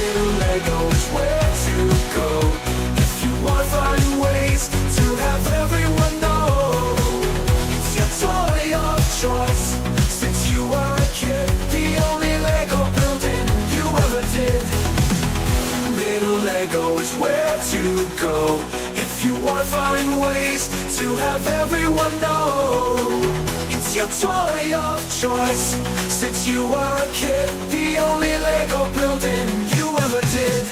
Little Lego is where to go if you want to find ways to have everyone know it's your toy of choice. Since you were a kid, the only Lego building you ever did. Little Lego is where to go if you want to find ways to have everyone know it's your toy of choice. Since you were a kid, the only Lego building you ever did.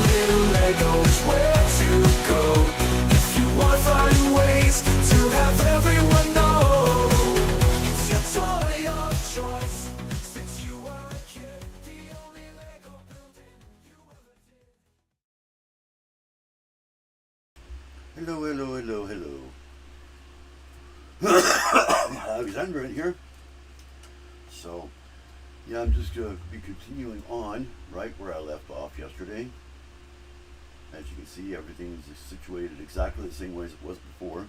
Little Lego is where to go if you want to find ways to have everyone know it's your toy of choice. Since you were a kid, the only Lego building you ever did. Hello. Alexander in here. So, yeah, I'm just going to be continuing on right where I left off yesterday. As you can see, everything is situated exactly the same way as it was before.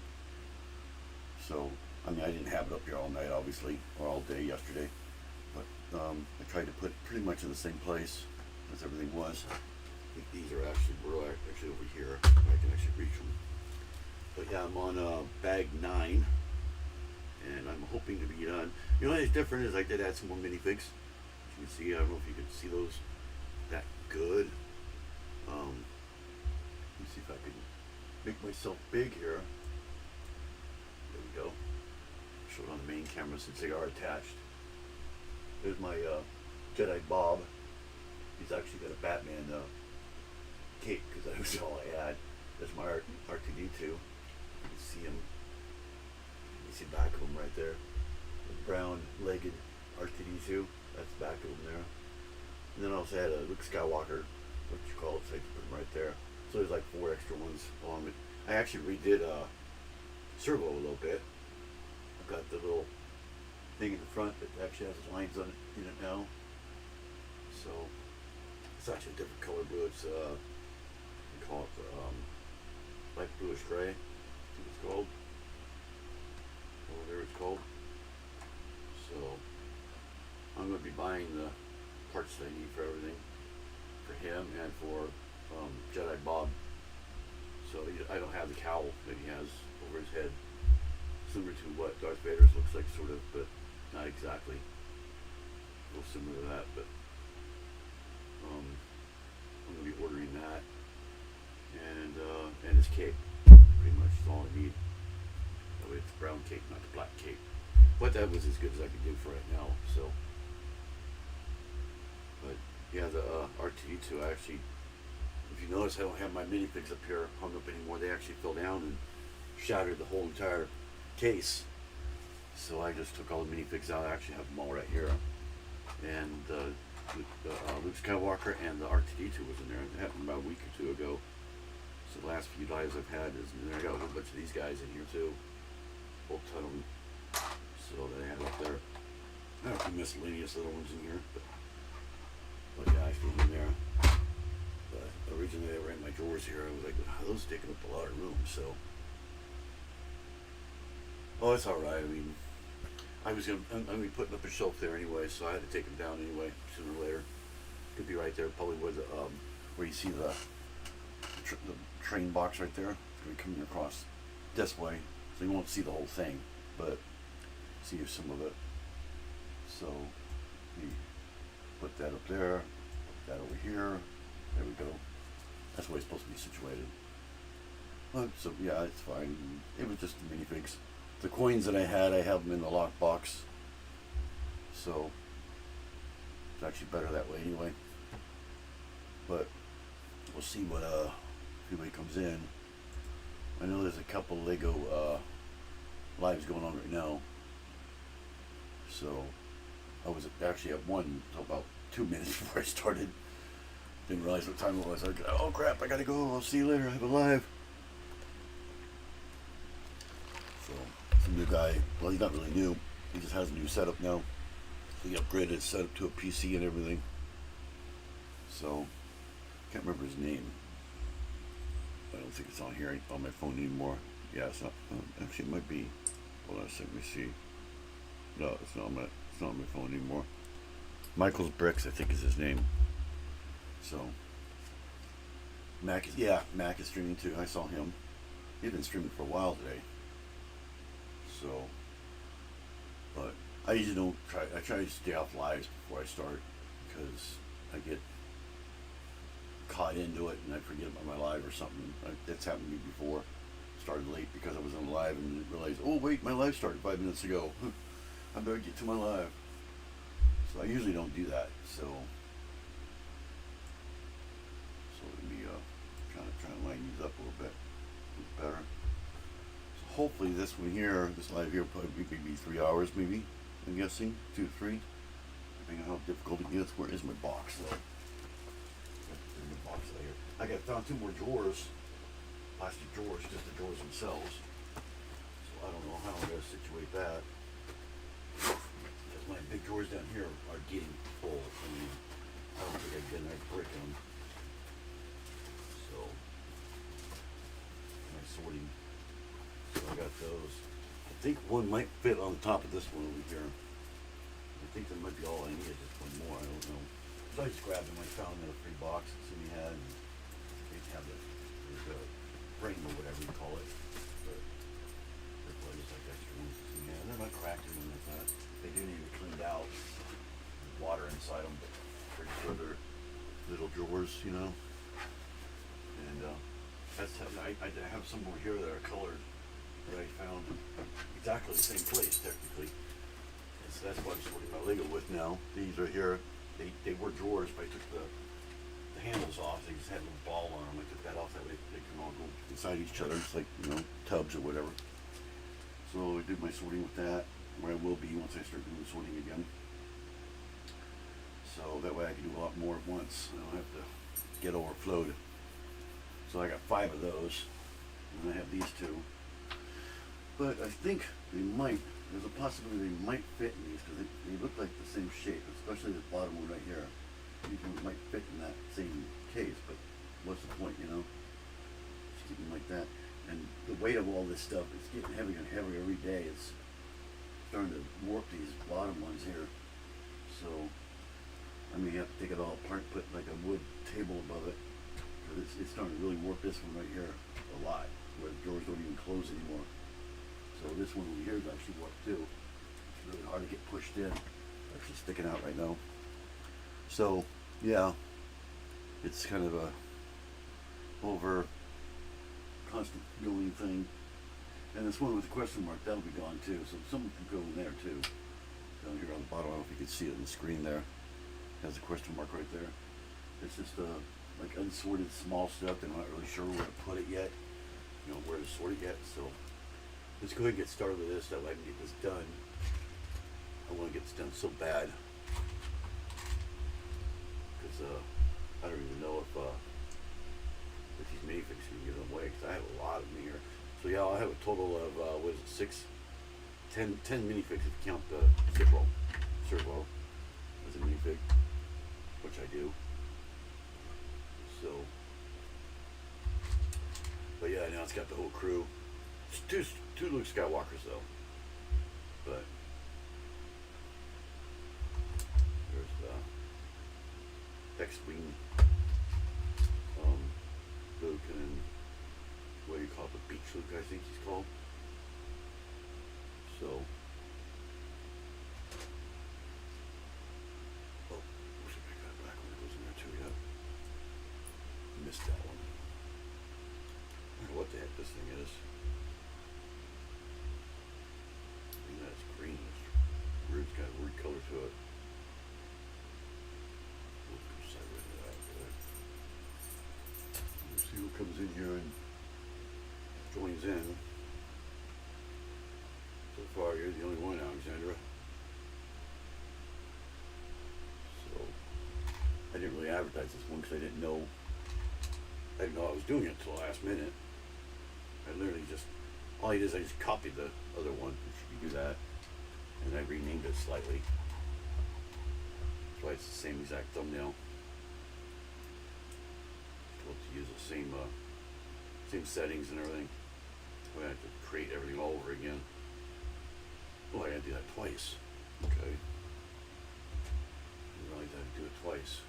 So, I mean, I didn't have it up here all night, obviously, or all day yesterday. But I tried to put it pretty much in the same place as everything was. I think these are actually over here. I can actually reach them. But yeah, I'm on bag 9. And I'm hoping to be done. You know what's different is I did add some more minifigs. As you can see, I don't know if you can see those that good. Let me see if I can make myself big here. There we go. Show it on the main camera since they are attached. There's my Jedi Bob. He's actually got a Batman cape because that was all I had. There's my R2D2. You can see him. You see back of him right there. The brown-legged R2D2. That's the back of him there. And then I also had a Luke Skywalker, what you call it, so I can put him right there. So there's like 4 extra ones along it. I actually redid Servo a little bit. I've got the little thing in the front that actually has lines on it in it now. So it's actually a different color blue. It's we call it light bluish gray, I think it's called. Whatever it's called. So I'm going to be buying the parts that I need for everything for him and for Jedi Bob. So I don't have the cowl that he has over his head, similar to what Darth Vader's looks like, sort of, but not exactly. A little similar to that, but I'm going to be ordering that and his cape. Pretty much is all I need. It's brown cape, not the black cape. But that was as good as I could do for right now. So, but yeah, the R2D2 actually, if you notice, I don't have my minifigs up here hung up anymore. They actually fell down and shattered the whole entire case. So I just took all the minifigs out. I actually have them all right here. And Luke Skywalker and the R2D2 was in there. It happened about a week or 2 ago. So the last few lives I've had is in there. I got a whole bunch of these guys in here too. Whole ton of them. So that I have up there. I have a few miscellaneous little ones in here, but yeah, I threw them in there. But originally they were in my drawers here. I was like, oh, those taking up a lot of room. So, oh, it's all right. I mean, I'm gonna be putting up a shelf there anyway, so I had to take them down anyway sooner or later. Could be right there, probably where you see the train box right there. It's gonna be coming across this way. So you won't see the whole thing, but see some of it. So we put that up there, put that over here. There we go. That's where it's supposed to be situated. But, so yeah, it's fine. It was just the minifigs. The coins that I had, I have them in the lock box. So it's actually better that way anyway. But we'll see what if anybody comes in. I know there's a couple Lego lives going on right now. So I was actually at one about 2 minutes before I started. Didn't realize what time it was. I was like, oh crap, I gotta go. I'll see you later. I have a live. So some new guy, well, he's not really new. He just has a new setup now. So he upgraded his setup to a PC and everything. So can't remember his name. I don't think it's on here on my phone anymore. Yeah, it's not. Actually, it might be. Hold on a second. Let me see. No, it's not on my phone anymore. Michael's Bricks, I think, is his name. So Mac is streaming too. I saw him. He'd been streaming for a while today. So, but I usually don't try. I try to stay off lives before I start because I get caught into it and I forget about my live or something. That's happened to me before. Started late because I was on live and didn't realize, oh wait, my live started 5 minutes ago. I better get to my live. So I usually don't do that. So let me kind of try to line these up a little bit better. So hopefully this one here, this live here, probably maybe 3 hours, maybe. I'm guessing 2 to 3, depending on how difficult it gets. Where is my box though? My box right here. I found 2 more drawers, plastic drawers, just the drawers themselves. So I don't know how I'm gonna situate that. Because my big drawers down here are getting full. I mean, I don't think I've been there breaking them. So my sorting. So I got those. I think one might fit on top of this one over here. I think that might be all I need. Just one more. I don't know. So I just grabbed them. I found them in a free box that Cindy had. And they have the frame or whatever you call it. But they're probably just like extra ones that Cindy had. They're not cracked or anything like that. They do need to be cleaned out. Water inside them, but pretty sure they're little drawers, you know. And that's I have some more here that are colored that I found exactly the same place technically. And so that's what I'm sorting my Lego with now. These are here. They were drawers, but I took the handles off. They just had a little ball on them. I took that off. That way they can all go inside each other. It's like, you know, tubs or whatever. So I did my sorting with that, where I will be once I start doing the sorting again. So that way I can do a lot more at once. I don't have to get overflowed. So I got 5 of those, and I have these 2. But I think there's a possibility they might fit in these because they look like the same shape, especially this bottom one right here. These ones might fit in that same case, but what's the point, you know? Just keep them like that. And the weight of all this stuff is getting heavier and heavier every day. It's starting to warp these bottom ones here. So I may have to take it all apart, put like a wood table above it. Because it's starting to really warp this one right here a lot, where the drawers don't even close anymore. So this one over here is actually warped too. It's really hard to get pushed in. It's actually sticking out right now. So yeah, it's kind of a over constant going thing. And this one with the question mark, that'll be gone too. So some can go in there too. Down here on the bottom, I don't know if you can see it on the screen there. Has a question mark right there. It's just like unsorted small stuff. They're not really sure where to put it yet. You know, where to sort it yet. So let's go ahead and get started with this. That way I can get this done. I want to get this done so bad. Because I don't even know if these minifigs can give them away. Because I have a lot of them here. So yeah, I'll have a total of, 10 minifigs if you count the servo as a minifig. Which I do. So, but yeah, now it's got the whole crew. It's two Luke Skywalkers though. But there's the X-wing Luke, and then what do you call it? The Beach Luke, I think he's called. So. Missed that one. I don't know what the heck this thing is. I think that's green. It's weird. It's got a weird color to it. Let's see who comes in here and joins in. So far, you're the only one, Alexandra. So I didn't really advertise this one because I didn't know I was doing it until the last minute. I literally just, all I did is I just copied the other one, which you can do that, and I renamed it slightly. That's why it's the same exact thumbnail. Still have to use the same settings and everything. I have to create everything all over again. Oh, I gotta do that twice. Okay. I didn't realize I had to do it twice.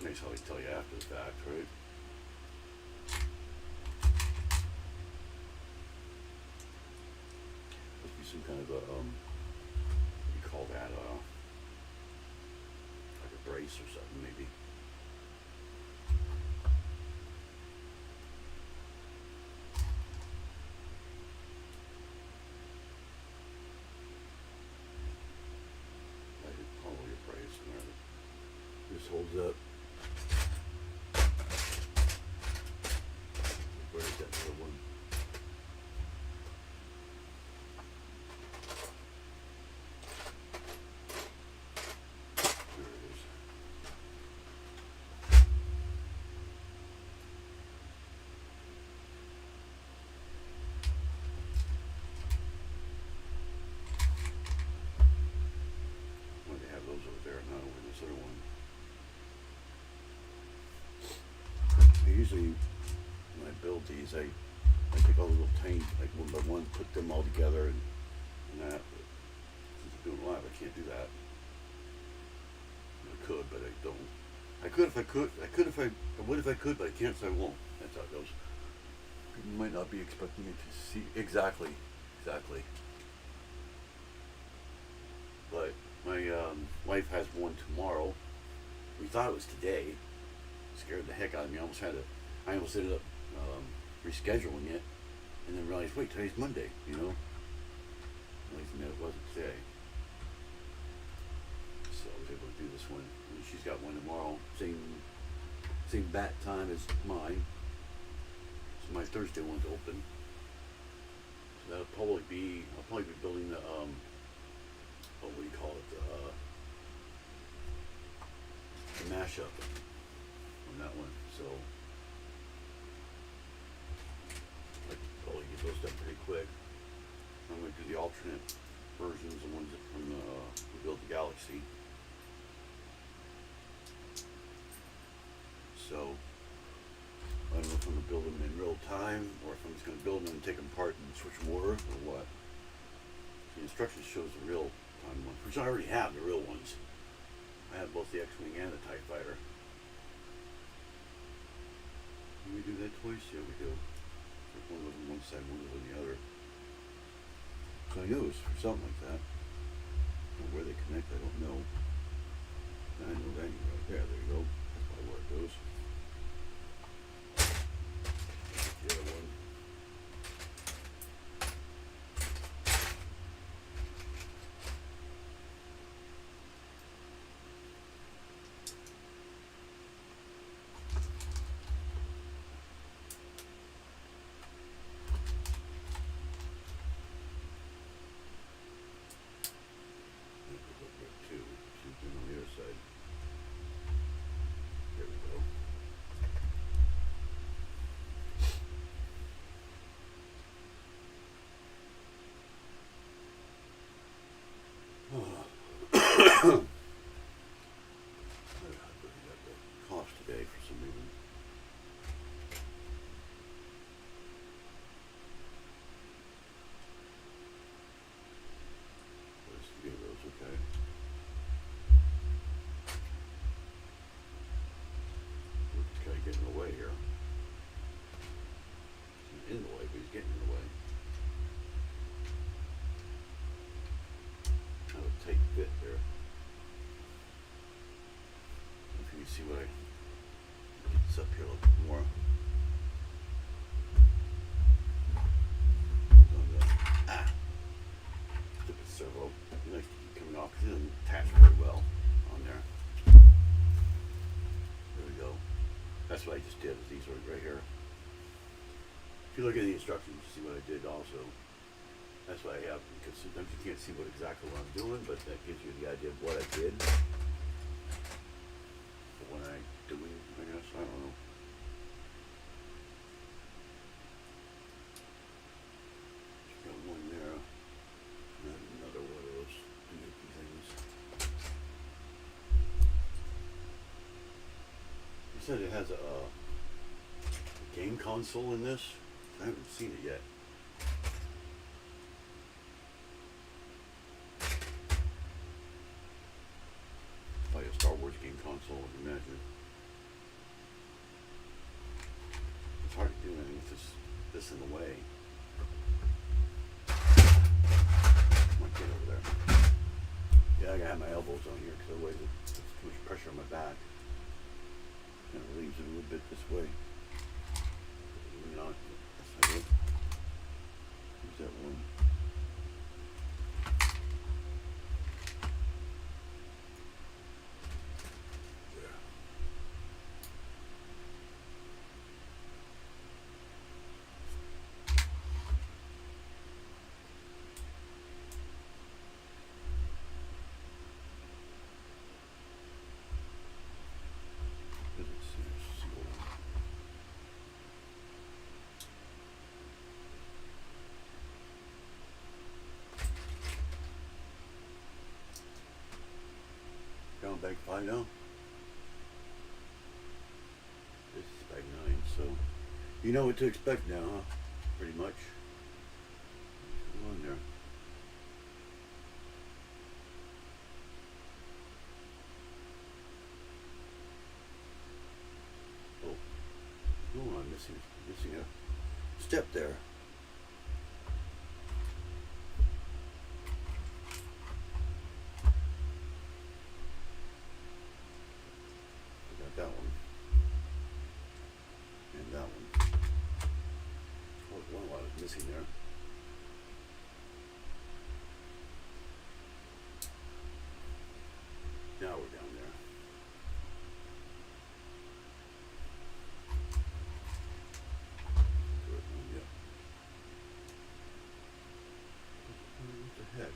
Nice how they tell you after the fact, right? Must be some kind of a, what do you call that, like a brace or something, maybe. Like probably a brace, whatever. This holds up. Where is that other one? There it is. Why they have those over there, not over this other one. I usually, when I build these, I take all the little tiny, like one by one, put them all together and that. But since I'm doing live, I can't do that. I could, but I don't. I could if I could. I would if I could, but I can't, so I won't. That's how it goes. People might not be expecting me to see exactly. But my wife has one tomorrow. We thought it was today. Scared the heck out of me. I almost ended up rescheduling it, and then realized, wait, today's Monday. Realizing that it wasn't today. So I was able to do this one. And she's got one tomorrow, same bat time as mine. So my Thursday one's open. So I'll probably be building the what do you call it, the mashup on that one. So I could probably get those done pretty quick. I'm going to do the alternate versions, the ones that from we built the Galaxy. So I don't know if I'm going to build them in real time or if I'm just going to build them and take them apart and switch them over or what. The instructions shows the real time ones, which I already have the real ones. I have both the X-Wing and the TIE Fighter. Do we do that twice? Yeah, we do. Like one of them on one side, one of them on the other. So I knew it was for something like that. Where they connect, I don't know. I know that right there. There you go. That's probably where it goes. The other one. Cough today for some reason. Let's get those, okay. This guy getting in the way here. He's in the way, but he's getting in the way. Kind of a tight fit there. If you can see what I get this up here a little bit more. Stupid servo. Nice to keep coming off because it doesn't attach very well on there. There we go. That's what I just did, is these ones right here. If you look at the instructions, you see what I did also. That's what I have, because sometimes you can't see exactly what I'm doing, but that gives you the idea of what I did. What I'm doing, I guess, I don't know. Got one there, and another one of those doohickey things. He said it has a game console in this. I haven't seen it yet. Probably a Star Wars game console, I would imagine. this in the way. Come on, get over there. Yeah, I gotta have my elbows on here because otherwise it's too much pressure on my back. Kind of leaves it a little bit this way. You know, that's not it. Use that one. Down bag 5 now. This is bag 9, so you know what to expect now, huh? Pretty much. Come on there. Oh, I'm missing a step there. That one and that one. Oh, one lot is missing there. Now we're down there. Yeah. What the heck?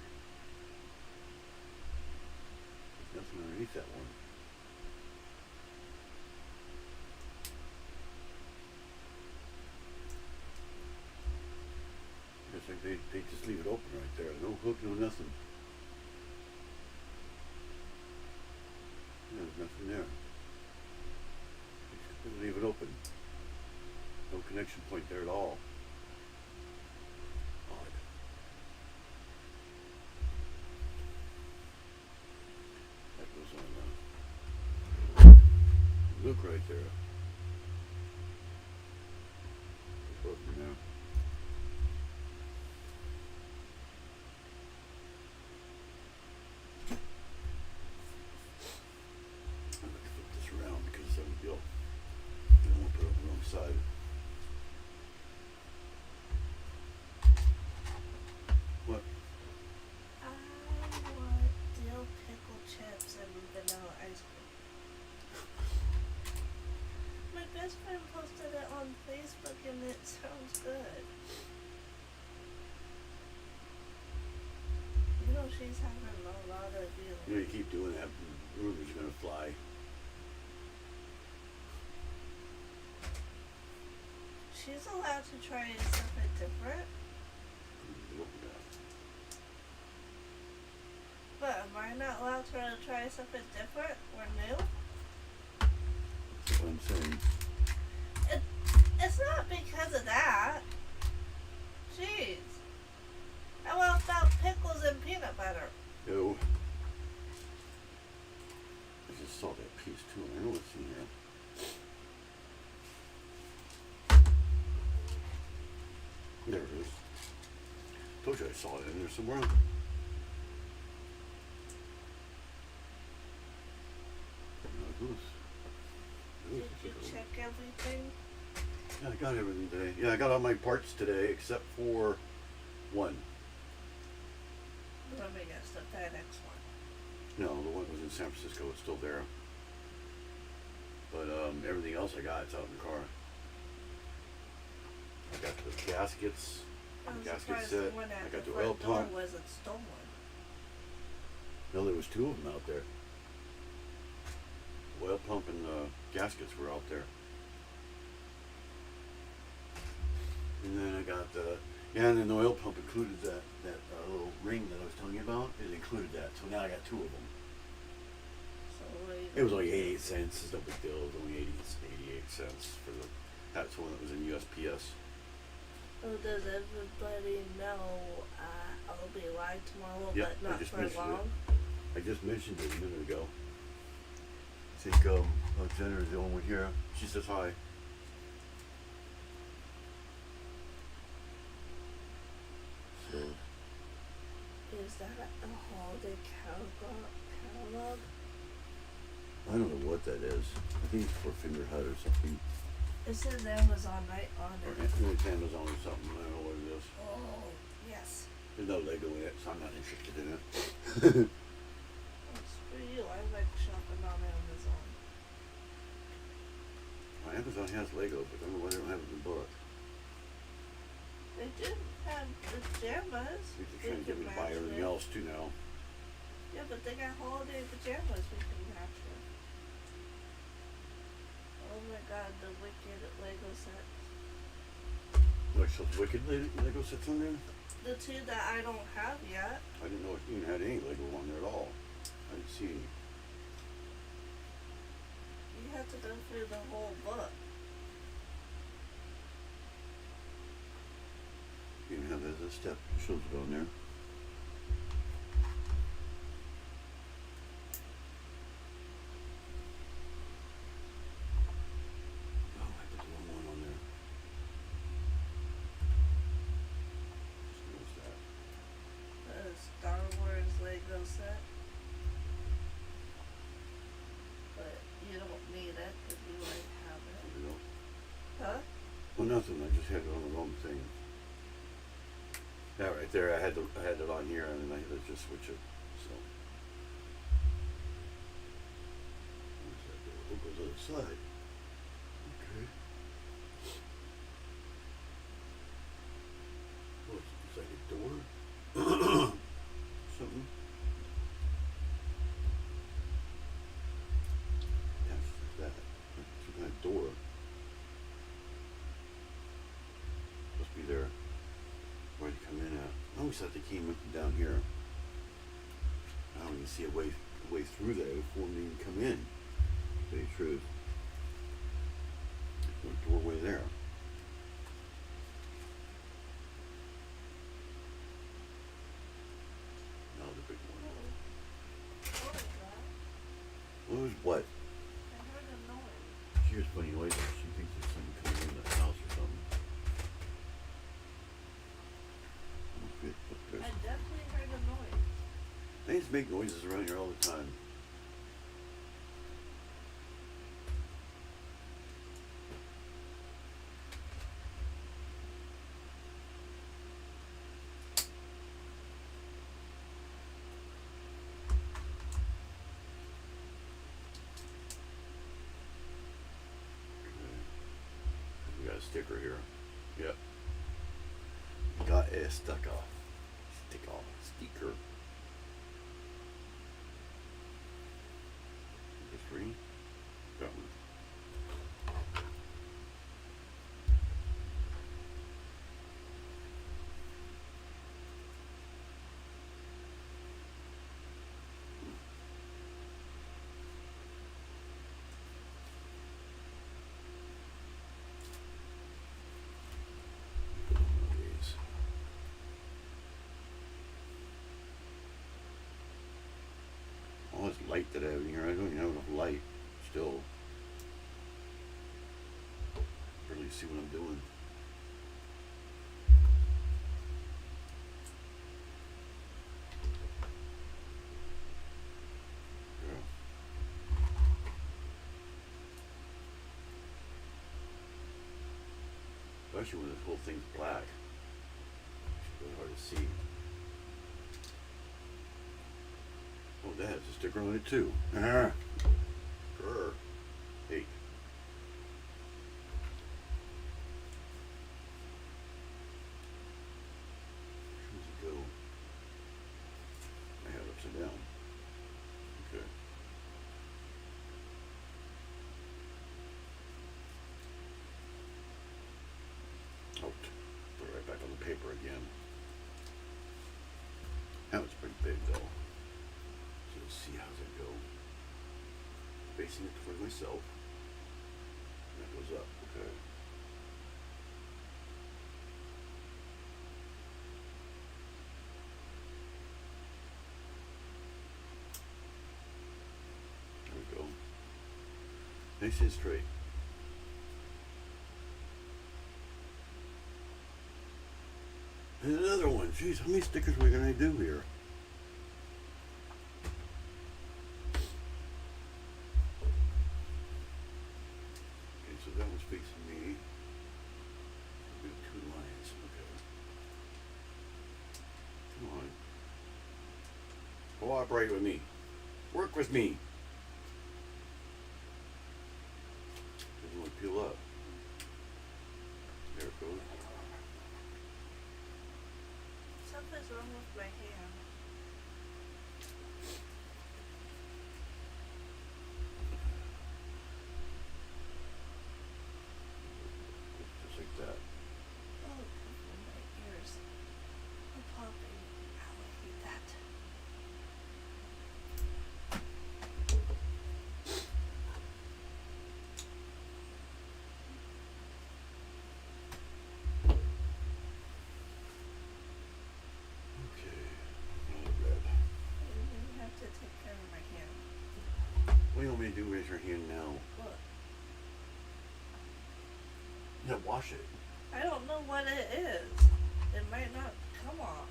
There's nothing underneath that one. It's like they just leave it open right there. No hook, no nothing. Yeah, there's nothing there. They just leave it open. No connection point there at all. Odd. That goes on look right there. There's both of them there. Side. What? I want dill pickle chips and vanilla ice cream. My best friend posted it on Facebook and it sounds good. You know she's having a lot of deals. You know, you keep doing that, rumors are gonna fly. She's allowed to try something different. But am I not allowed to try something different or new? That's what I'm saying. It's not because of that. Jeez. How about pickles and peanut butter? No. I just saw that piece too. I know what's in here. There it is. Told you I saw it in there somewhere. Did you check everything? Yeah, I got everything today. Yeah, I got all my parts today except for one. Let me guess, the FedEx one. No, the one that was in San Francisco. It's still there. But everything else I got, it's out in the car. I got the gaskets, the gasket set. I got the oil pump. Wasn't stolen. No, there was two of them out there. The oil pump and the gaskets were out there. And then I got the, and then the oil pump included that little ring that I was telling you about. It included that, so now I got two of them. So It was only 88 cents. It's no big deal. It was only 88 cents for the. That's the one that was in USPS. Oh, does everybody know I'll be live tomorrow, Yeah, but I not just for mentioned long? I just mentioned it a minute ago. I think Jenner is the only one here. She says hi. Is that a holiday catalog? I don't know what that is. I think it's for Finger Hut or something. It says Amazon right on Or it. it's Amazon or something. I don't know what it is. Oh, yes. There's no Lego in it, so I'm not interested in it. That's for you. I like shopping on Amazon. Well, Amazon has Lego, but I don't know why they don't have it in the book. They did have pajamas. They're trying to get me to buy everything else too now. Yeah, but they got holiday pajamas we can match with. Oh my god, the Wicked Lego set. Like some Wicked Lego sets on there? The two that I don't have yet. I didn't know it even had any Lego on there at all. I didn't see any. You have to go through the whole book. You can have that as a step. It shows it on there. Oh, I put the wrong one on there. Just noticed that. The Star Wars Lego set. But you don't need it if you already have it. You know? Huh? Well, nothing. I just had it on the wrong thing. That right there, I had it on here, and then I had to just switch it. So. Where's that door? Oh, goes to the other side. Okay. Oh, it's like a door. Something. Yeah, it's like that. Some kind of door. Must be there. Where they come in at. I always thought they came up and down here. I don't even see a way through there before they even come in. To tell you the truth. There's no doorway there. Now the big one. What was that? What was what? I heard a noise. She hears funny noises. She thinks there's something coming in the house or something. I definitely heard a noise. They just make noises around here all the time. We got a sticker here. Yep. Got a sticker. Sticker. Is this free? Got one. Put on one of these. All this light that I have in here, I don't even have enough light still. Barely see what I'm doing. Yeah. Especially when this whole thing's black. It's really hard to see. Oh, that has a sticker on it too. Grr. Hey. Where does it go? I have it upside down. Okay. Oh, put it right back on the paper again. That was pretty big though. So let's see how's it go. Facing it toward myself. That goes up, okay. There we go. Nice and straight. And another one. Jeez, how many stickers are we gonna do here? Cooperate with me. Work with me. Doesn't want to peel up. There it goes. Something's wrong with my hand. Just like that. Oh, my ears are popping. Ow, I hate that. Okay. Red. You have to take care of my hand. What do you want me to do? Raise your hand now. Look, Yeah, wash it. I don't know what it is. It might not come off.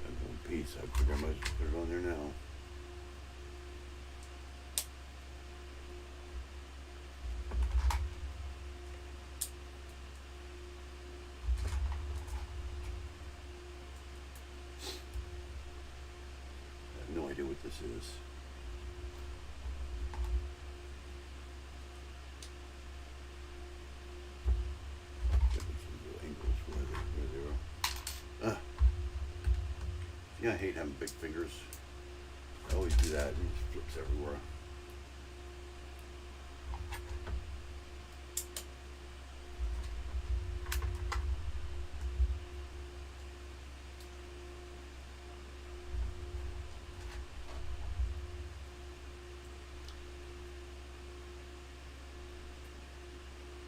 I'm going piece. I figure I might put it on there now. I have no idea what this is. Some little angles where they are. Yeah, I hate having big fingers. I always do that and it just flips everywhere.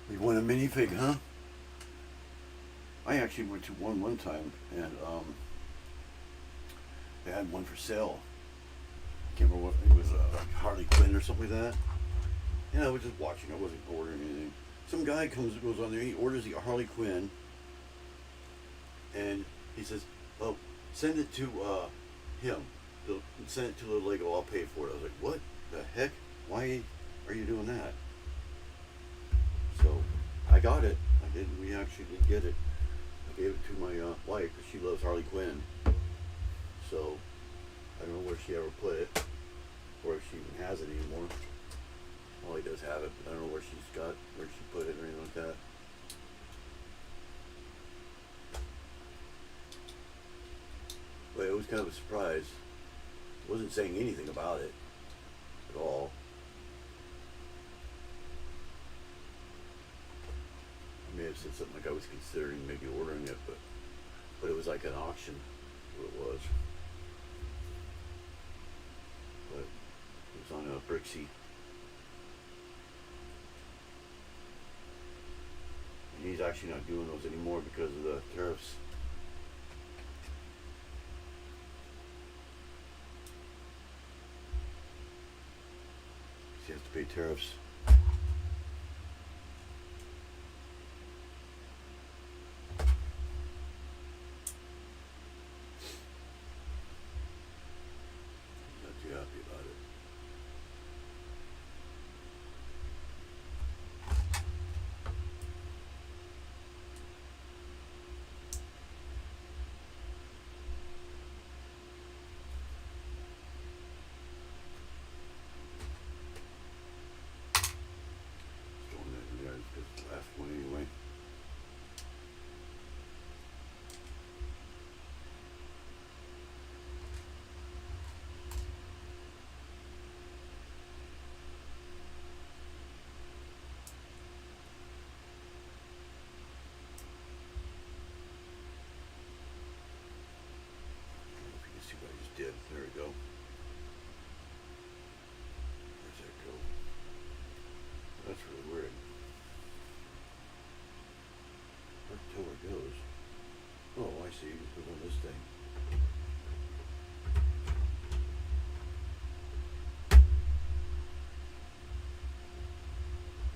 You want a minifig, huh? I actually went to one time and they had one for sale. I can't remember what it was, like Harley Quinn or something like that. And I was just watching. I wasn't ordering anything. Some guy goes on there. He orders the Harley Quinn, and he says, "Oh, send it to him. Send it to the Lego. I'll pay for it." I was like, "What the heck? Why are you doing that?" So I got it. I did. We actually did get it. I gave it to my wife because she loves Harley Quinn. So I don't know where she ever put it, or if she even has it anymore. Well, he does have it, but I don't know where she put it or anything like that. But it was kind of a surprise. It wasn't saying anything about it at all. I may have said something like I was considering maybe ordering it, but it was like an auction, what it was. But it was on a Brixie. And he's actually not doing those anymore because of the tariffs. He has to pay tariffs. Not too happy about it. Throwing that in there because it's the last one anyway. I don't know if you can see what I just did. There we go. Where's that go? That's really weird. Hard to tell where it goes. Oh, I see. It goes on this thing.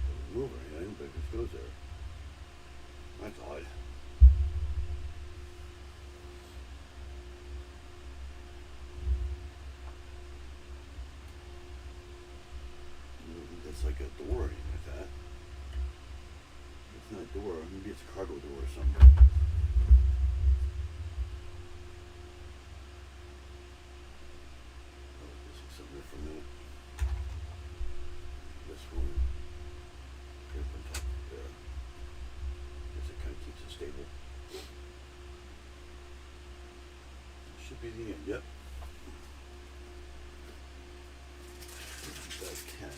Doesn't move or anything, but it just goes there. That's odd. I don't think that's like a door or anything like that. It's not a door. Maybe it's a cargo door or something. Oh, this is something there for a minute. This one. Here on top there. Guess it kind of keeps it stable. Should be the end. Yep. I can.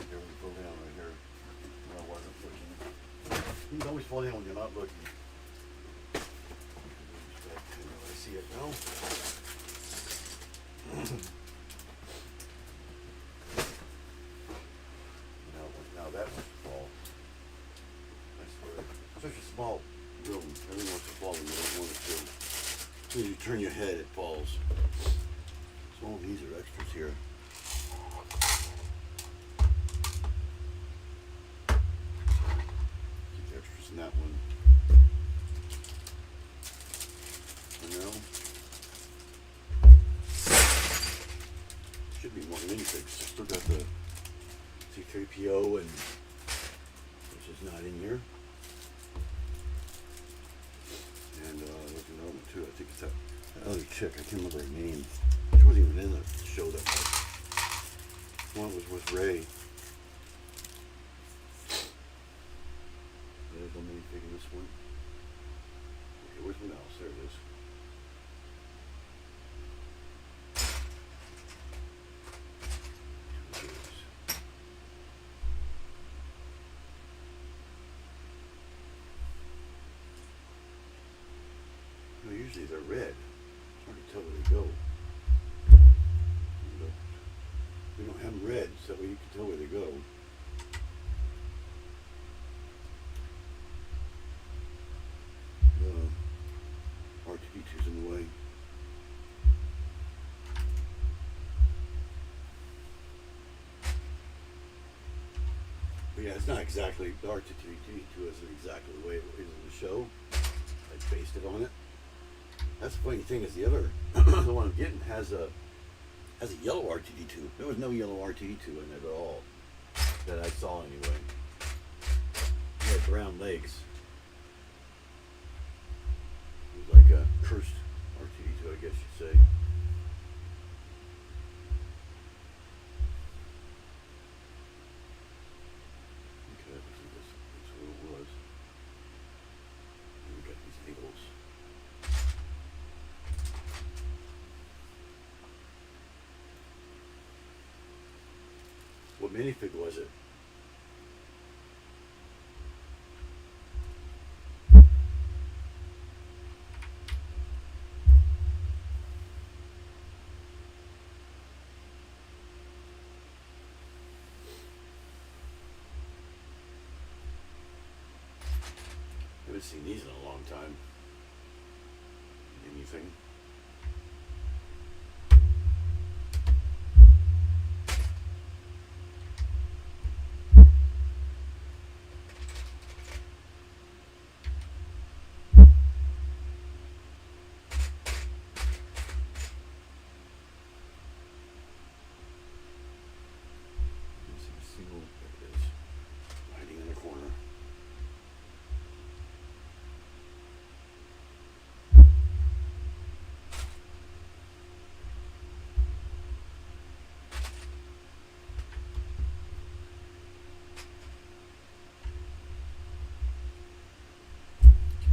Here we go down right here. When I wasn't looking. You can always fall down when you're not looking. I see it now. Now that wants to fall. I swear. Such a small room. Everything wants to fall when you don't want it to. As soon as you turn your head, it falls. So all these are extras here. Keep the extras in that one. For now. Should be more minifigs. Still got the C3PO and which is not in here. And there's another one too. I think it's that other chick. I can't remember her name. She wasn't even in the show that much. One was with Ray. There's a minifig in this one. Okay, where's my mouse? There it is. Usually they're red. It's hard to tell where they go. We don't have them red, so you can tell where they go. R2D2's in the way. But yeah, it's not exactly, the R2D2 isn't exactly the way it is in the show. I based it on it. That's the funny thing is the other, the one I'm getting has a yellow R2D2. There was no yellow R2D2 in it at all that I saw anyway. He had brown legs. It was like a cursed R2D2, I guess you'd say. Okay, that's what it was. And we got these eagles. What minifig was it? I haven't seen these in a long time. Anything?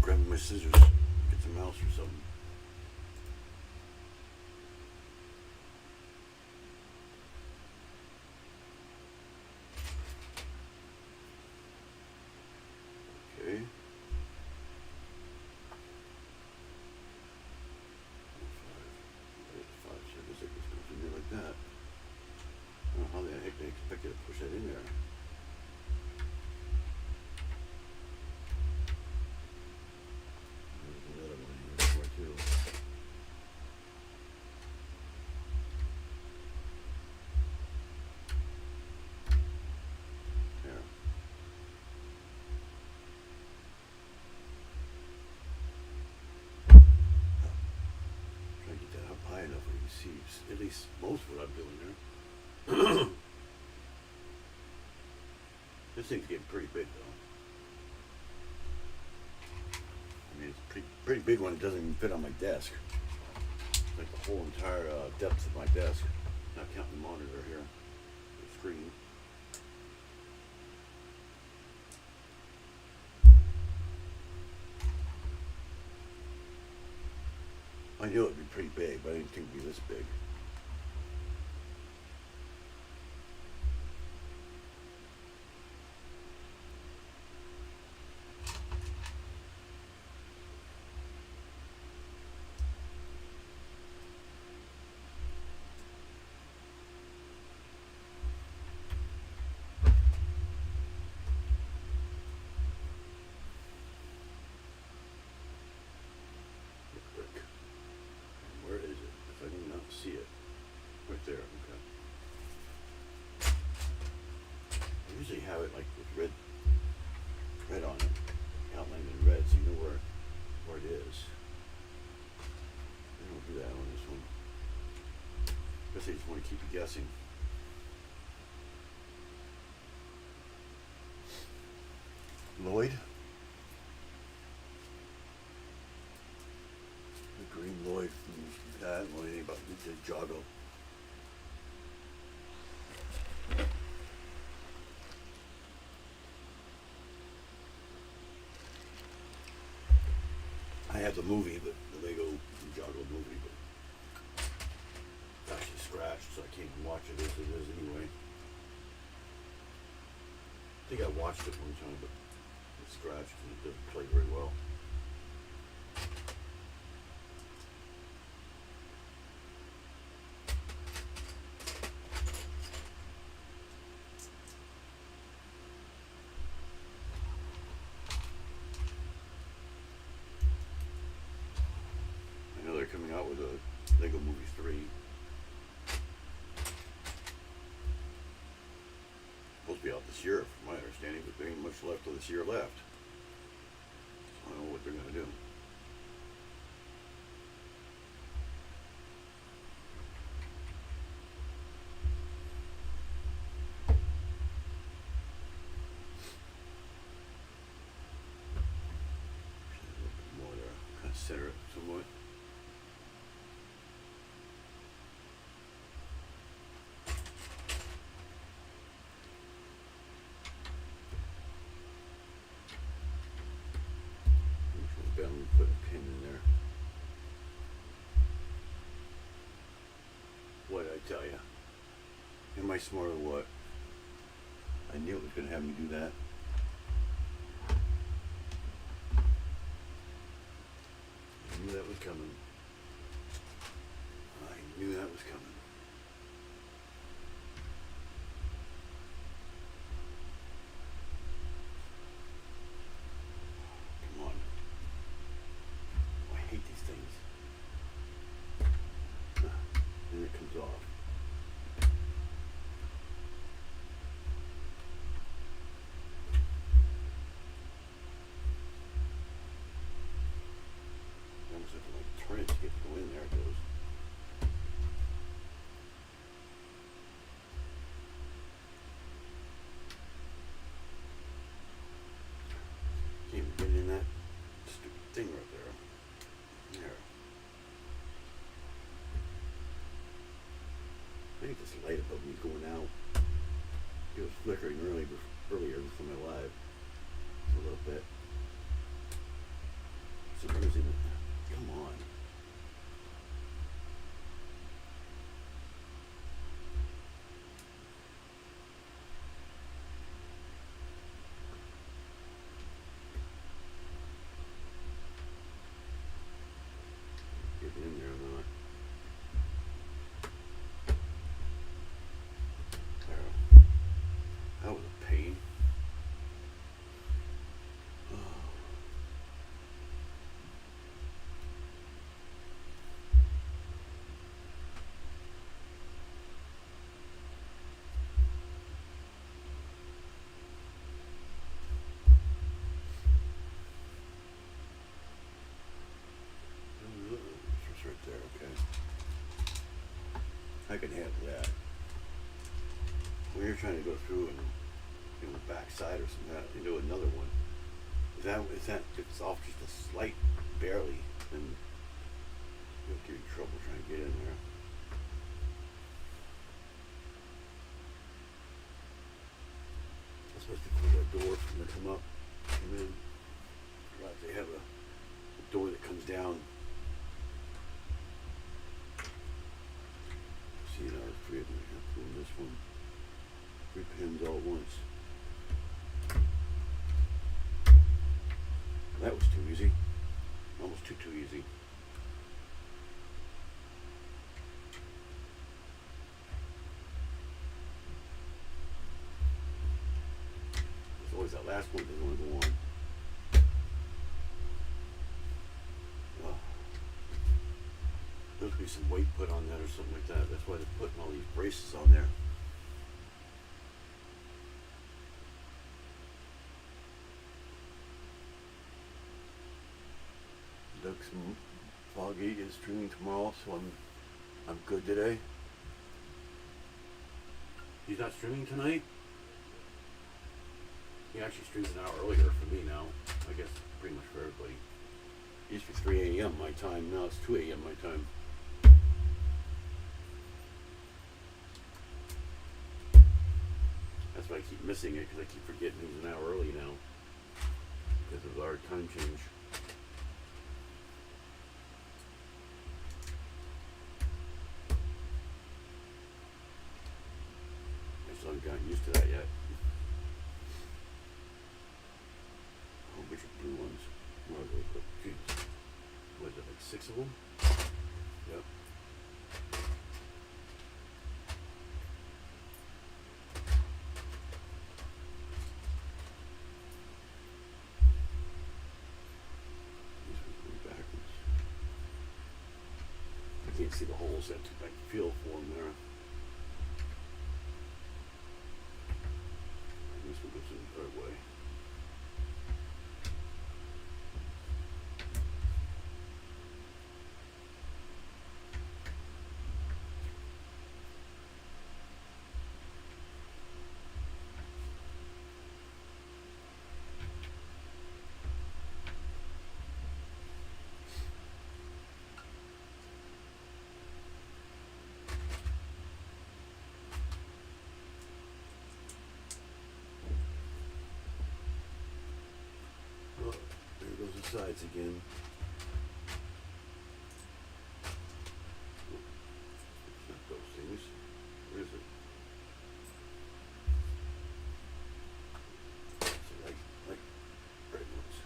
Grabbing my scissors, get the mouse or something. Okay. Five. So I guess it just goes in there like that. I don't know how the heck they expect you to push that in there. High enough where you can see at least most of what I'm doing there. This thing's getting pretty big though. I mean, it's a pretty big one. It doesn't even fit on my desk. It's like the whole entire depth of my desk. Not counting the monitor here, the screen. I knew it'd be pretty big, but I didn't think it'd be this big. Where is it? If I do not see it. Right there, okay. I usually have it like with red on it. Outlined in red so you know where it is. I don't do that on this one. Guess I just want to keep you guessing. Lloyd? Green Lloyd from I don't know anything about the Jago. I have the movie, but the Lego Jago movie, but it's actually scratched, so I can't even watch it as it is anyway. I think I watched it one time, but it's scratched and it doesn't play very well. Coming out with a Lego Movie 3. Supposed to be out this year, from my understanding, but there ain't much left of this year left. So I don't know what they're going to do. A little bit more there, kind of center it somewhat. Let me put a pin in there. What did I tell you? Am I smart or what? I knew it was going to have me do that. I knew that was coming. I knew that was coming. And it comes off. I almost have to like turn it to get to go in. There it goes. Can't even get in that stupid thing right there. There. I think this light above me is going out. It was flickering earlier before my live. A little bit. So where is it? Come on. Get it in there or not. That was a pain. It's right there, okay. I can handle that. When you're trying to go through and the backside or something like that into another one. If it's off just a slight, barely, then you'll get in trouble trying to get in there. Especially for that door when they come up, come in. Right, they have a door that comes down. See, now there's three of them. I have to pull this one. 3 pins all at once. That was too easy. Almost too easy. There's always that last one that doesn't want to go on. Oh. There'll be some weight put on that or something like that. That's why they're putting all these braces on there. Doug's Foggy is streaming tomorrow, so I'm good today. He's not streaming tonight? He actually streams an hour earlier for me now. I guess pretty much for everybody. It used to be 3 a.m. my time, now it's 2 a.m. my time. That's why I keep missing it, because I keep forgetting he's an hour early now. Because of our time change. I still haven't gotten used to that yet. A whole bunch of blue ones. What are those? Jeez. What is it, like 6 of them? Yep. These ones going backwards. I can't see the holes that I can feel for them there. This one goes in the third way. Oh, there goes the sides again. It's not those things. Where is it? It's like red ones.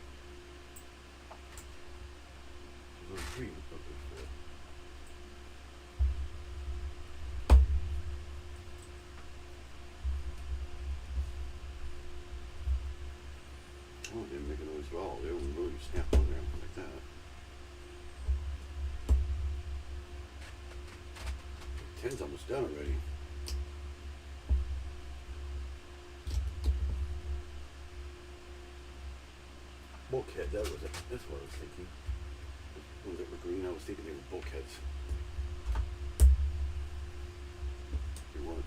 There's no green up there for it. Oh, they didn't make a noise at all. They were really snap on there like that. 10's almost done already. Bulkhead, that's what I was thinking. Ones that were green, I was thinking they were bulkheads. They weren't.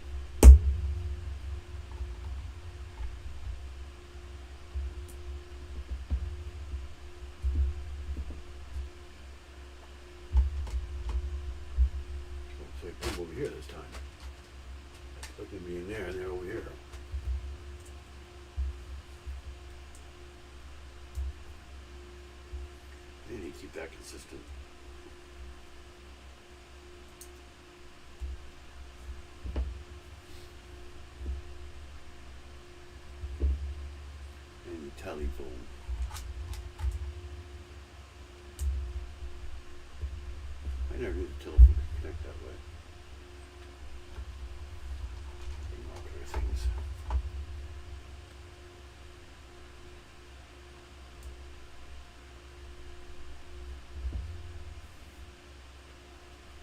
So I put them over here this time. I expect them to be in there and they're over here. They need to keep that consistent. And the telephone. I never knew the telephone could connect that way. Binocular things.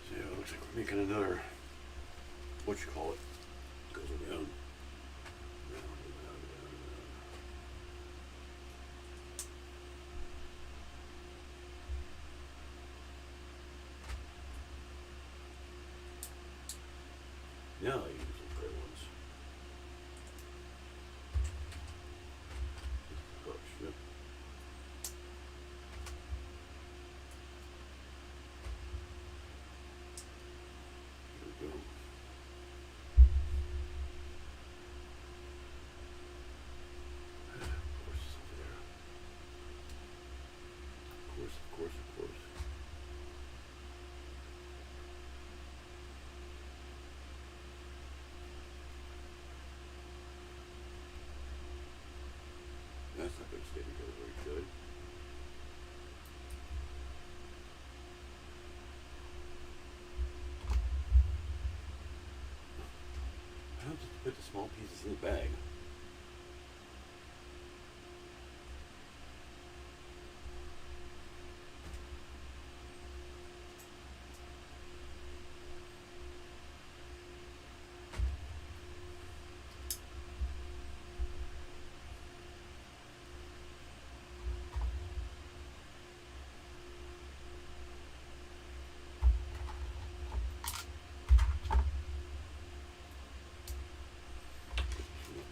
So yeah, it looks like we're making another, what you call it, goes around, round and round and round and round. Now I use some gray ones. put the small pieces in the bag.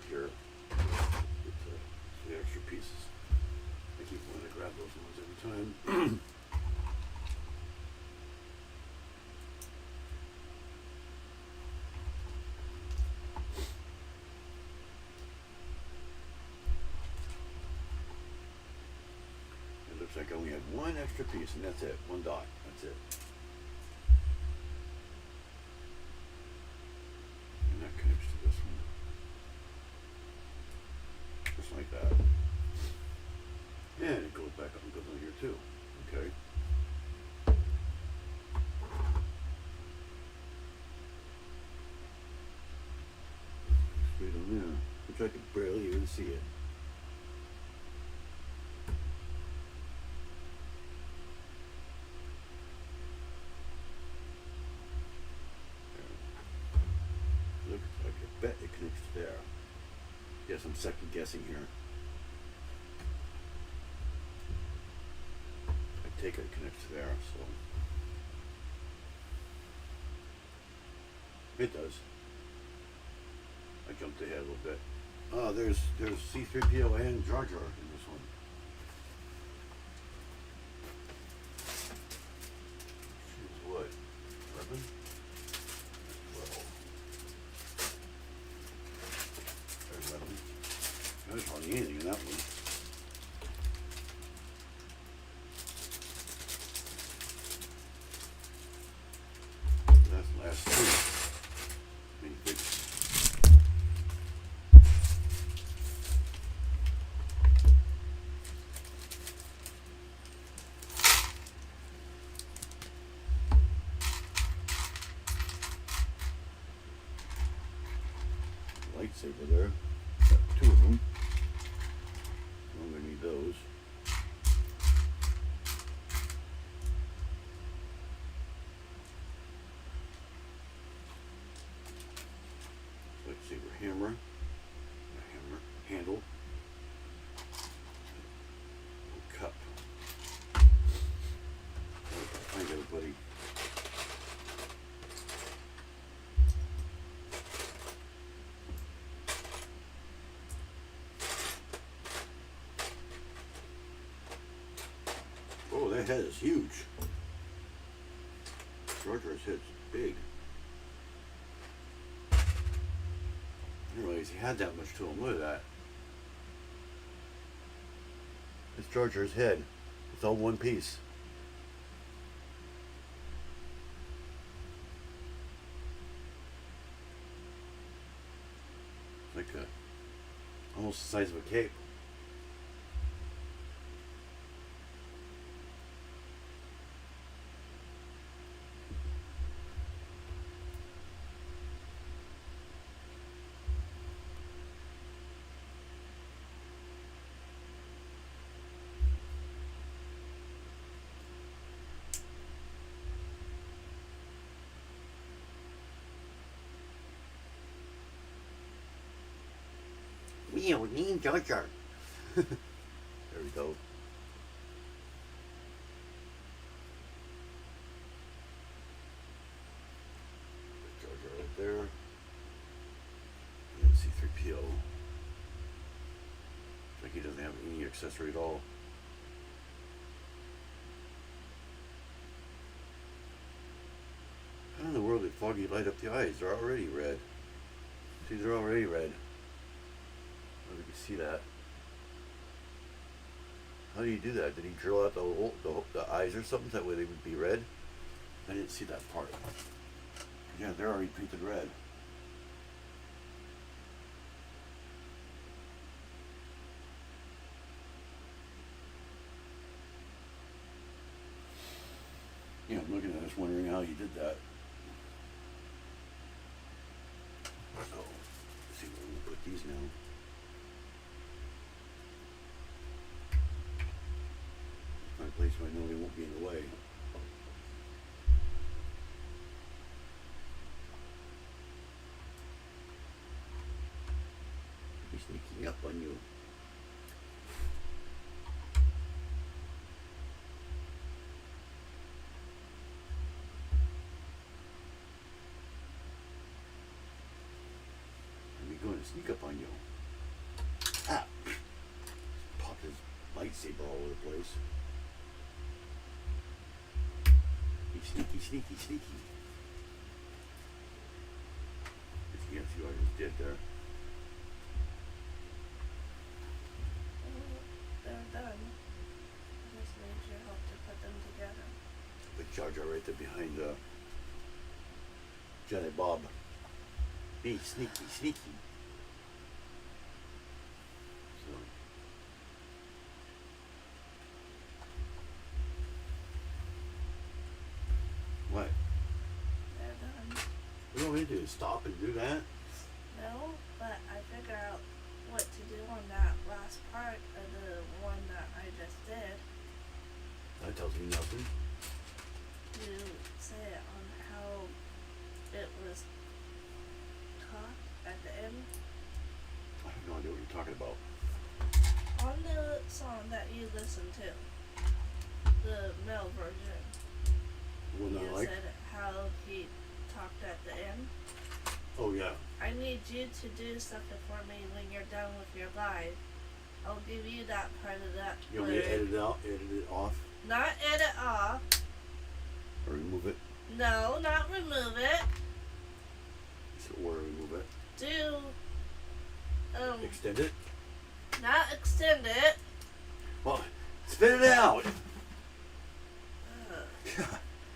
Here, get the extra pieces. I keep wanting to grab those ones every time. It looks like I only have one extra piece, and that's it. One dot. That's it. And that connects to this one. Just like that. And it goes back up and goes on here too. Okay. Straight on there. Which I could barely even see it. There. Looks like I bet it connects to there. Yes, I'm second guessing here. I take it connects to there, so it does. I jumped ahead a little bit. Oh, there's C-3PO and Jar Jar in this one. Choose what? 11? 12. There's 11. There's hardly anything in that one. That's the last two. Mini figs. Lightsaber there. Got two of them. I'm gonna need those. Lightsaber hammer. A hammer handle. A cup. Find everybody. Oh, that head is huge. Jar Jar's head's big. I didn't realize he had that much to him. Look at that. It's Jar Jar's head. It's all one piece. It's like almost the size of a cape. We don't need Jar Jar. There we go. Jar Jar right there. And C-3PO. Like he doesn't have any accessory at all. How in the world did Foggy light up the eyes? They're already red. See, they're already red. We can see that. How do you do that? Did he drill out the eyes or something? That way they would be red? I didn't see that part. Yeah, they're already painted red. Yeah, I'm looking at this wondering how you did that. So, these now. My place where I know they won't be in the way. He's sneaking up on you. Going to sneak up on you. Ah! Popped his lightsaber all over the place. He's sneaky, sneaky, sneaky. You can't see what I just did there. They're done. Just need your help to put them together. Big Jar Jar right there behind Jenny Bob. Be sneaky, sneaky. What? They're done. What do you want me to do? Stop and do that? No, but I figure out what to do on that last part of the one that I just did. That tells me nothing. You say on how it was taught at the end. I have no idea what you're talking about. On the song that you listened to, the male version, One that I you like? said how he talked at the end. Oh, yeah. I need you to do something for me when you're done with your live. I'll give you that part of that. You want me to edit it out, edit it off, Not edit off. or remove it? No, not remove it. So, or remove it. Do, Extend it? not extend it. Well, spit it out!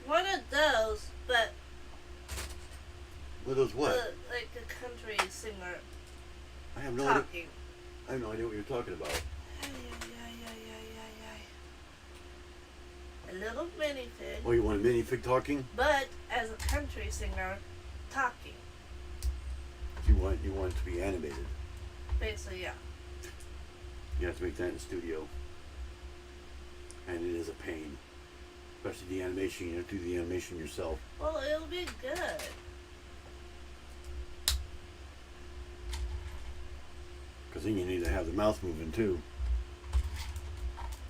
One of those, but What those what? like a country singer I have no idea. talking. I have no idea what you're talking about. A little minifig, Oh, you want a minifig talking? but as a country singer talking. You want it to be animated. Basically, yeah. You have to make that in the studio. And it is a pain. Especially the animation, you have to do the animation yourself. Well, it'll be good. Because then you need to have the mouth moving too.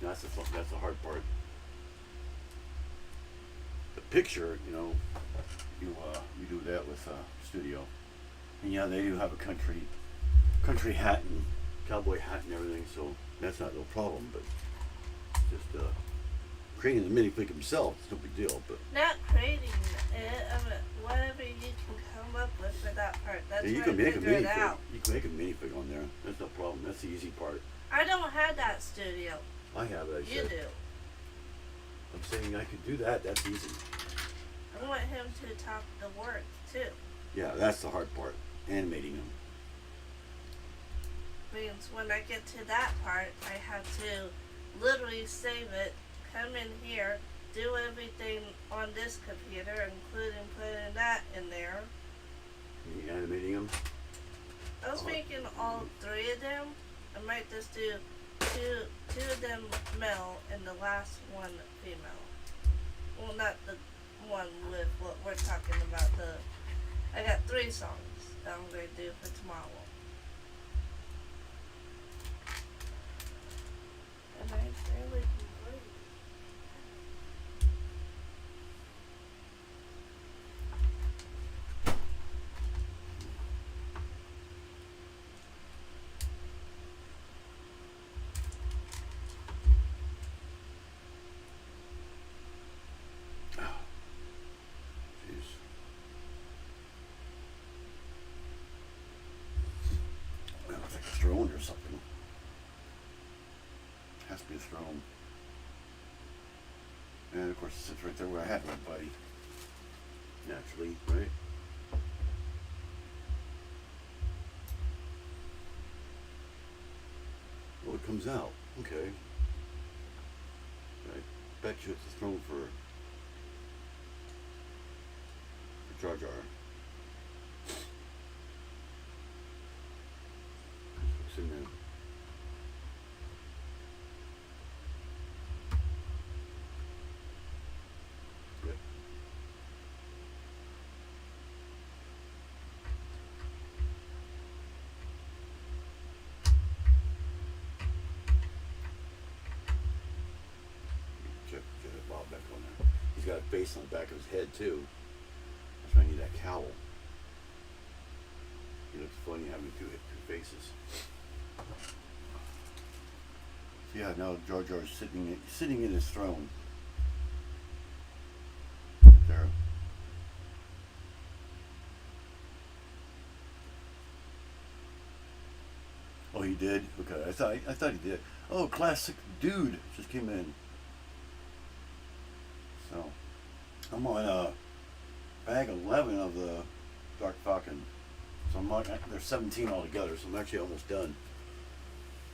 That's the hard part. The picture, you do that with studio. And yeah, they do have a country hat and cowboy hat and everything, so that's not no problem. But just creating the minifig himself, it's no big deal. But Not creating it, whatever you can come up with for that part. That's yeah, you where can I make a figure it minifig. out. You can make a minifig on there. That's no problem. That's the easy part. I don't have that studio. I have it. I You said. do. I'm saying I could do that. That's easy. I want him to talk the words too. Yeah, that's the hard part. Animating them. Means when I get to that part, I have to literally save it, come in here, do everything on this computer, including putting that in there. You animating them. I was thinking all three of them. I might just do two of them male and the last one female. Well, not the one with what we're talking about. I got 3 songs that I'm going to do for tomorrow. And I barely can breathe. Jeez. Well, it's like a throne or something. Has to be a throne. And of course it sits right there where I had my buddy. Naturally, right? Oh, it comes out. Okay. I bet you it's a throne for Jar Jar. got a face on the back of his head too. That's why I need that cowl. It looks funny having two faces. So yeah, now Jar Jar's sitting in his throne. Right there. Oh, he did? Okay, I thought he did. Oh, classic dude just came in. So, I'm on bag 11 of the Dark Falcon. So I'm on, there's 17 altogether, so I'm actually almost done.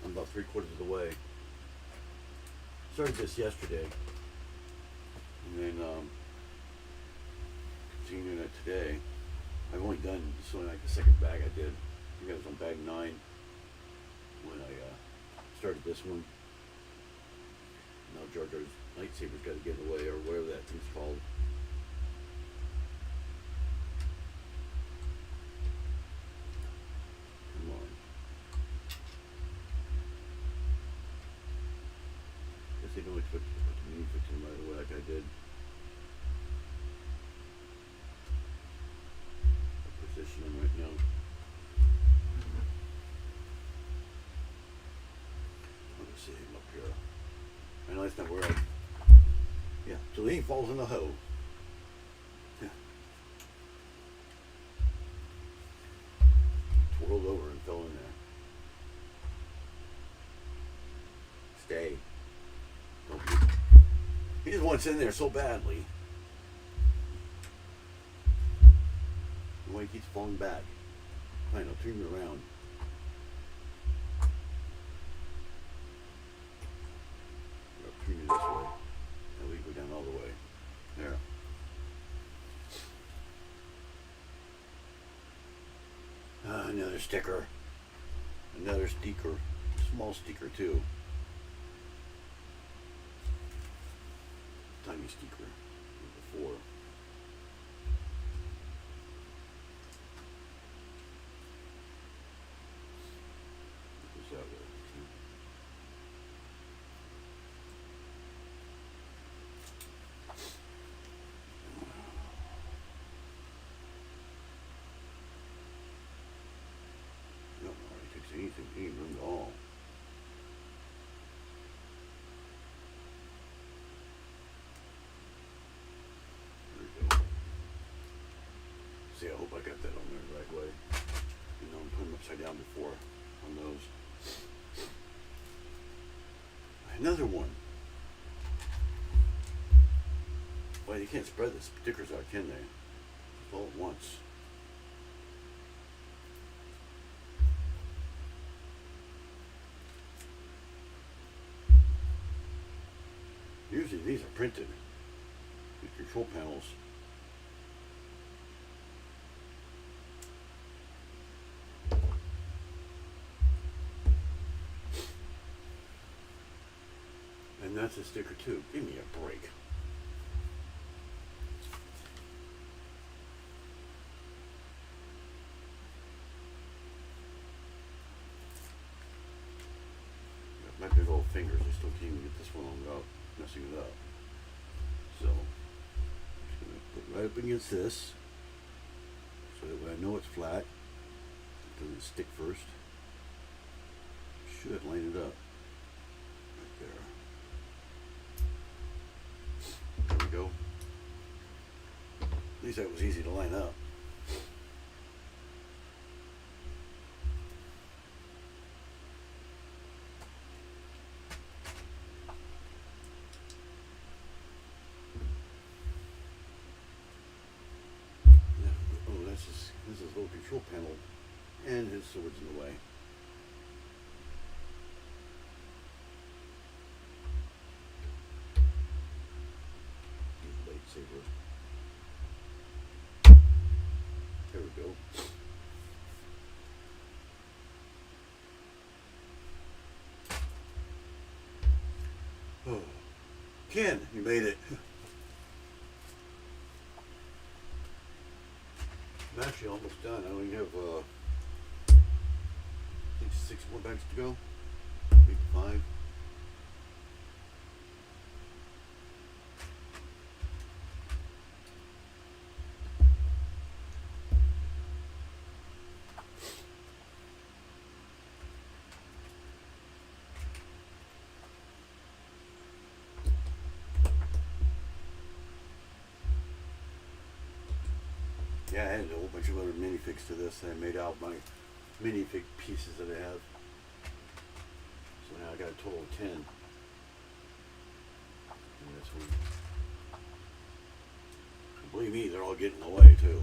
I'm about 3/4 of the way. Started this yesterday. And then, continuing it today. I've only done, this only like the second bag I did. I think I was on bag 9 when I started this one. Now Jar Jar's lightsaber's got to get away, or whatever that thing's called. Come on. Guess they don't expect to put the mini fix in right away like I did. I'll position them right now. See him up here. I know that's not where yeah, so he falls in the hole. Yeah. Twirled over and fell in there. Stay. Don't be. He just wants in there so badly. The way he keeps falling back. Fine, I'll turn you around. Turn you this way, and we go down all the way. There. Another sticker. Another sticker. Small sticker too. Tiny sticker. Before. What's that way? Anything, any room at all. There we go. See, I hope I got that on there the right way. You know, I'm putting them upside down before on those. Another one. Well, you can't spread the stickers out, can they? All at once. Usually these are printed, these control panels. And that's a sticker too. Give me a break. My big old fingers, I still can't even get this one on without messing it up. So I'm just going to put right up against this so that way I know it's flat. It doesn't stick first. Should line it up right there. There we go. At least that was easy to line up. This is a little control panel, and his sword's in the way. Lightsaber. There we go. Oh, Ken, you made it. I'm actually almost done. I only have, I think 6 more bags to go. Maybe 5. Yeah, I added a whole bunch of other minifigs to this. I made out my minifig pieces that I have. So now I got a total of 10. And this one. And believe me, they're all getting away too.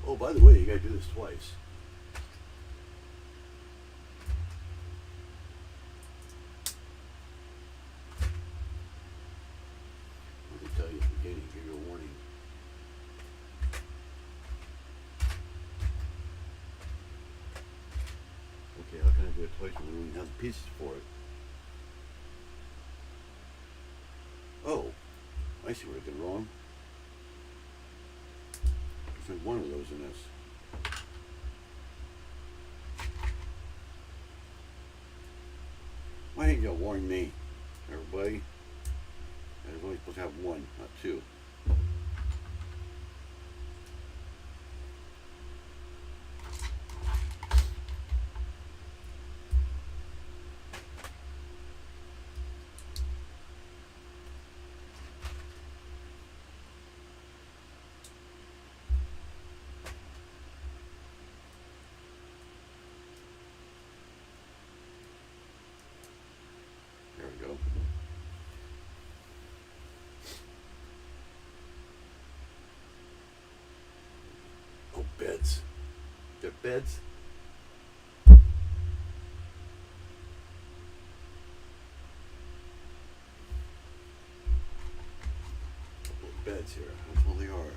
Oh, by the way, you gotta do this twice. Let me tell you at the beginning, give you a warning. Okay, how can I do it twice when we don't have the pieces for it? Oh, I see what I did wrong. There's one of those in this. Why didn't you warn me, everybody? I was only supposed to have one, not two. There we go. Oh, beds. They're beds. Couple of beds here. That's all they are.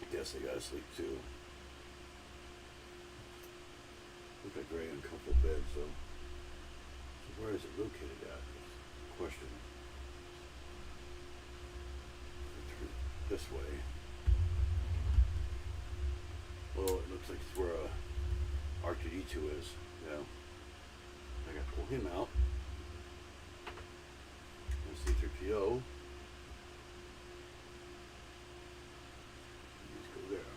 I guess they gotta sleep too. Look like very uncomfortable bed, so where is it located at? Question. This way. Well, it looks like it's where R2D2 is. Yeah. I gotta pull him out. Let's see C3PO. Let's go there.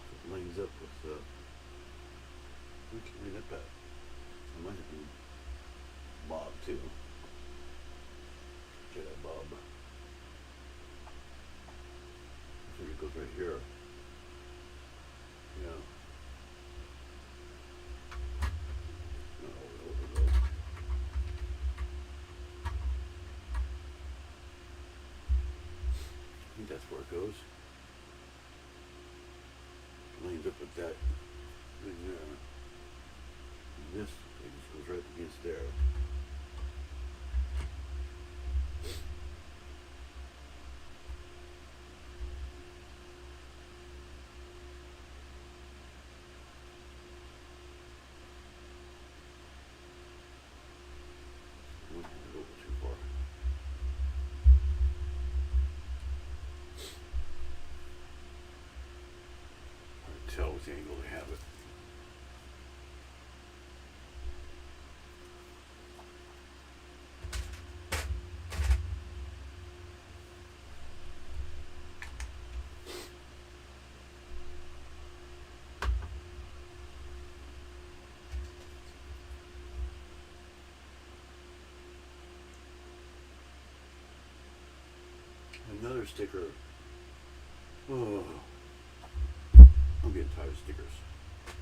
So it lines up with we can line up at. I might have been Bob too. Jedi Bob. I think it goes right here. Yeah. No, over. I think that's where it goes. It lines up with that thing there. And this thing just goes right against there. Tell which angle they have it. Another sticker. Oh. I'm getting tired of stickers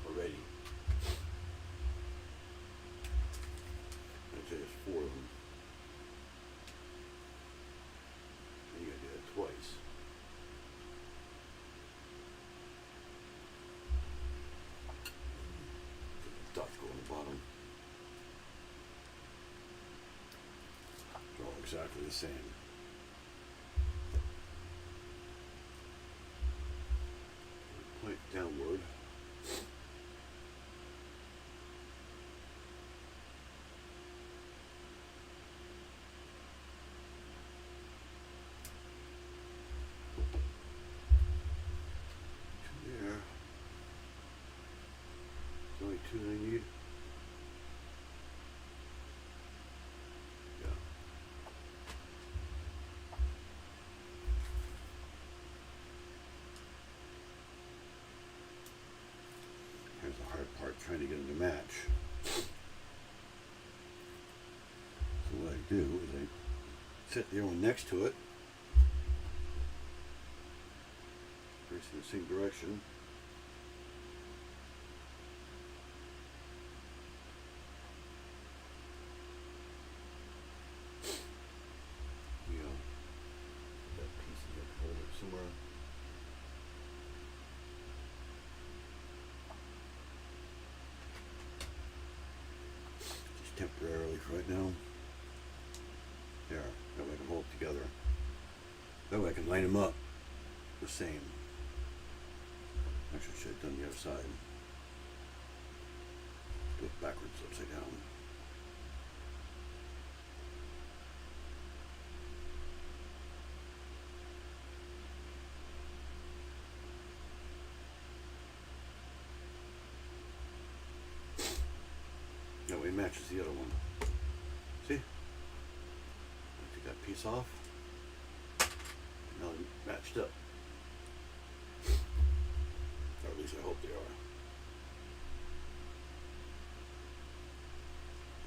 already. I'd say there's 4 of them. And you gotta do that twice. Dots go on the bottom. They're all exactly the same. Point downward. Two there. There's only 2 that I need. Yeah. apart trying to get them to match. So what I do is I set the other one next to it, facing the same direction. That piece is going to hold it somewhere. Just temporarily for right now. There, that way I can hold it together. That way I can line them up the same. Actually, I should have done the other side. Do it backwards, upside down. That way it matches the other one. See? I take that piece off. Now they're matched up. Or at least I hope they are.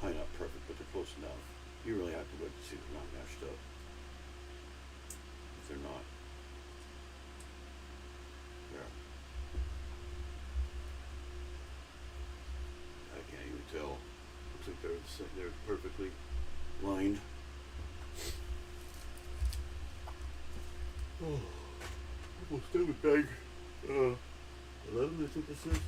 Probably not perfect, but they're close enough. You really have to wait to see if they're not matched up. If they're not. There. I can't even tell. Looks like they're perfectly lined. Oh, almost done with bag 11, I think this is.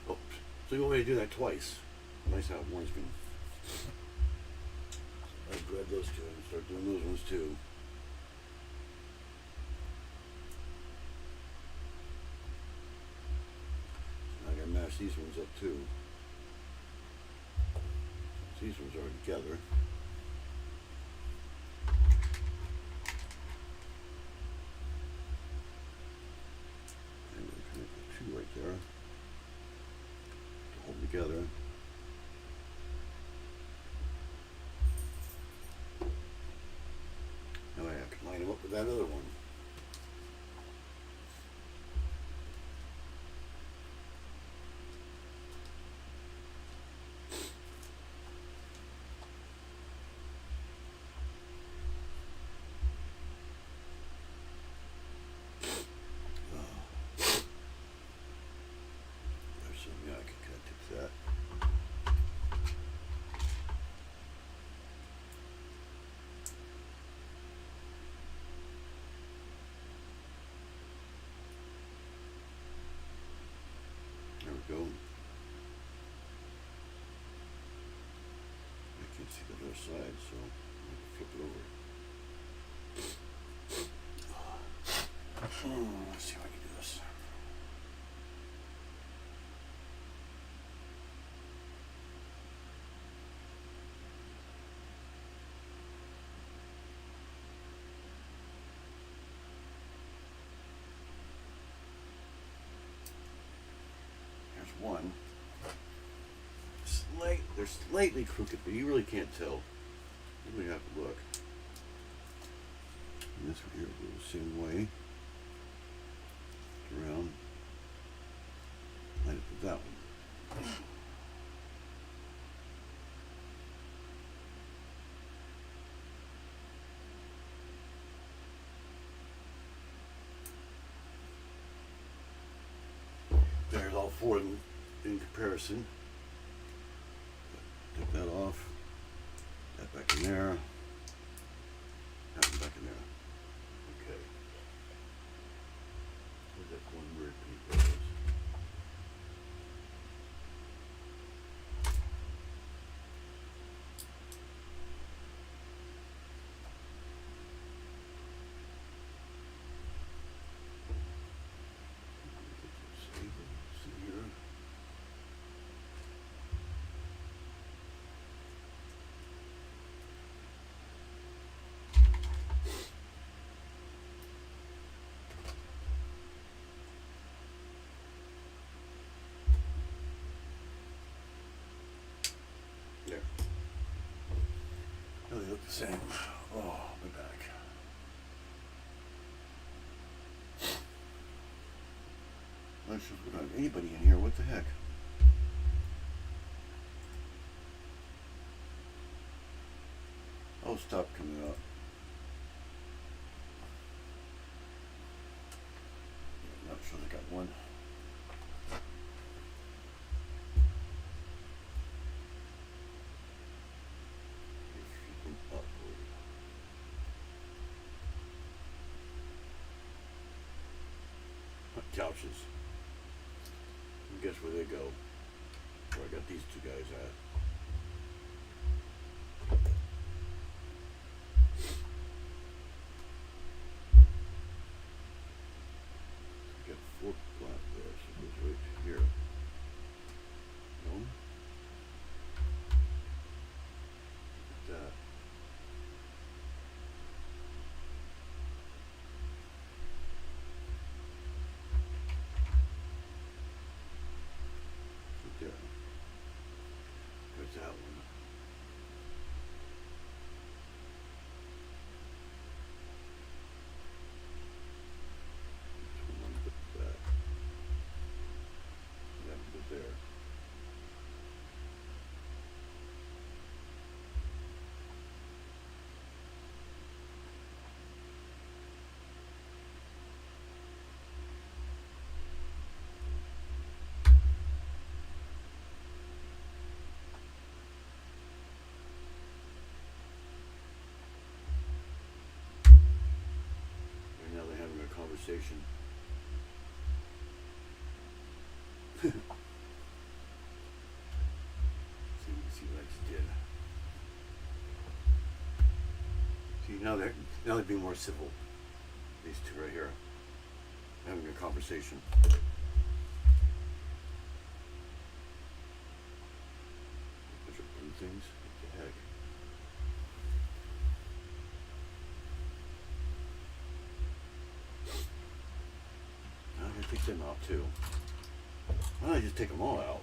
Oh, so you want me to do that twice? Nice how one's been. I'll grab those two and start doing those ones too. So now I gotta match these ones up too. These ones are together. And I'm gonna put two right there to hold together. Now I have to line them up with that other one. There's some, yeah, I can connect it to that. There we go. I can't see the other side, so I'm gonna flip it over. Let's see if I can do this. There's one. They're slightly crooked, but you really can't tell. You really have to look. And this one here will go the same way. Around. Line it with that one. There's all four of them in comparison. Take that off. That back in there. That one back in there. Okay. Where's that one weird piece? There it is. See here. same. Oh, my back. We don't have anybody in here. What the heck? Oh, stop coming up. Not sure they got one. Couches. And guess where they go? Where I got these two guys at. Got four black there, so it goes right here. No? Like that. There. There's that one. This one put that. That goes there. And now they're having a conversation. See what I just did. See, now they're being more civil. These two right here, having a conversation. Bunch of blue things. What the heck? I'm gonna take them out too. Why don't I just take them all out?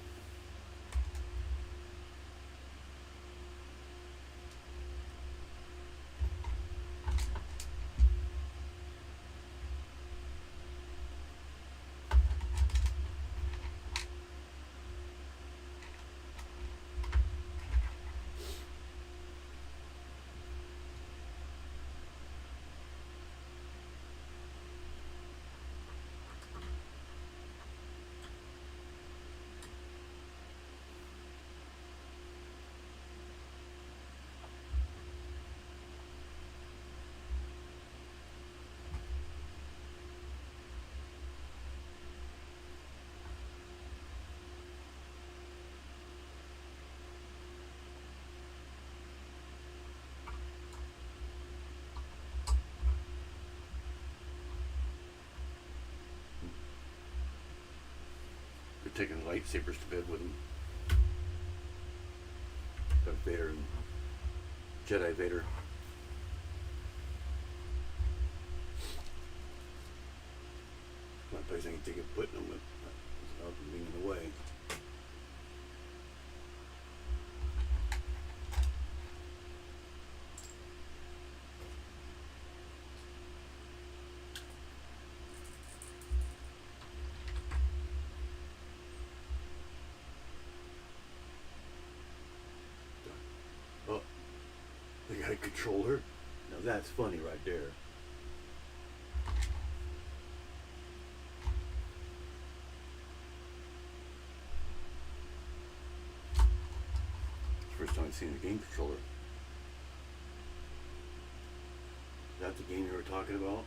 They're taking lightsabers to bed with them. Darth Vader and Jedi Vader. One place I can think of putting them without them being in the way. Oh, they got a controller. Now that's funny right there. First time I've seen a game controller. Is that the game you were talking about?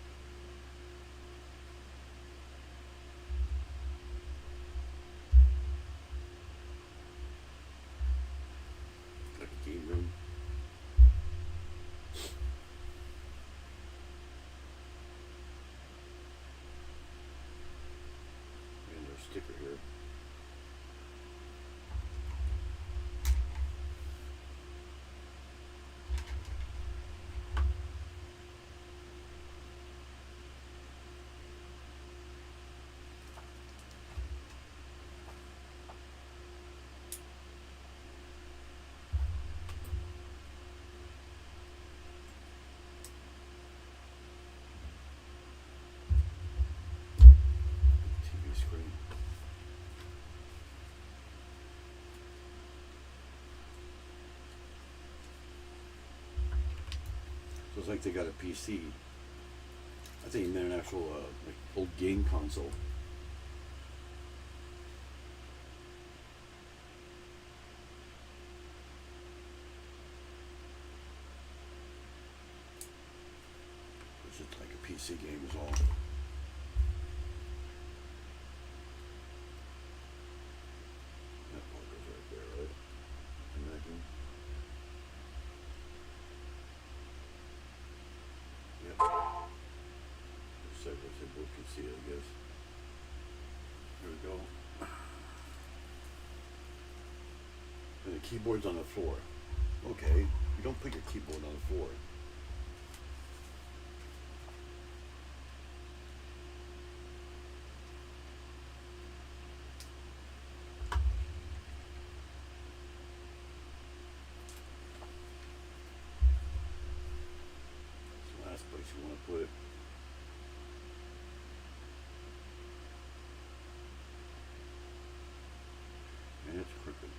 Like a game room. And there's a sticker here. Looks like they got a PC. I think he meant an actual like old game console. It's just like a PC game is all. That one goes right there, right? Imagine. Yep. So they both can see it, I guess. Here we go. And the keyboard's on the floor. Okay, you don't put your keyboard on the floor. That's the last place you want to put it. And it's crooked.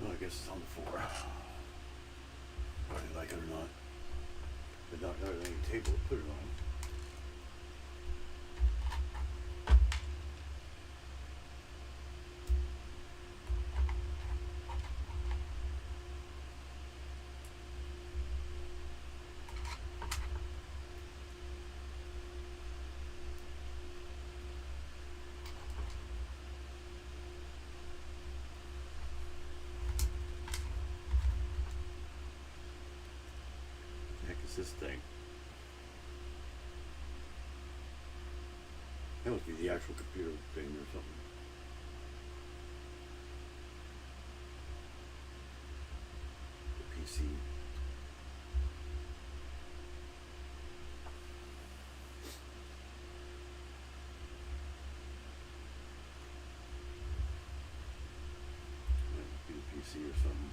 Well, I guess it's on the floor. Whether you like it or not. But not any table to put it on. This thing. That must be the actual computer thing or something. The PC. That must be the PC or something.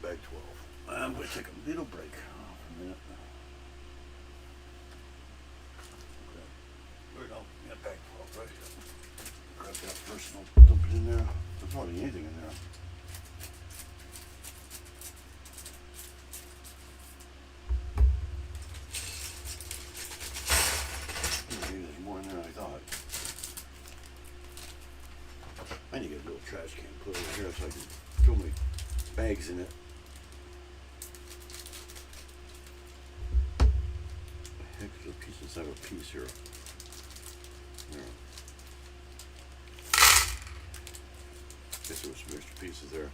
Bag 12. I'm going to take a little break for a minute. Where no, yeah, bag 12 right here. Grab that first and I'll dump it in there. There's hardly anything in there. Maybe there's more in there than I thought. I need to get a little trash can put over here so I can throw my bags in it. Heck, there's a piece inside of a piece here. There. Guess there was some extra pieces there.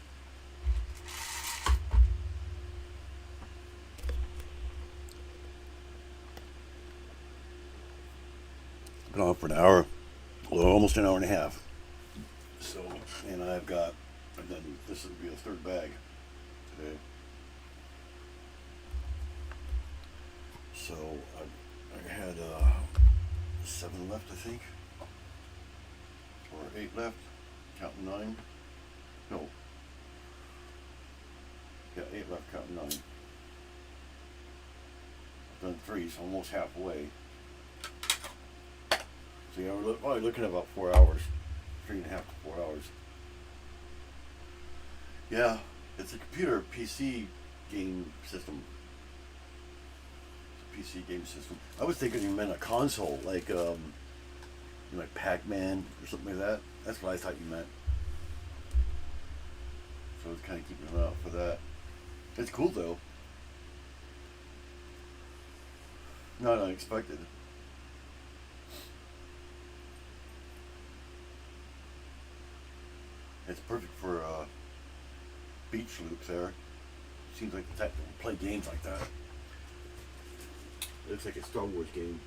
Been on for an hour, well, almost an hour and a half. So, and I've got, and then this will be the third bag today. So I had 7 left, I think, or 8 left, counting 9. No, yeah, 8 left, counting 9. I've done 3, so almost halfway. So yeah, we're probably looking at about 4 hours, 3.5 to 4 hours. Yeah, it's a computer PC game system. PC game system. I was thinking you meant a console, like like Pac-Man or something like that. That's what I thought you meant. So I was kind of keeping an eye out for that. It's cool though. Not unexpected. It's perfect for beach loops there. Seems like the type that will play games like that. It looks like a Star Wars game.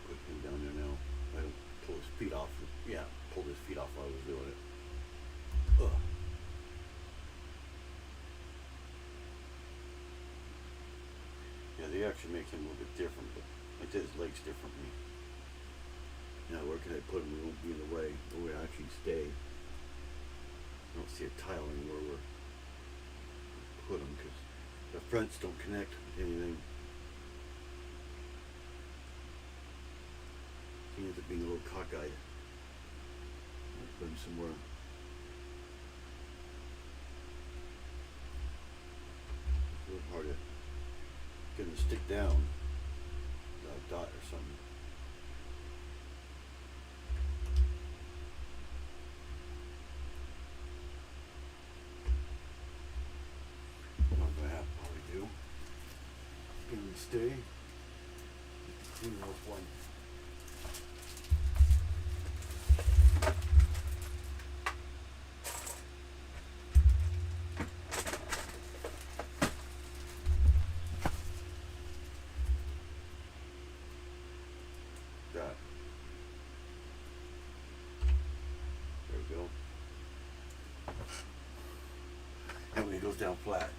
Put him down there now. I don't pull his feet off. Yeah, pulled his feet off while I was doing it. Ugh. Yeah, they actually make him a little bit different, but I did his legs differently. Now, where can I put him? He won't be in the way. It will actually stay. I don't see a tile anywhere where to put him because the fronts don't connect with anything. He ends up being a little cockeyed. I'll put him somewhere. It's a little hard to get him to stick down. A dot or something. Stay. Clean off one. That. There we go. And when it goes down flat.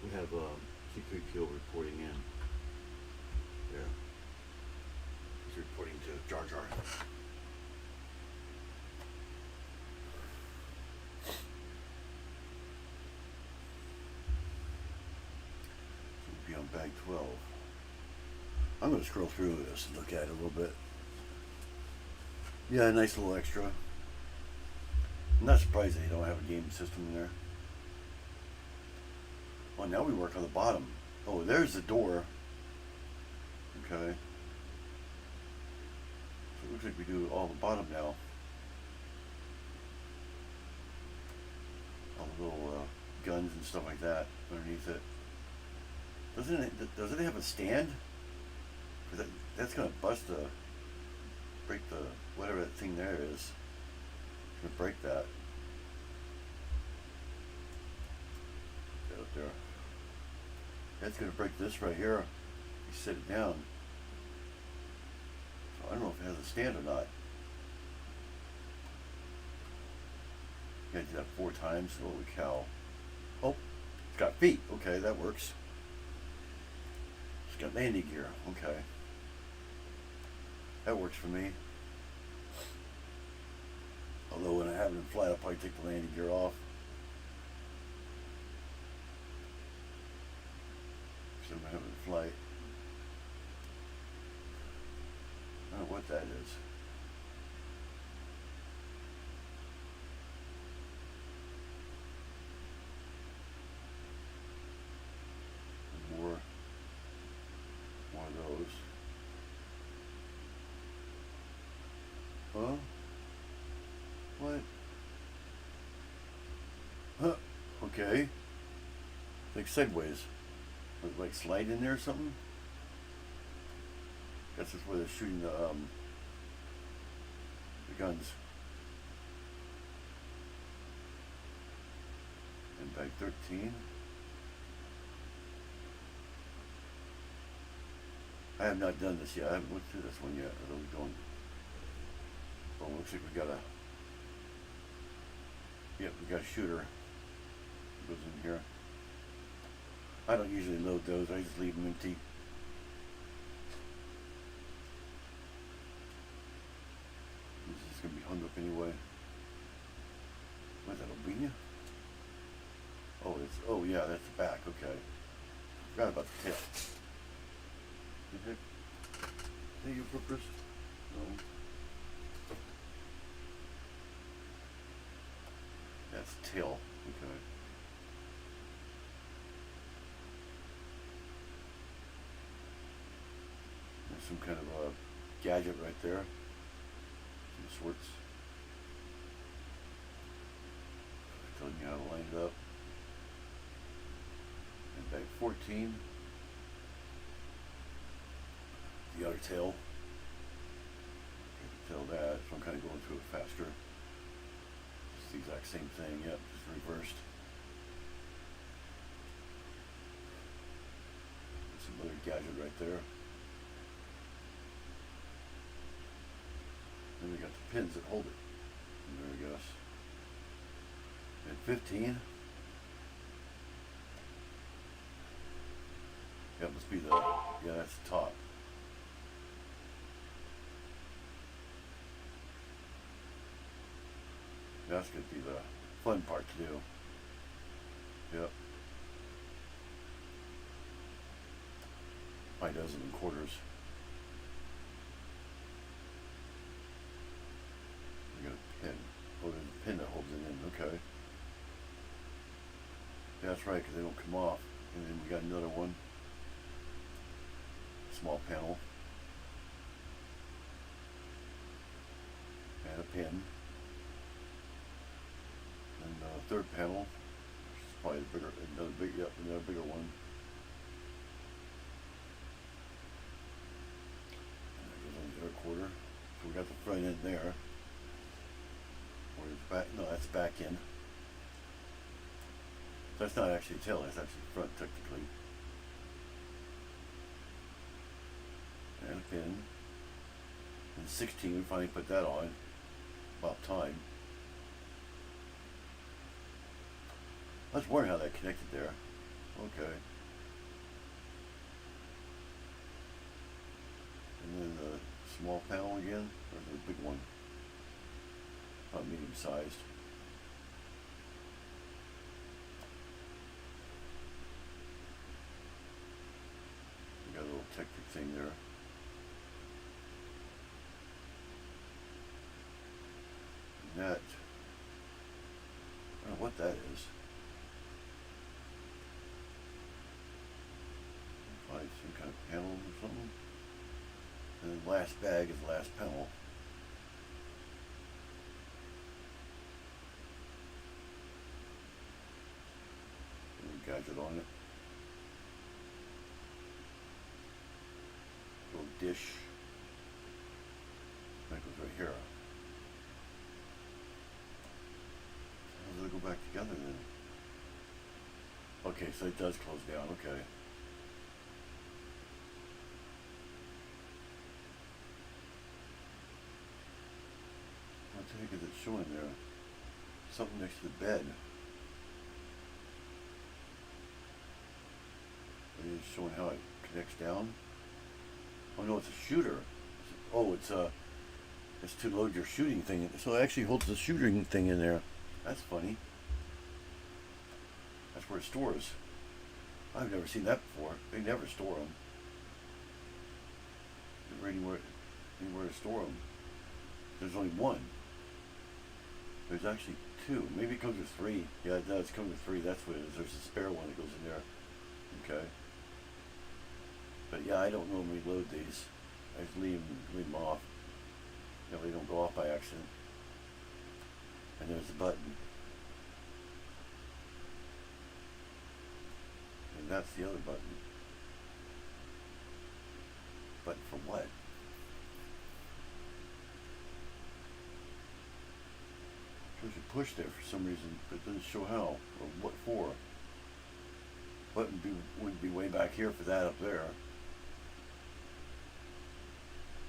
We have C3PO reporting in. There. He's reporting to Jar Jar. So we'll be on bag 12. I'm going to scroll through this and look at it a little bit. Yeah, a nice little extra. I'm not surprised that you don't have a game system in there. Well, now we work on the bottom. Oh, there's the door. Okay. So it looks like we do all the bottom now. All the little guns and stuff like that underneath it. Doesn't it have a stand? That's gonna break the whatever that thing there is. It's gonna break that. Get up there. That's going to break this right here. You set it down. So I don't know if it has a stand or not. You gotta do that 4 times. Holy cow. Oh, it's got feet. Okay, that works. It's got landing gear. Okay. That works for me. Although when I have it in flight, I'll probably take the landing gear off. So I'm having a flight. I don't know what that is. More of those. Huh? What? Huh? Okay. Like segways. Like slide in there or something? Guess that's where they're shooting the guns. And bag 13. I have not done this yet. I haven't looked through this one yet. What are we doing? Well, looks like we got a. Yep, we got a shooter. Goes in here. I don't usually load those, I just leave them empty. This is going to be hung up anyway. What is that, Albania? Oh yeah, that's the back, okay. Forgot about the tail. Is that your purpose? No. That's tail, some kind of a gadget right there. Some sorts. Telling you how to line it up. And bag 14. The outer tail. You can tell that, so I'm kind of going through it faster. It's the exact same thing, yep, just reversed. Some other gadget right there. Then we got the pins that hold it. And there it goes. And 15. That must be the, yeah, that's the top. That's going to be the fun part to do. Yep. I does it in quarters. We got a pin. Oh, there's a pin that holds it in. Okay. Yeah, that's right, because they don't come off. And then we got another one. Small panel. And a pin. And the third panel, which is probably the bigger, another bigger one. And that goes on the other quarter. So we got the front end there. Where's back? No, that's back end. That's not actually tail, that's actually front technically. And a pin. And 16, we finally put that on. About time. I was wondering how that connected there. Okay. And then the small panel again, or the big one? About medium sized. We got a little Technic thing there. And that, I don't know what that is. Probably some kind of panel or something. And then last bag is the last panel. And gadget on it. Little dish. That goes right here. How does it go back together then? Okay, so it does close down, okay. What the heck is it showing there? Something next to the bed. It is showing how it connects down. Oh no, it's a shooter. Oh, it's to load your shooting thing. So it actually holds the shooting thing in there. That's funny. That's where it stores. I've never seen that before. They never store them. Never anywhere to store them. There's only one. There's actually two. Maybe it comes with three. Yeah, it does come with three. That's what it is. There's a spare one that goes in there. Okay. But yeah, I don't normally load these. I just leave them off. You know, they don't go off by accident. And there's the button. And that's the other button. Button for what? Shows you push there for some reason, but it doesn't show how or what for. Button would be way back here for that up there.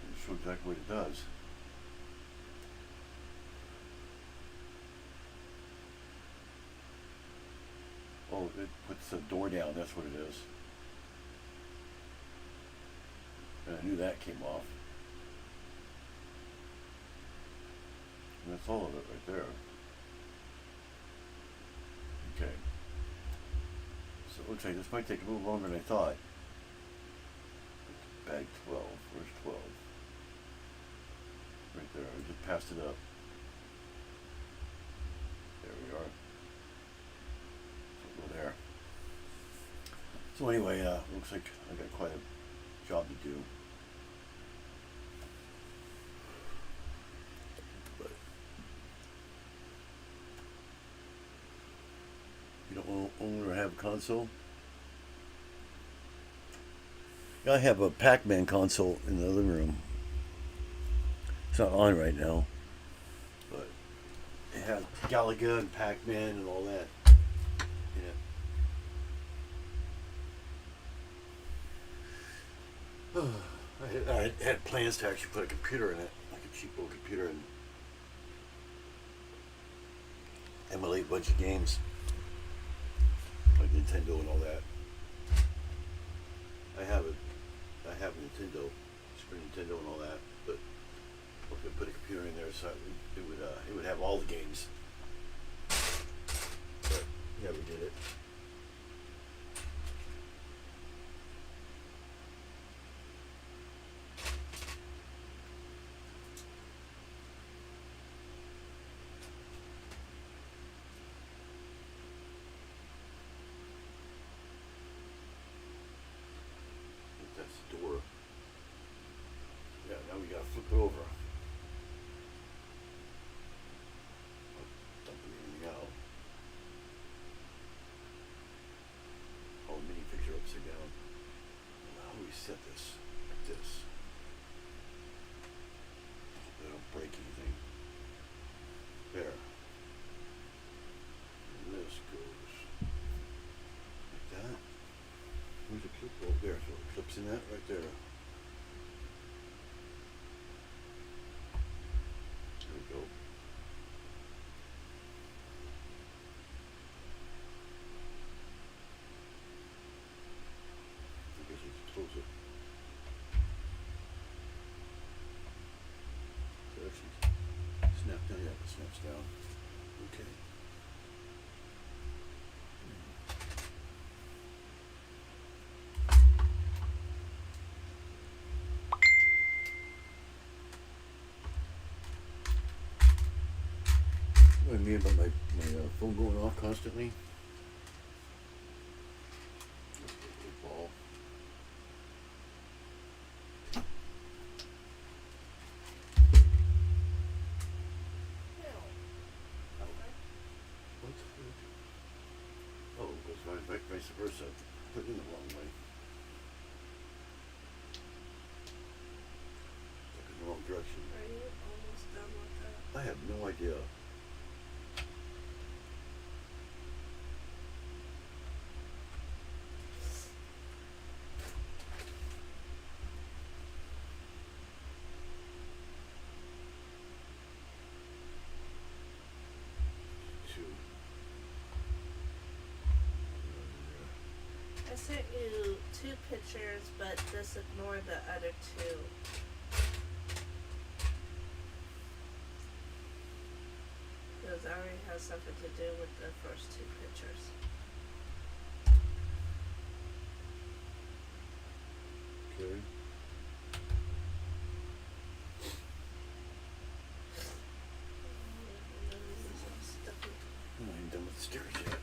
It'll show exactly what it does. Oh, it puts the door down, that's what it is. And I knew that came off. And that's all of it right there. Okay. So it looks like this might take a little longer than I thought. Bag 12. Where's 12? Right there. I just passed it up. There we are. So go there. So anyway, looks like I got quite a job to do. console. I have a Pac-Man console in the living room. It's not on right now, but it has Galaga and Pac-Man and all that. Yeah. I had plans to actually put a computer in it, like a cheap little computer, and emulate a bunch of games, like Nintendo and all that. I have a Nintendo, Super Nintendo and all that, but I could put a computer in there so it would have all the games. But never did it. That's the door. Yeah, now we gotta flip it over. Dumping everything out. All the minifigs are upside down. How do we set this? Like this. So they don't break anything. There. And this goes like that. Where's the clip? Oh, there. So it clips in that right there. There we go. I guess we can close it. So actually, snap down. Yeah, it snaps down. Okay. What I mean about my phone going off constantly? That's a little ball. What? Oh, it goes vice versa. Put it in the wrong way. Stuck in the wrong direction. Are you almost done with that? I have no idea. I sent you 2 pictures, but just ignore the other 2. Because I already has something to do with the first 2 pictures. Okay. I'm not even done with the stickers yet.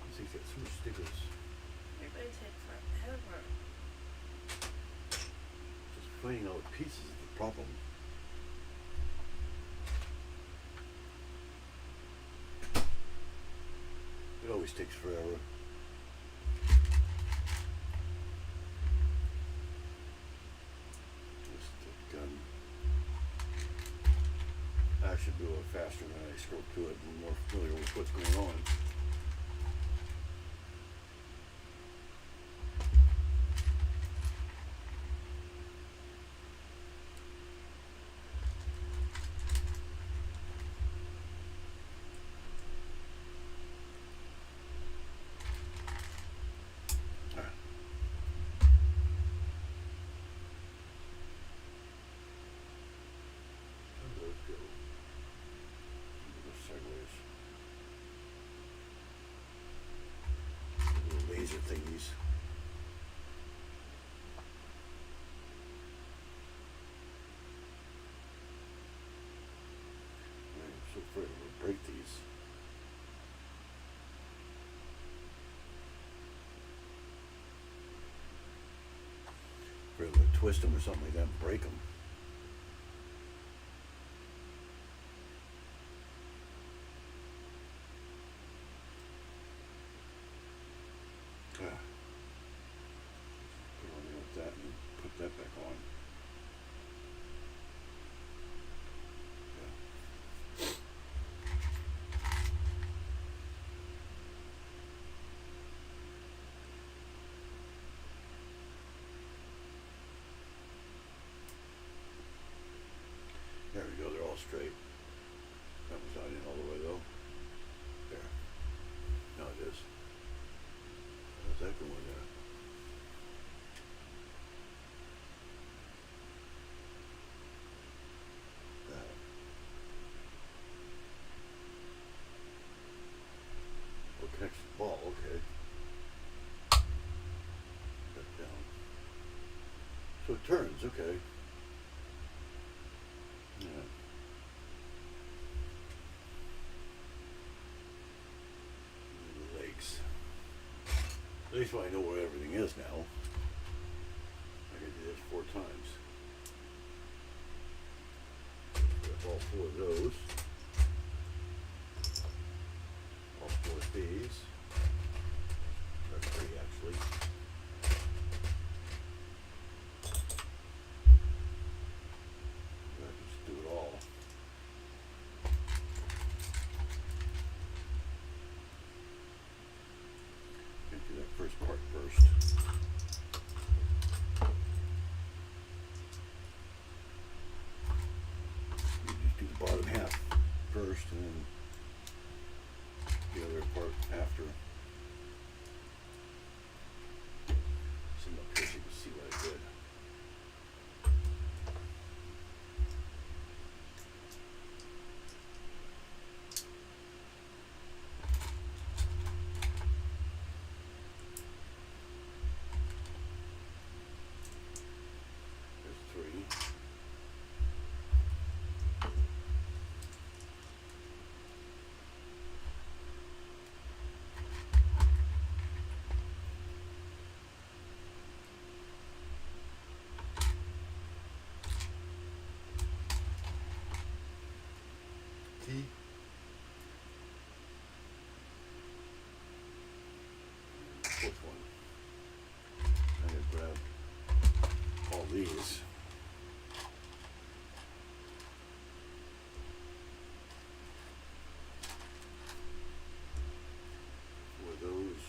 I think that's so much stickers. They're going to take forever. Just finding all the pieces is the problem. It always takes forever. Just the gun. I should do it faster when I scroll through it and more familiar with what's going on. Laser thingies. I'm so afraid I'm gonna break these. Afraid I'm gonna twist them or something like that and break them. second one there. That. Oh, connects the ball, okay. Back down. So it turns, okay. Yeah. And the legs. At least I know where everything is now. I can do this 4 times. Grab all 4 of those. All 4 of these. Or 3 actually. I can just do it all. Do that first part first. You just do the bottom half first and then the other part after. Send up here so you can see what I did. There's 3. T. Fourth one. I'm going to grab all these. With those.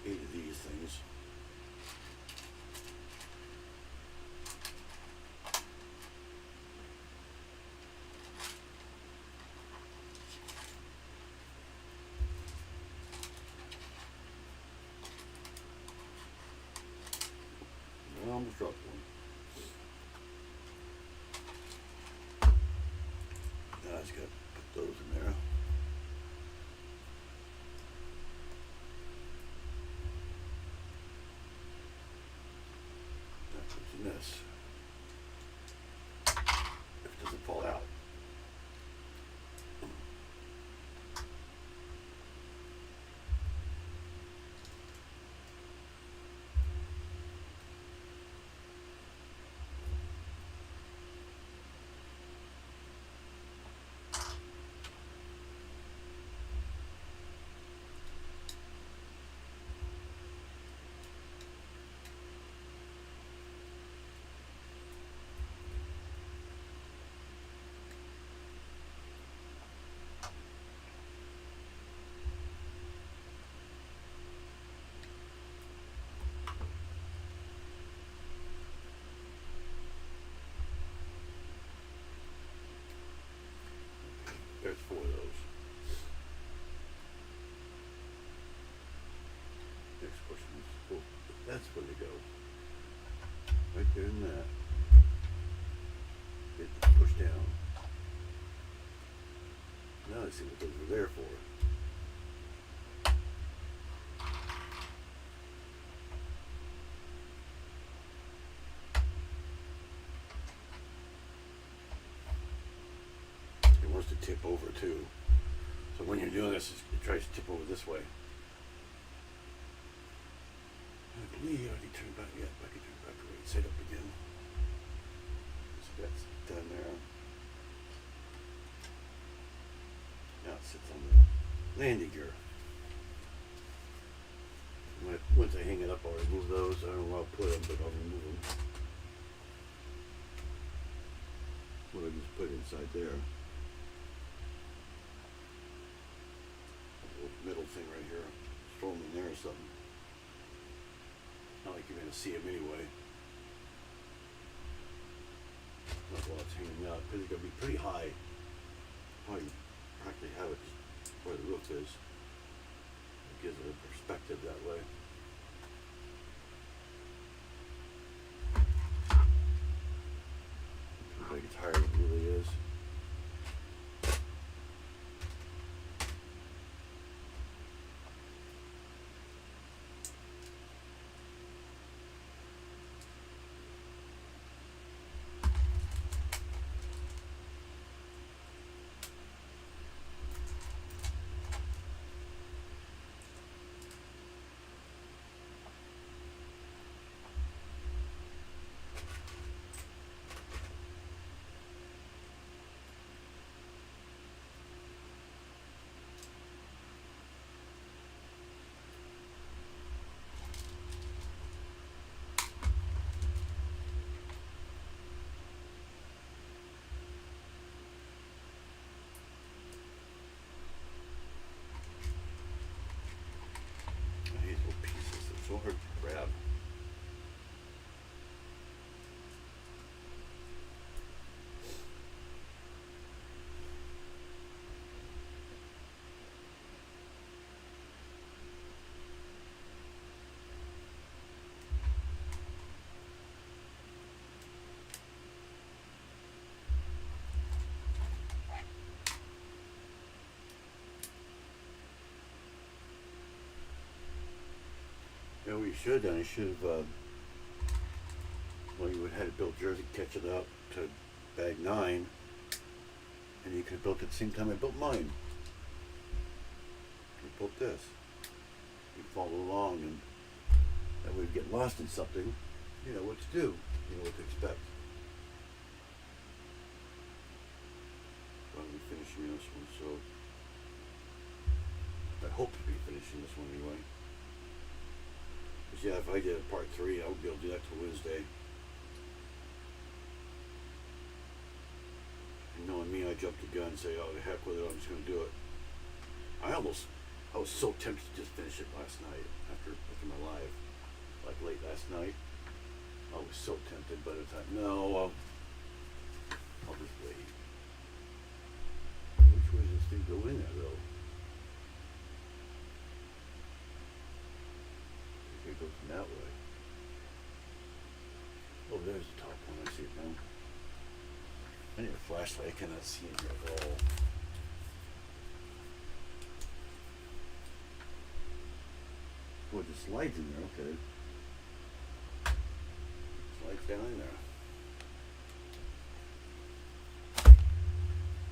8 of these things. I almost dropped one. Now I just got to put those in there. That puts in this. If it doesn't fall out. There's 4 of those. Next question is, oh, that's where they go. Right there in that. It push down. Now I see what those are there for. It wants to tip over too. So when you're doing this, it tries to tip over this way. I believe I can turn back. Yeah, I can turn back right side up again. So that's done there. Now it sits on the landing gear. Once I hang it up, I'll remove those. I don't know where I'll put them, but I'll remove them. What I just put inside there. Little middle thing right here. Just throw them in there or something. Not like you're going to see them anyway. Not while it's hanging out, because it's going to be pretty high. Probably practically have it where the roof is. no hurt to grab. You know what you should have done? You should have, well, you would have had to build jersey, catch it up to bag 9, and you could have built it the same time I built mine. You built this. You follow along, and that way you get lost in something, you know what to do, you know what to expect. I'll be finishing this one, so I hope to be finishing this one anyway. Because yeah, if I did a part 3, I would be able to do that till Wednesday. And knowing me, I jumped the gun and say, oh, the heck with it, I'm just going to do it. I was so tempted to just finish it last night after my live, like late last night. I was so tempted, but at the time, no, I'll just wait. Which way does this thing go in there, though? It goes in that way. Oh, there's the top one. I see it now. I need a flashlight. I cannot see in here at all. Oh, it just slides in there. Okay. Slides down in there.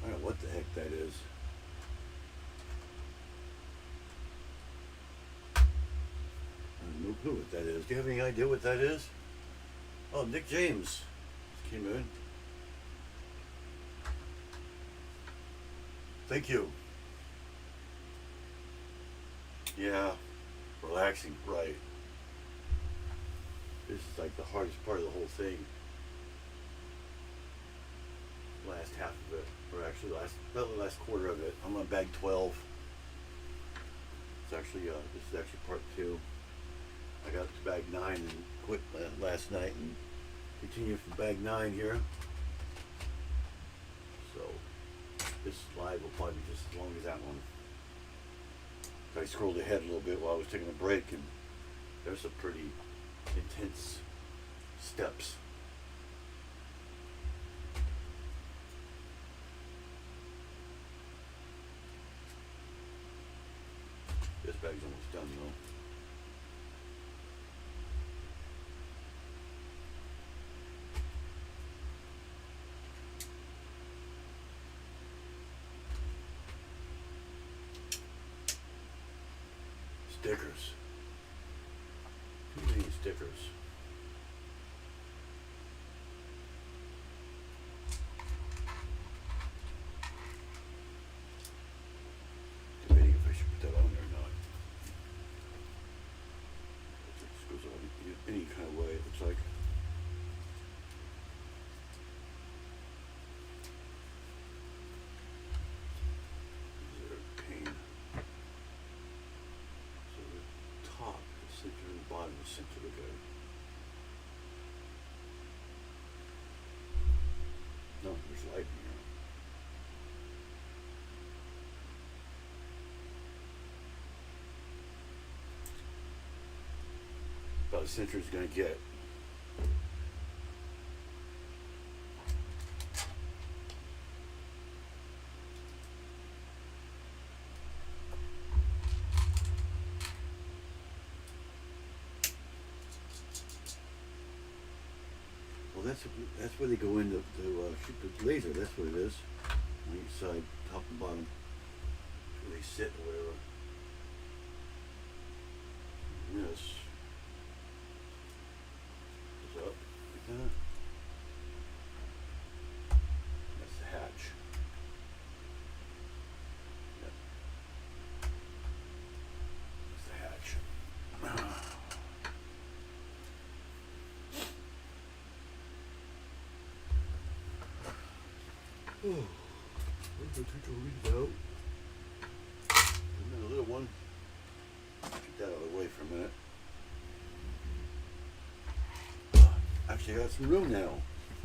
I don't know what the heck that is. No clue what that is. Do you have any idea what that is? Oh, Nick James just came in. Thank you. Yeah, relaxing, right. This is like the hardest part of the whole thing. Last half of it, or actually about the last quarter of it. I'm on bag 12. It's actually, this is actually part 2. I got to bag 9 and quit last night and continue from bag 9 here. So this live will probably be just as long as that one. I scrolled ahead a little bit while I was taking a break, and there's some pretty intense steps. This bag's almost done though. Stickers. Too many stickers. Debating if I should put that on there or not. It just goes on any kind of way, it looks like. Center again. No, there's light in here. About as center as gonna get. That's where they go in to shoot the laser. That's what it is. On each side, top and bottom. Where they sit or whatever. And this goes up like that. That's the hatch. Yep. That's the hatch. Oh, I'm going to take a read out. And then a little one. Get that out of the way for a minute. Actually, I got some room now.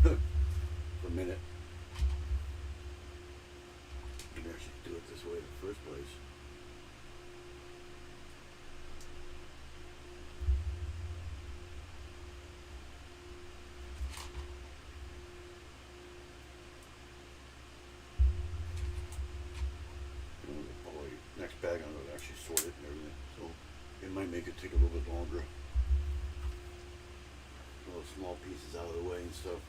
For a minute. Maybe I should do it this way in the first place. Next bag, I'm gonna actually sort it and everything, so it might make it take a little bit longer. All the small pieces out of the way and stuff.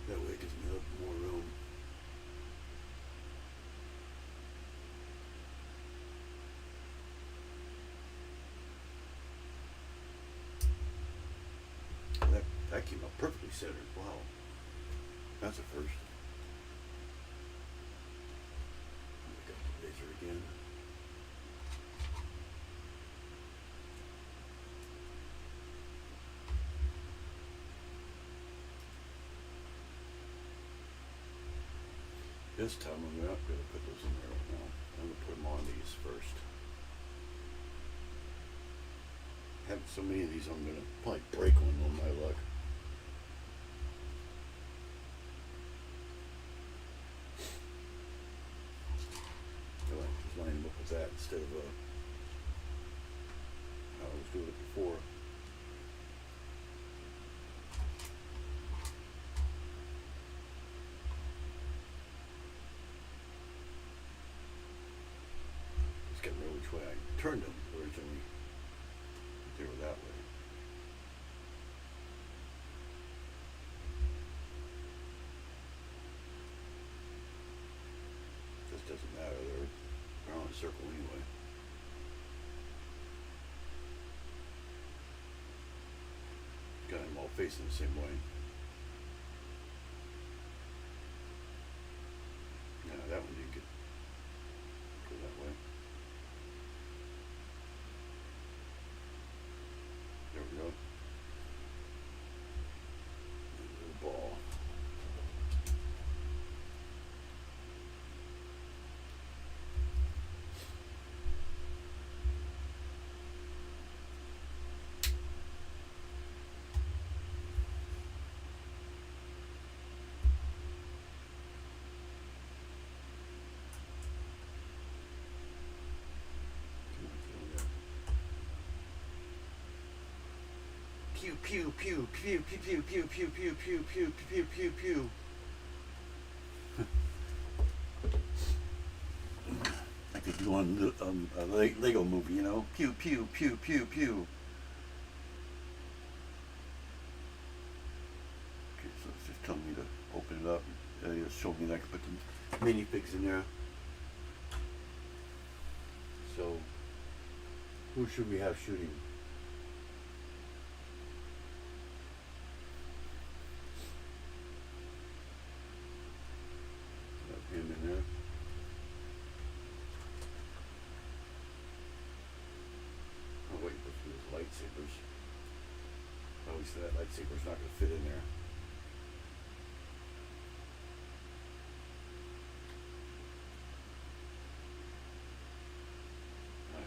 That way it gives me a little more room. That came up perfectly centered. Wow. That's a first. Look at the laser again. This time I'm not going to put those in there right now. I'm going to put them on these first. Have so many of these, I'm going to probably break one on my luck. Just line them up with that instead of how I was doing it before. Just got to know which way I turned them originally. They were that way. This doesn't matter. They're on a circle anyway. Got them all facing the same way. No, that one didn't go that way. There we go. And the ball. Pew pew pew pew pew pew pew pew pew pew pew pew pew pew. I could do on a Lego movie, you know. Pew pew pew pew pew. Okay, so it's just telling me to open it up. It showed me that I could put the minifigs in there. So, who should we have shooting? Him in there. Oh wait, look through his lightsabers. Obviously that lightsaber's not going to fit in there.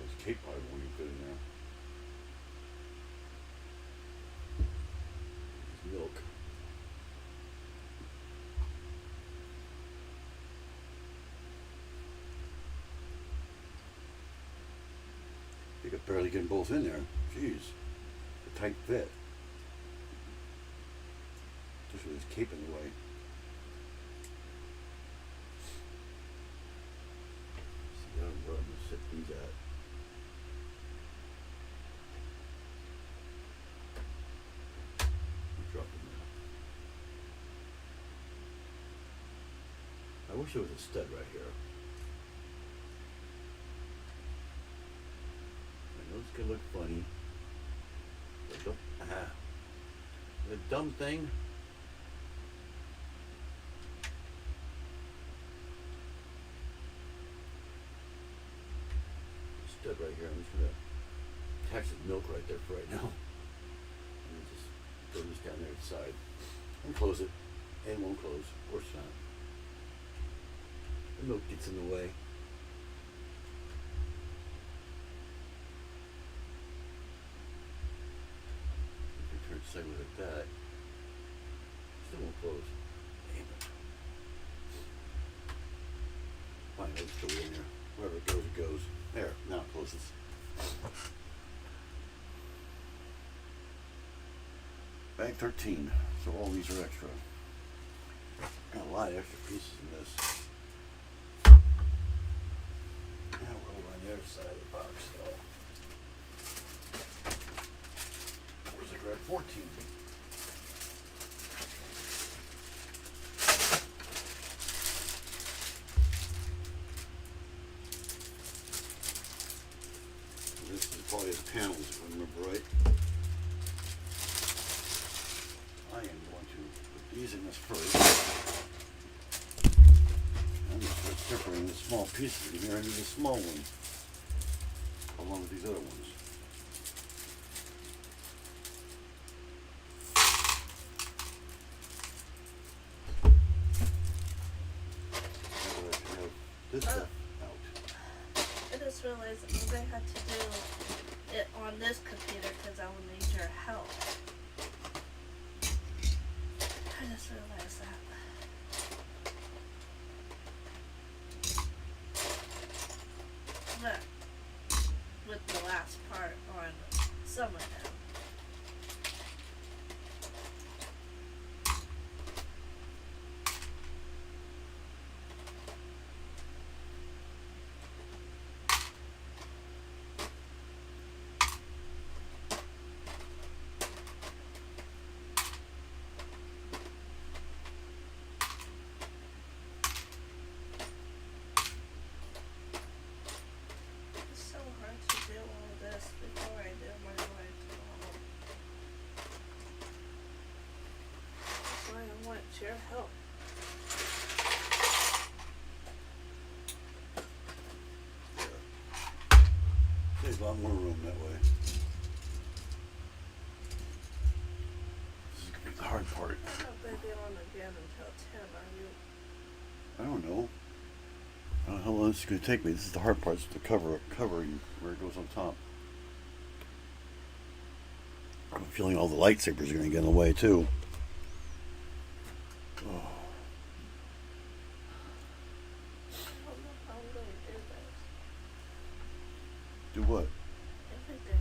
His cape probably won't even fit in there. His milk. You could barely get them both in there. Jeez. A tight fit. Just with his cape in the way. See, I'm going to set these at. Drop them there. I wish there was a stud right here. Those could look funny. The dumb thing. Stud right here. I'm just gonna attach his milk right there for right now. And just throw this down there to the side. And close it. And it won't close. Of course not. The milk gets in the way. If I turn sideways like that, still won't close. Damn it. Fine, it's still in there. Wherever it goes, it goes. There, now it closes. Bag 13. So all these are extra. Got a lot of extra pieces in this. Now we're over on the other side of the box though. Where's the grab 14? This is probably the panels, if I remember right. I am going to put these in this first. I'm going to start separating the small pieces in here into the small one, along with these other ones. Now that I can have this stuff out. I just realized I had to do it on this computer because I will need your help. I just realized that. But with the last part on some of them. It's so hard to do all this before I do my life tomorrow. That's why I want your help. There's a lot more room that way. This is going to be the hard part. I'm not going to be on again until 10, are you? I don't know. I don't know how long this is going to take me. This is the hard part, is the covering where it goes on top. I'm feeling all the lightsabers are going to get in the way too. Oh. I don't know how I'm going to do this. Do what? Everything.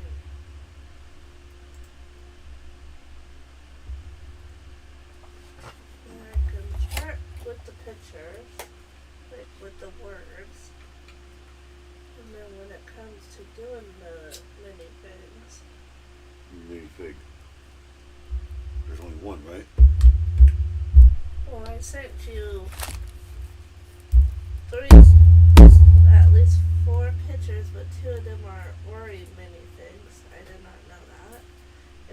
And I can start with the pictures, like with the words. And then when it comes to doing the mini things, Minifig. There's only one, right? well, I sent you at least 4 pictures, but 2 of them are already mini things. I did not know that.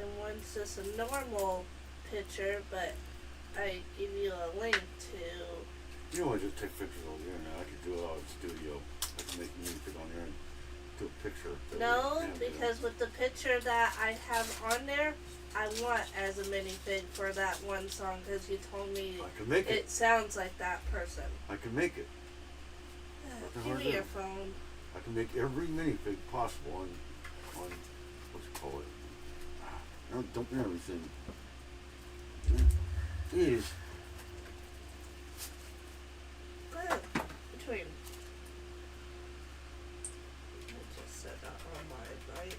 And one's just a normal picture, but I give you a link to. You know, I just take pictures on the internet. I could do it out in the studio. I can make minifig on there and do a picture. No, because with the picture that I have on there, I want as a minifig for that one song because you told me I can make it. it sounds like that person. I can make it. Nothing Give hard me to your do. phone. I can make every minifig possible on what's it call it? Don't do everything. Jeez. Good. Between. I just said that on my right.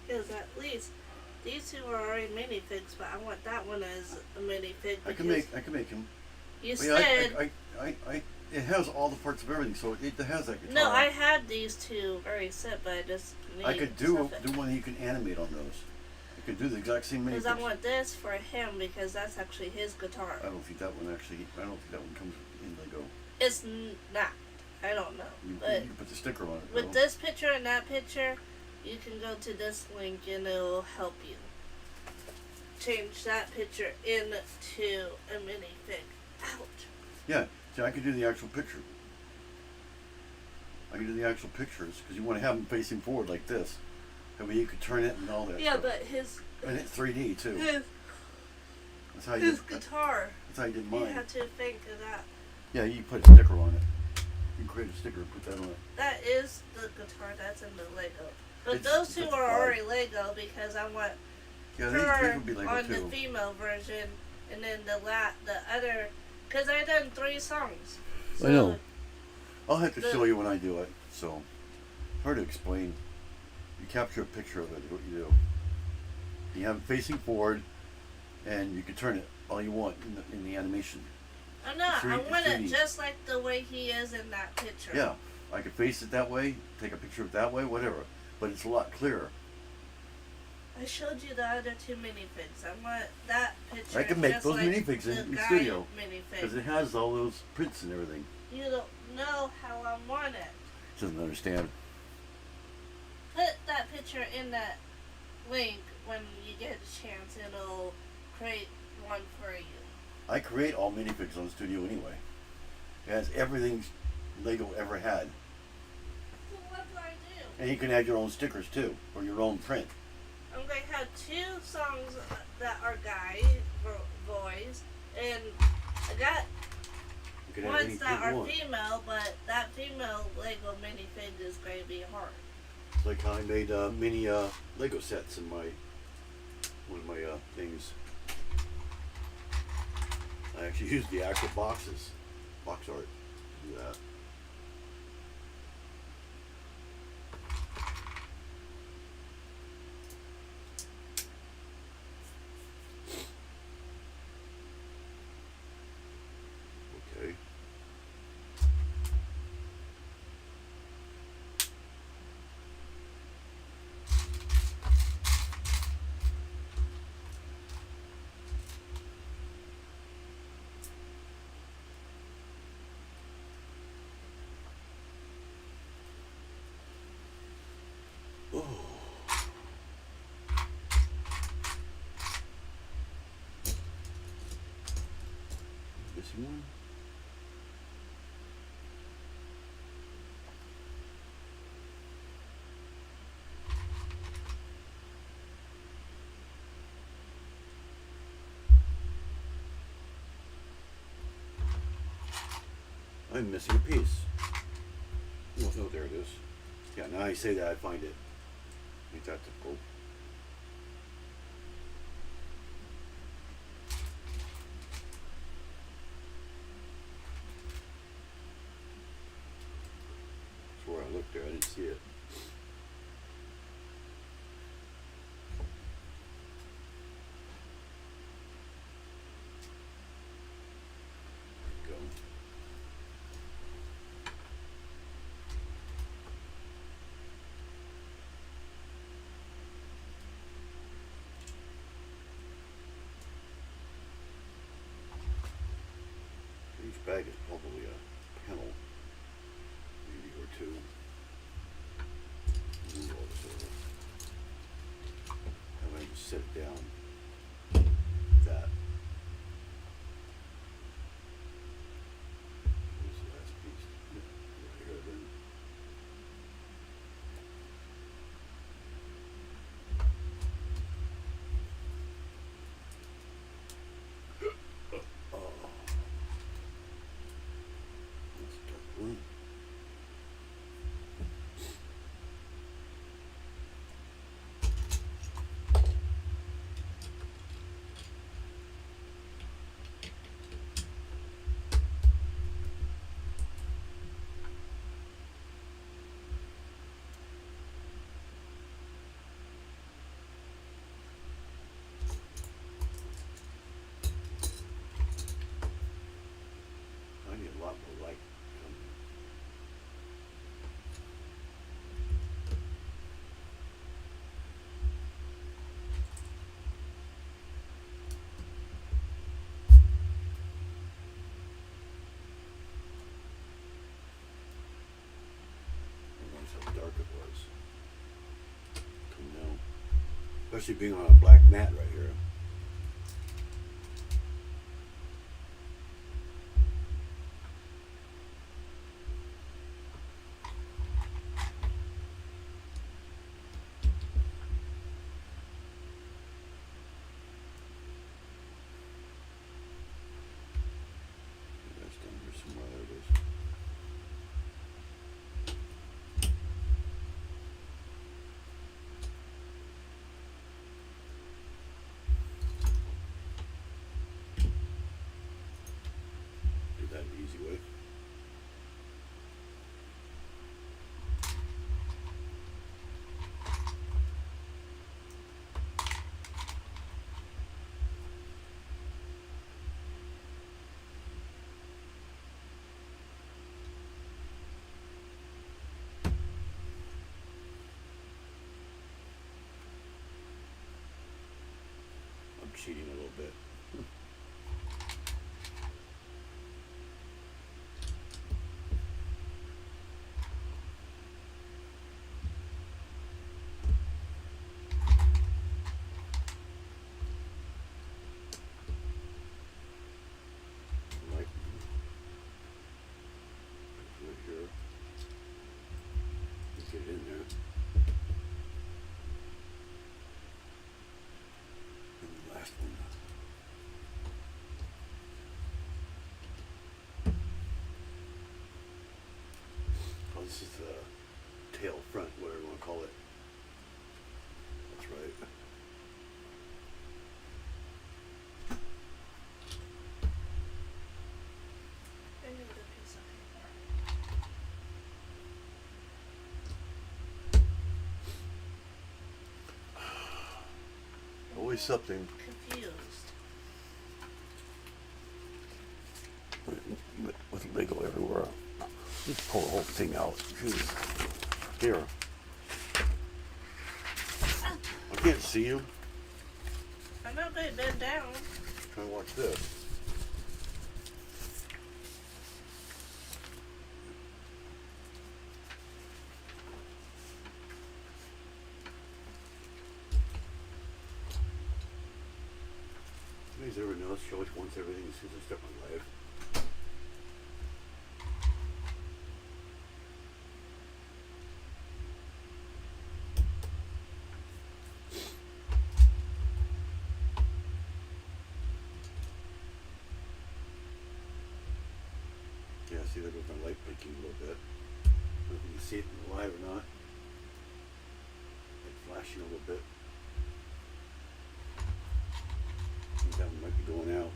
Because at least these 2 are already minifigs, but I want that one as a minifig. I can make him. You Well, yeah, said it has all the parts of everything, so it has that guitar. no. I had these 2 already set, but I just need I could do stuff one you can animate on those. I could do the exact same because minifigs. I want this for him because that's actually his guitar. I don't think that one comes in Lego. It's not. I don't know, You but can put the sticker on it. with though. this picture and that picture, you can go to this link and it'll help you. change that picture into a minifig. Ouch. Yeah, see, I could do the actual picture. I can do the actual pictures because you want to have them facing forward like this. That way you could turn it and all that Yeah, stuff. but his And it's 3D too. That's how his you guitar. That's how you did You mine. had to think of that. Yeah, you put a sticker on it. You can create a sticker and put that on it. That is the guitar that's in the Lego. But It's- those two it's are fine. already Lego because I want Yeah, her these would be Lego on too. the female version, and then the other, because I done 3 songs. I know. I'll have to the- show you when I do it. So, hard to explain. You capture a picture of it, is what you do. You have it facing forward, and you can turn it all you want in the animation. I'm not. I It's want it 3D. just like the way he is in that picture. Yeah, I could face it that way, take a picture of it that way, whatever. But it's a lot clearer. I showed you the other 2 minifigs. I want that picture. I can make just those like minifigs the in the guy studio. minifig. Because it has all those prints and everything. You don't know how I want it. Doesn't understand. Put that picture in that link when you get a chance, and it'll create one for you. I create all minifigs on the studio anyway. It has everything Lego ever had. So what do I do? And you can add your own stickers too, or your own print. I'm going to have 2 songs that are boys, and I got You can add ones anything that you are want. female, but that female Lego minifig is going to be hard. It's like how I made mini Lego sets in one of my things. I actually used the actual box art to do that. Okay. Oh. Missing one? I'm missing a piece. Oh, no, there it is. Yeah, now I say that, I find it. Ain't that difficult? That's where I looked there, I didn't see it. There we go. Each bag is probably a panel, maybe or 2. Move all this over. And then just set it down. Like that. Where's the last piece? Yeah, here it is. Oh. That's a dark one. I need a lot more light coming in. Realize how dark it was. Come down. Especially being on a black mat right here. easy way. I'm cheating a little bit. Like right here. Get it in there. And the last one. Oh, this is the tail front, whatever you want to call it. That's right. I need a piece of paper. Always something. Confused. With Lego everywhere. Just pull the whole thing out. Jeez. Here. I can't see you. I'm not going to bend down. Try and watch this. Nobody's ever noticed she always wants everything as soon as I start my life. Yeah, see there goes my light blinking a little bit. I don't know if you can see it in the live or not. It's flashing a little bit. I think that one might be going out.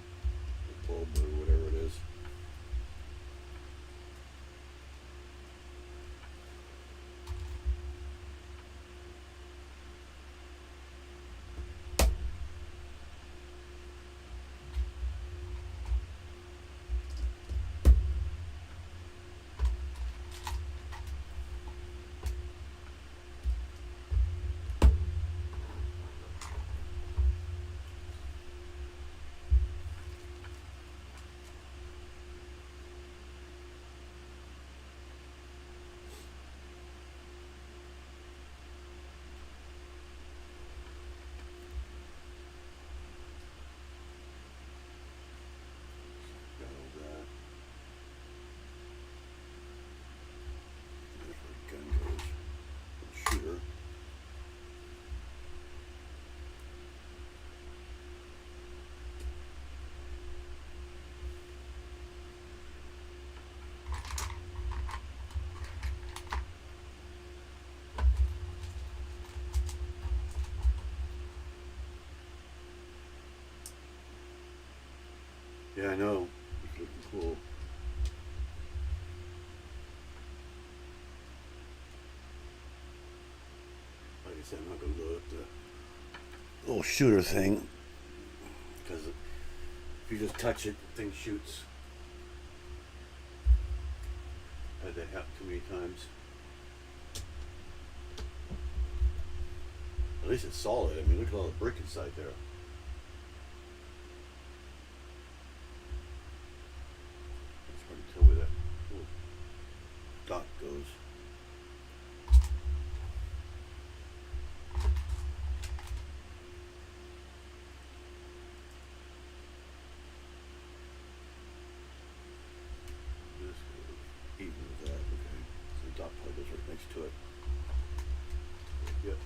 The bulb or whatever it is. Got all that. There's where the gun goes. The shooter. Yeah, I know. It's looking cool. Like I said, I'm not going to load up the little shooter thing. Because if you just touch it, the thing shoots. I've had that happen too many times. At least it's solid. I mean, look at all the brick inside there. It's hard to tell where that little dot goes. This goes even with that. Okay, so the dot probably goes right next to it. Yep.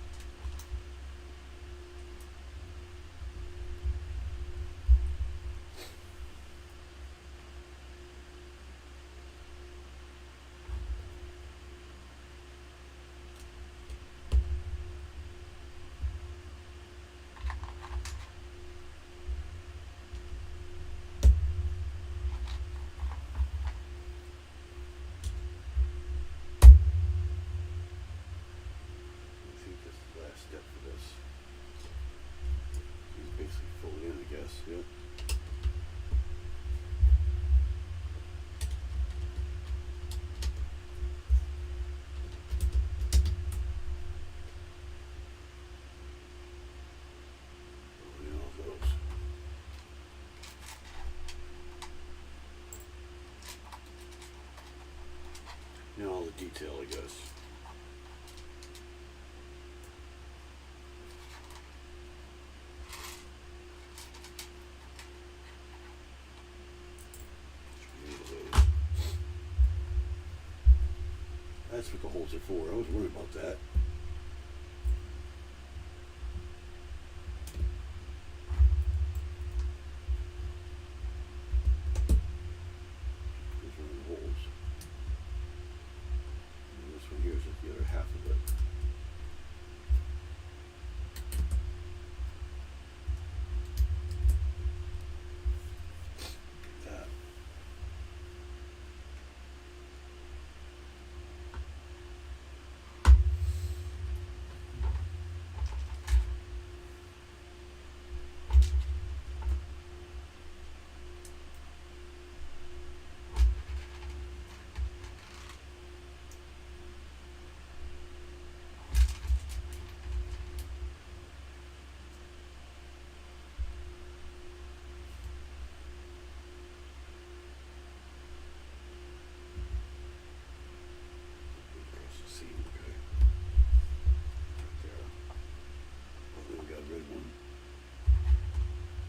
Yeah. Opening all those. Now all the detail, I guess. That's what the holes are for. I was worried about that. These are the holes. And this one here is the other half of it. That. Across the seam, okay. Right there. Oh, then we got a red one.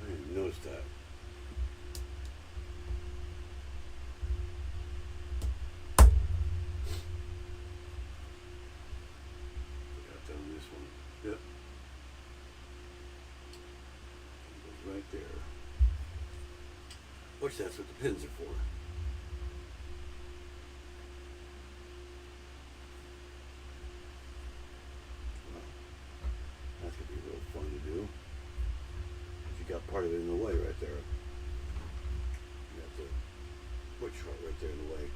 I didn't even notice that. Got down this one. Yep. It goes right there. Which that's what the pins are for. Well, that's gonna be real fun to do. 'Cause you got part of it in the way right there. You got the wood short right there in the way.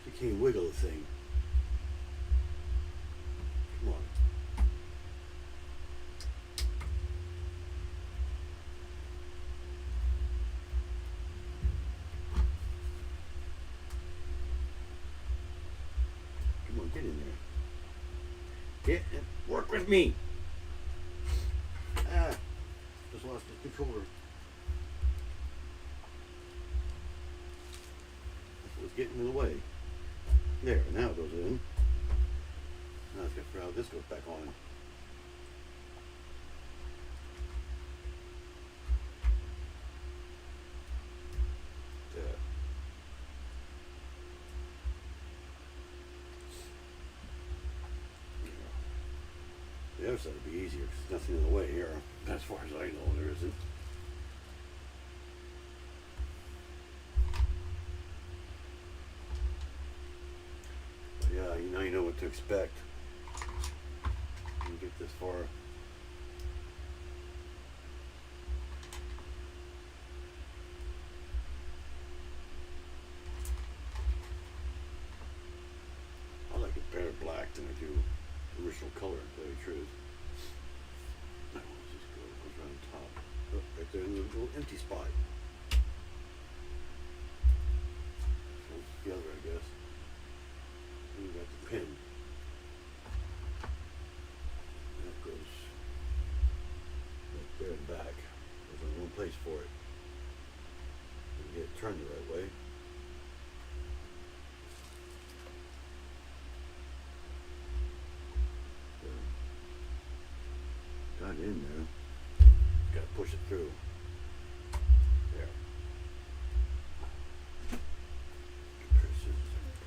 You can't wiggle the thing. Come on. Come on, get in there. Get and work with me. Ah, just lost the controller. That's what's getting in the way. There, now it goes in. Now let's get figure out how this goes back on. There. The other side would be easier because there's nothing in the way here. As far as I know, there isn't. But yeah, now you know what to expect. You get this far. I like it better black than I do original color, to tell you the truth. Now, let's just go, it goes around the top. Oh, right there in the little empty spot. So the other, I guess. And we got the pin. That goes right there and back. There's only one place for it. And get it turned the right way. Got it in there. Got to push it through. There.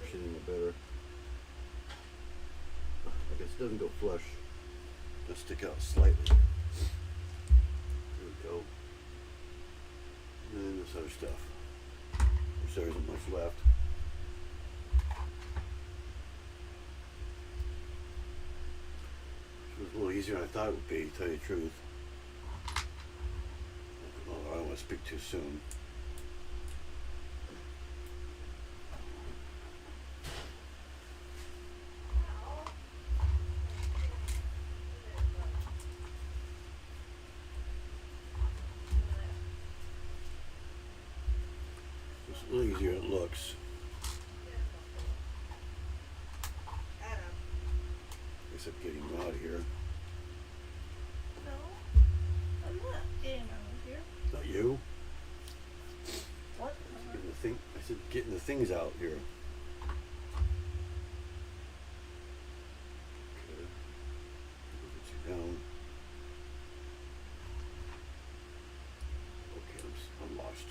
Push it in a little better. I guess it doesn't go flush. Just stick out slightly. There we go. And then this other stuff. Which there isn't much left. It was a little easier than I thought it would be, to tell you the truth. Well, I don't want to speak too soon. little easier than it looks. Except getting you out of here. No, I'm not getting out of here. Not you. What? Getting the thing. I said getting the things out here. Okay. Get you down. Okay, I'm lost.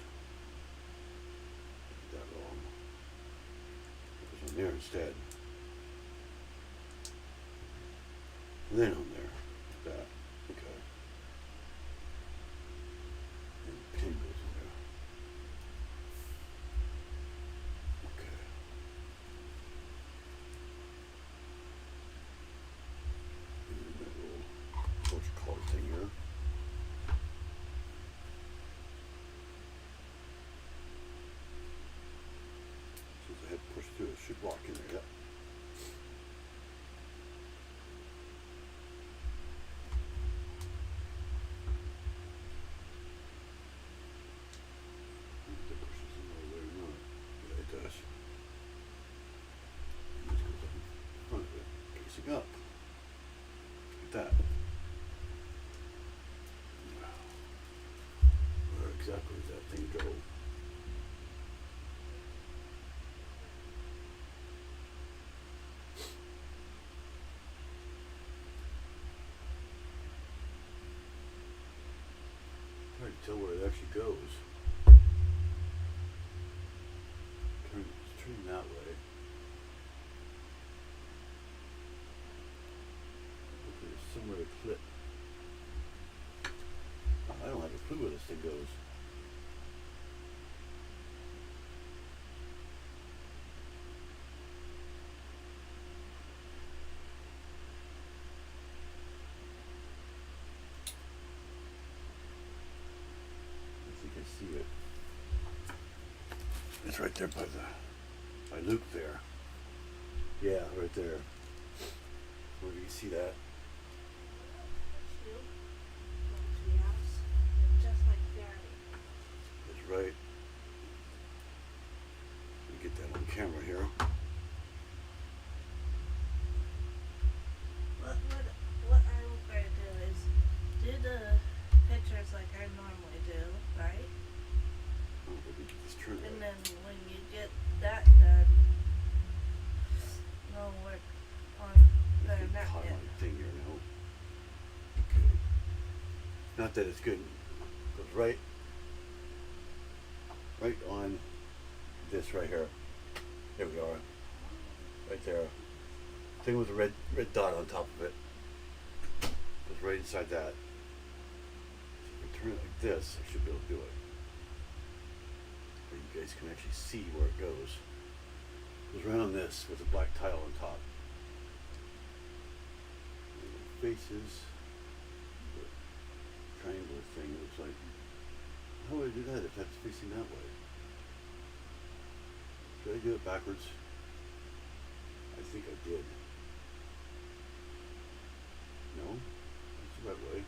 Did that wrong. It was on there instead. And then on there. Like that. Okay. And the pin goes in there. Okay. And then that little, what you call it thing here. Since I had pushed through, it should lock in there. Yep. That pushes in all the way or not. Yeah, it does. And this goes up in front of it, casing up. Look at that. Wow. Where exactly does that thing go? Hard to tell where it actually goes. It's turning that way. Okay, there's somewhere to clip. I don't have a clue where this thing goes. I think I see it. It's right there by Luke there. Yeah, right there. Where do you see that? You? Yes. Just like Daddy. That's right. Let me get that on camera here. What I will try to do is do the pictures like I normally do, right? Oh, let me get this turned And right. then when you get that done, we'll work on the It's napkin. caught my thing here now. Okay. Not that it's good. It goes right on this right here. There we are. Right there. Thing with the red dot on top of it. Goes right inside that. So if I turn it like this, I should be able to do it. Where you guys can actually see where it goes. Goes right on this with a black tile on top. And the faces. The triangular thing looks like. How would I do that if that's facing that way? Did I do it backwards? I think I did. No? That's the right way.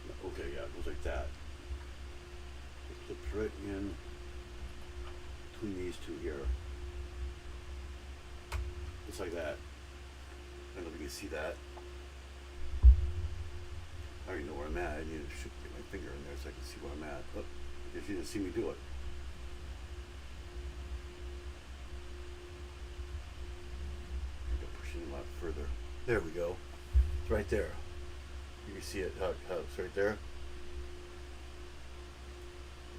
No, okay, yeah, it goes like that. It clips right in between these two here. Just like that. I don't know if you can see that. I already know where I'm at. I need to get my finger in there so I can see where I'm at. Oh, I guess you didn't see me do it. I got to push it in a lot further. There we go. It's right there. You can see it. How it's right there.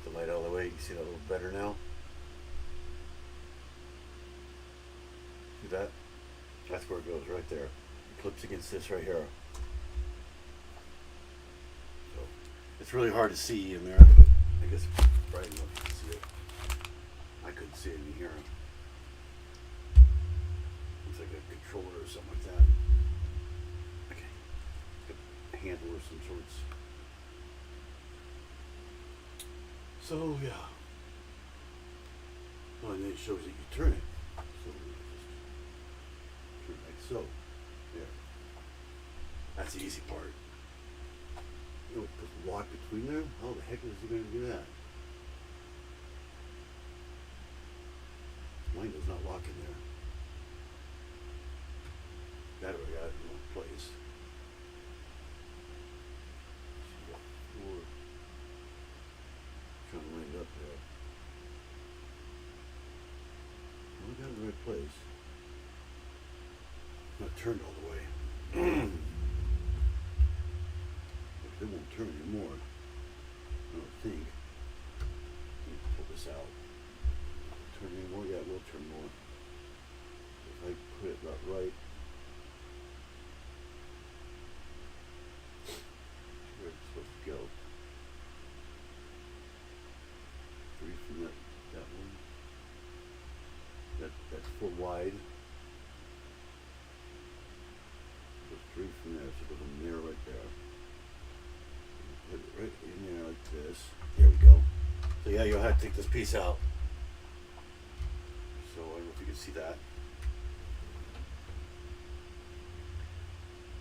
Get the light out of the way. You can see that a little better now. See that? That's where it goes, right there. It clips against this right here. So it's really hard to see in there, but I guess bright enough you can see it. I couldn't see it in here. Looks like a controller or something like that. Okay. A handle or some sorts. So yeah. Oh, and then it shows that you turn it. So just turn it like so. There. That's the easy part. You know, put the lock between there? How the heck is he going to do that? Mine does not lock in there. That way I got it in one place. So, four. Trying to line it up there. Well, I got it in the right place. Not turned all the way. It won't turn anymore. I don't think. Let me pull this out. Turn any more? Yeah, it will turn more. If I put it about right. Where it's supposed to go. 3 from that one. That's 4 wide. Goes 3 from there, so it goes in there right there. Put it right in there like this. There we go. So yeah, you'll have to take this piece out. So I don't know if you can see that.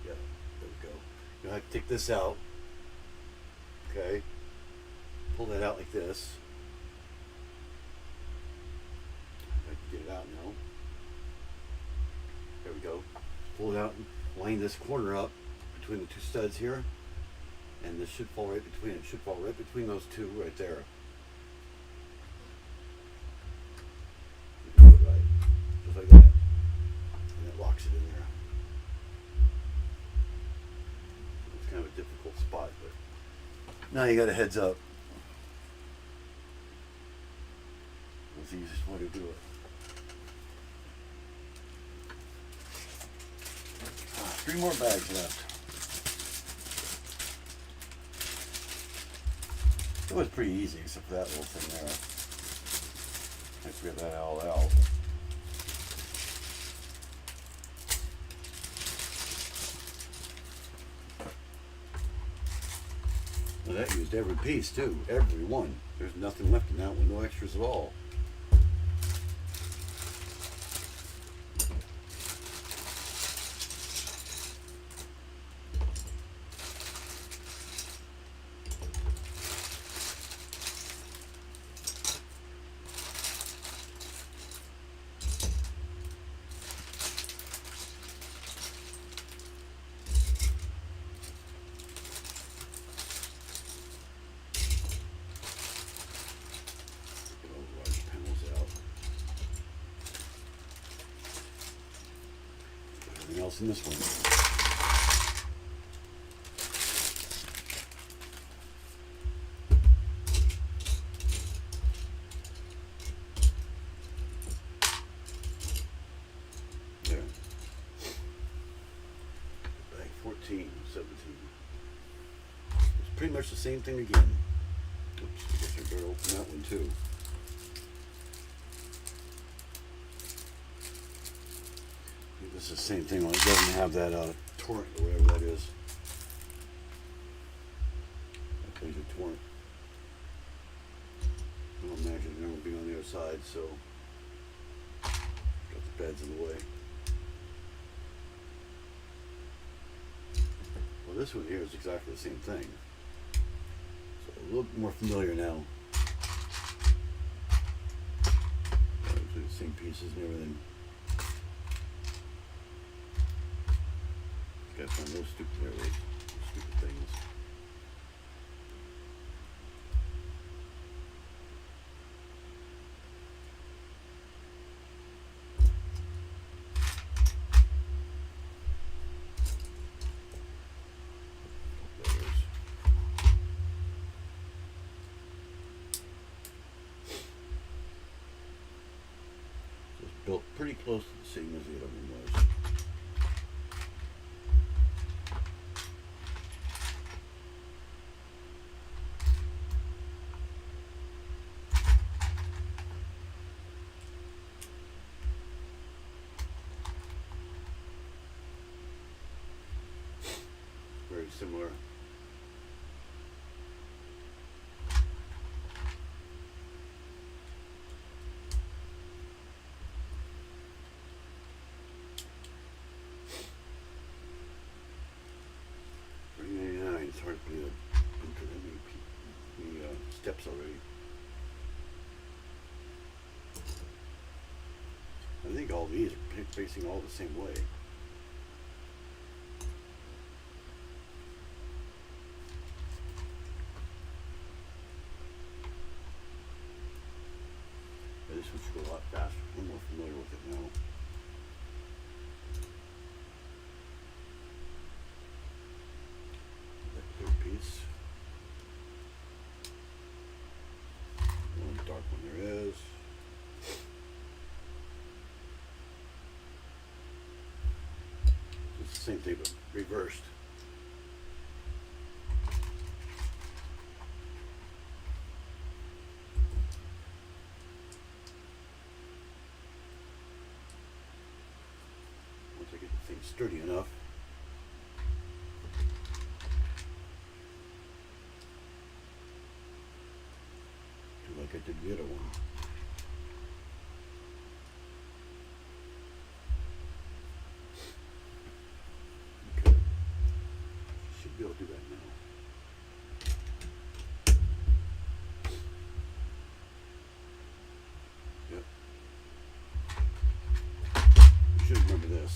Yeah, there we go. You'll have to take this out. Okay. Pull that out like this. I can get it out now. There we go. Pull it out and line this corner up between the 2 studs here. And this should fall right between it. Should fall right between those 2 right there. You can do it right. Just like that. And it locks it in there. It's kind of a difficult spot, but now you got a heads up. That's the easiest way to do it. 3 more bags left. It was pretty easy, except for that little thing there. Let's get that all out. Well, that used every piece too, every one. There's nothing left in that one, no extras at all. Else in this one. There. Bag 14, 17. It's pretty much the same thing again. Oops, I guess I better open that one too. This is the same thing, only it doesn't have that torrent or whatever that is. That thing's a torrent. I don't imagine it will be on the other side, so got the beds in the way. Well, this one here is exactly the same thing. So a little bit more familiar now. Obviously the same pieces and everything. Gotta find those stupid areas, those stupid things. So it's built pretty close to the same as the other one was. Very similar. It's hard to believe I've been through that many steps already. think all these are facing all the same way. This one should go a lot faster. I'm more familiar with it now. That clear piece. One dark one there is. It's the same thing but reversed. Once I get the thing sturdy enough. Do like I did the other one. Okay. Should be able to do that now. Yep. You should remember this.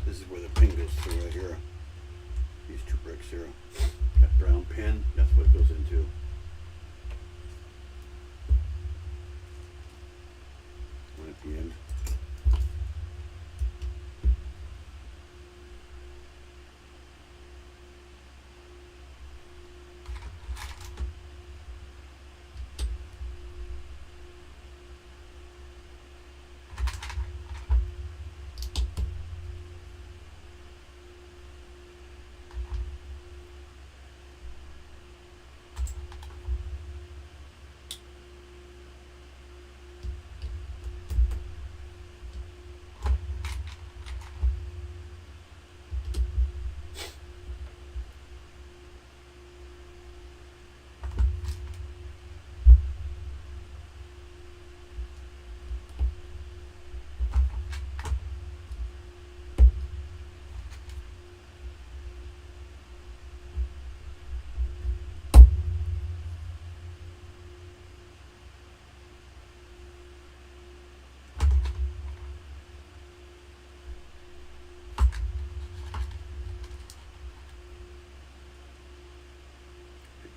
This is where the pin goes through right here. These two bricks here. That brown pin, that's what it goes into. One at the end.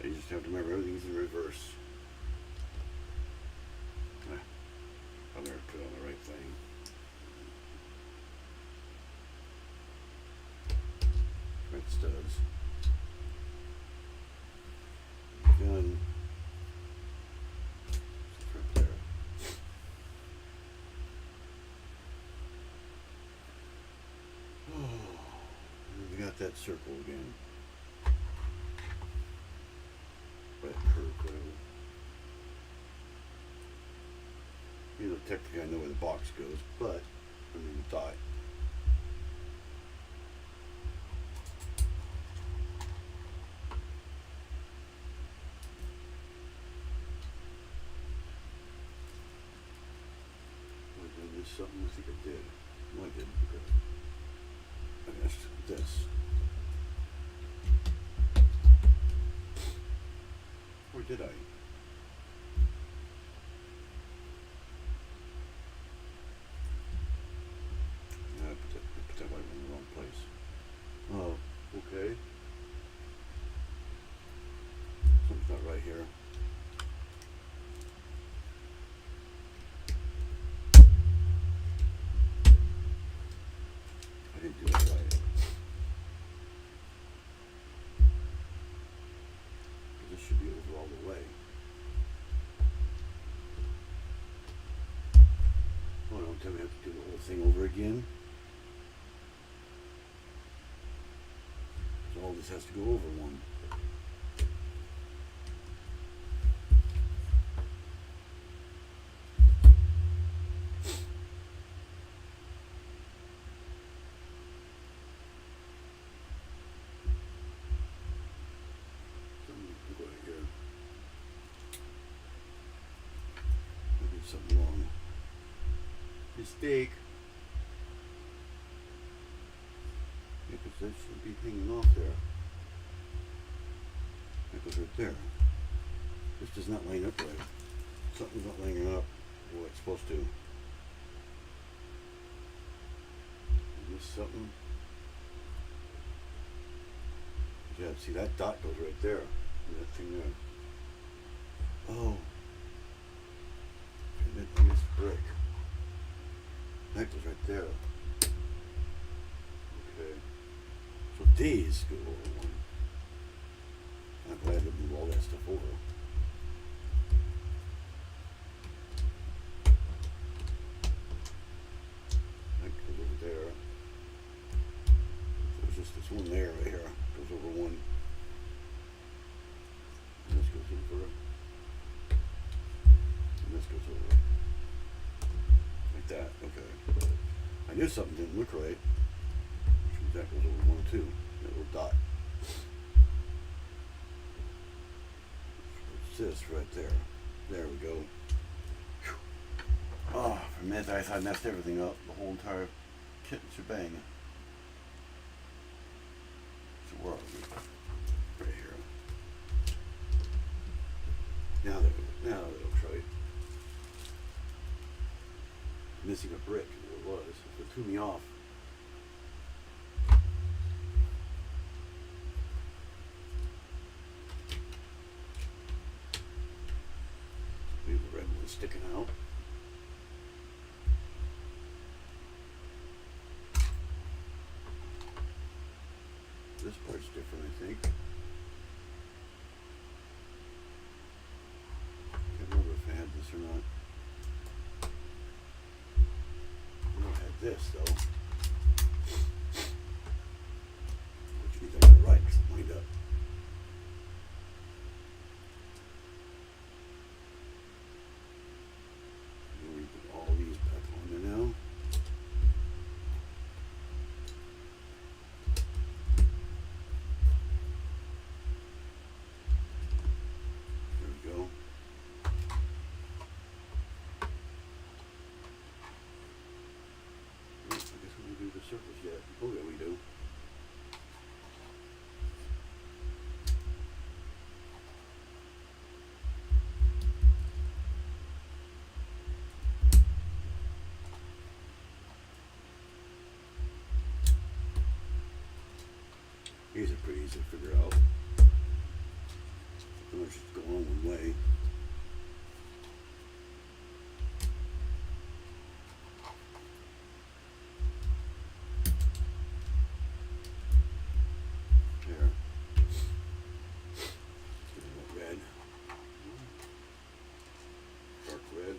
You just have to remember everything's in reverse. I'll never put on the right thing. Right studs. Gun. It's right there. Oh, we got that circle again. That curve, whatever. You know, technically I know where the box goes, but I mean the thought. Did I do something? I think I did. No, I didn't. Okay. I guess this. Or did I? No, I put that white one in the wrong place. Oh, okay. Something's not right here. I didn't do that right. This should be over all the way. Oh, don't tell me I have to do the whole thing over again. So all this has to go over one. something wrong. Mistake. Yeah, because that should be hanging off there. That goes right there. This does not line up right. Something's not lining up the way it's supposed to. Is this something? Yeah, see that dot goes right there. That thing there. Oh. I missed a brick. That goes right there. Okay. So these go over one. I'm glad to move all that stuff over. That goes over there. There's just this one there right here. Goes over one. And this goes over. And this goes over. Like that. Okay. I knew something didn't look right. Which means that goes over one too. That little dot. What's this right there? There we go. Whew. Oh, for a minute I thought I messed everything up. The whole entire kit and shebang. So where are we? Right here. Now that looks right. Missing a brick is what it was. It threw me off. Leave the red one sticking out. This part's different, I think. Can't remember if I had this or not. I know I had this though. Which means I got it right because it lined up. And we put all these back on there now. There we go. I guess we don't do the surface yet. Oh yeah, we do. These are pretty easy to figure out. Unless just go on one way. There. Red. Dark red.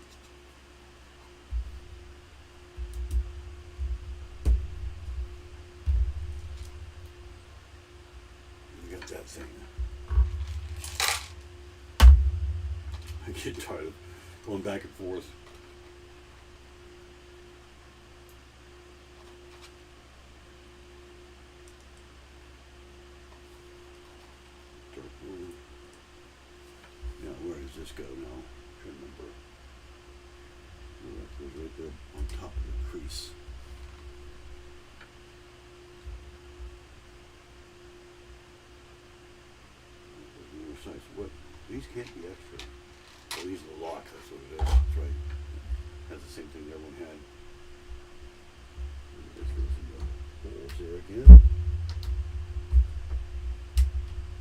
You got that thing. I get tired of going back and forth. Dark blue. Now, where does this go now? I'm trying to remember. Oh, that goes right there on top of the crease. What? These can't be extra. Oh, these are the locks, that's what it is. That's right. That's the same thing the other one had. And this goes in the holes there again.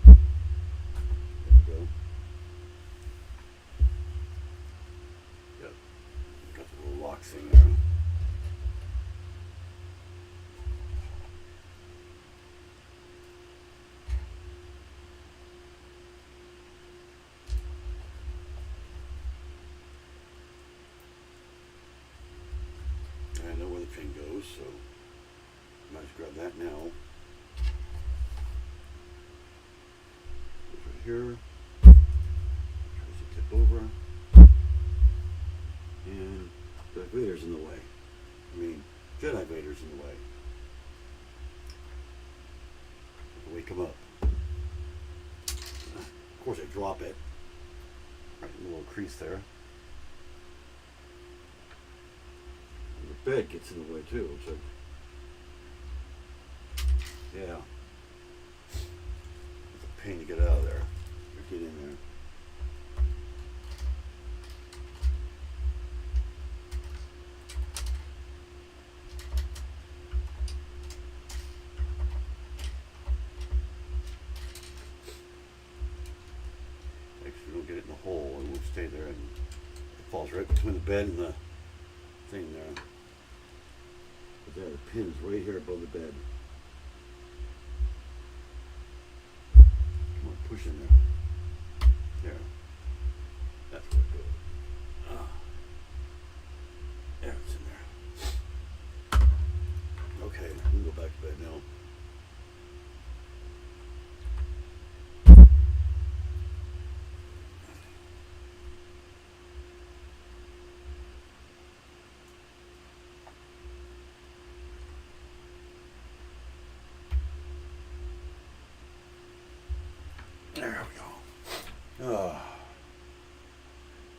There we go. Yep. Got the little lock thing there. I know where the pin goes, so I might just grab that now. Goes right here. Tries to tip over. And Darth Vader's in the way. I mean, Jedi Vader's in the way. Have to wake him up. Of course, I drop it. Right in the little crease there. bed gets in the way too. It's like, yeah, it's a pain to get out of there or get in there. If you don't get it in the hole, it won't stay there, and it falls right between the bed and the thing there. But there, the pin's right here above the bed. Come on, push in there. There. That's where it goes. Ah. There, it's in there. Okay, we can go back to bed now. There we go.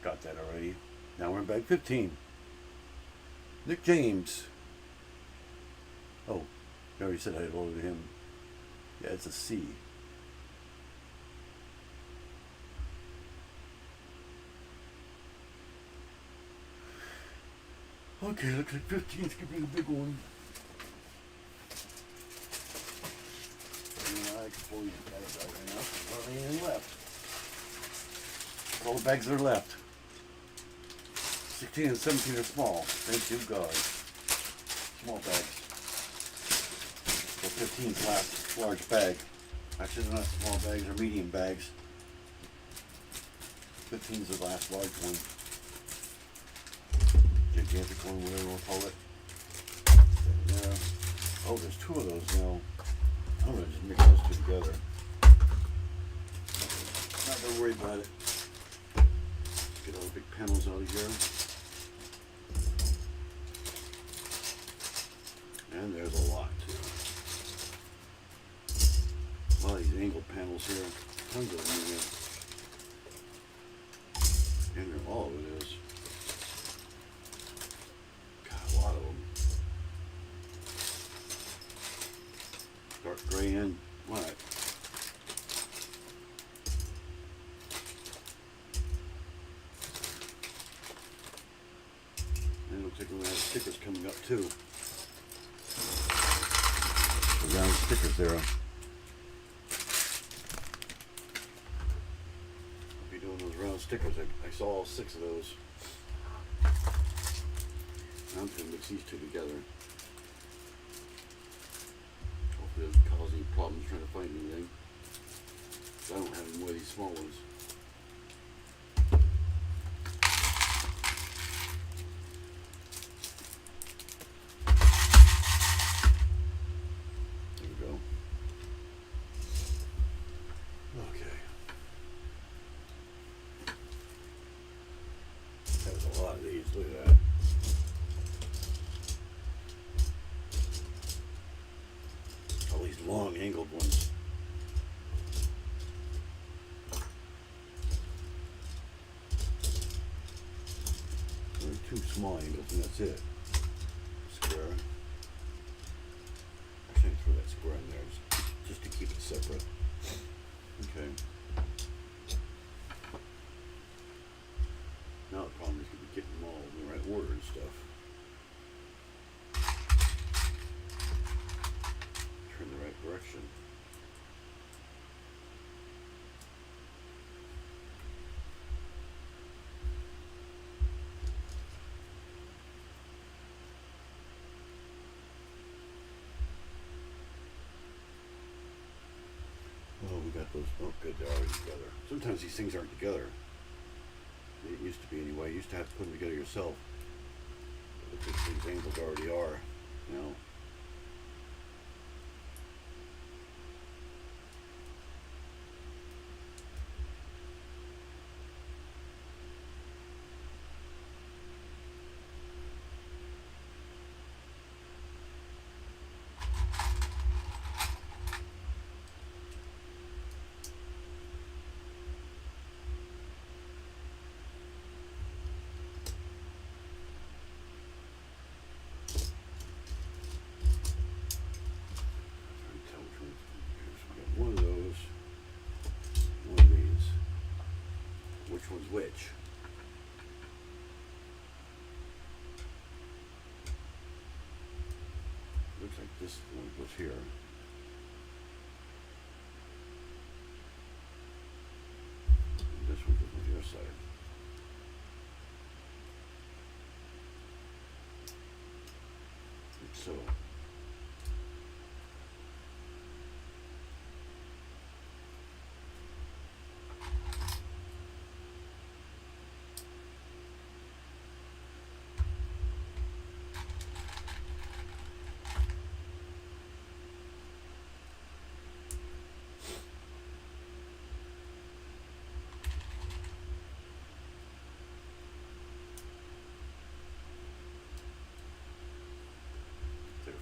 Got that already. Now we're in bag 15. Nick James. Oh, I already said hello to him. Yeah, it's a C. Okay, looks like 15's gonna be the big one. I can pull these bags out right now. There's hardly anything left. All the bags that are left. 16 and 17 are small. Thank you, God. Small bags. So 15's the last large bag. Actually, they're not small bags, they're medium bags. 15's the last large one. Gigantic one, whatever we'll call it. There. Oh, there's two of those now. I'm gonna just mix those two together. Not gonna worry about it. Get all the big panels out of here. And there's a lot too. A lot of these angled panels here. Tons of them in here. And they're all of it is. God, a lot of them. Dark gray and black. And it looks like we're gonna have stickers coming up too. The round stickers there. I'll be doing those round stickers. I saw all 6 of those. I'm just gonna mix these two together. Hopefully it doesn't cause any problems trying to find anything. I don't have any more of these small ones. There we go. Okay. There's a lot of these. Look at that. All these long angled ones. There are 2 small angles and that's it. Square. Actually, I throw that square in there just to keep it separate. Okay. Now the problem is going to be getting them all in the right order and stuff. Turn the right direction. Oh, we got those. Oh, good, they're already together. Sometimes these things aren't together. It used to be anyway. You used to have to put them together yourself. But these angles already are, you know. switch. Looks like this one goes here. And this one goes on the other side. Like so.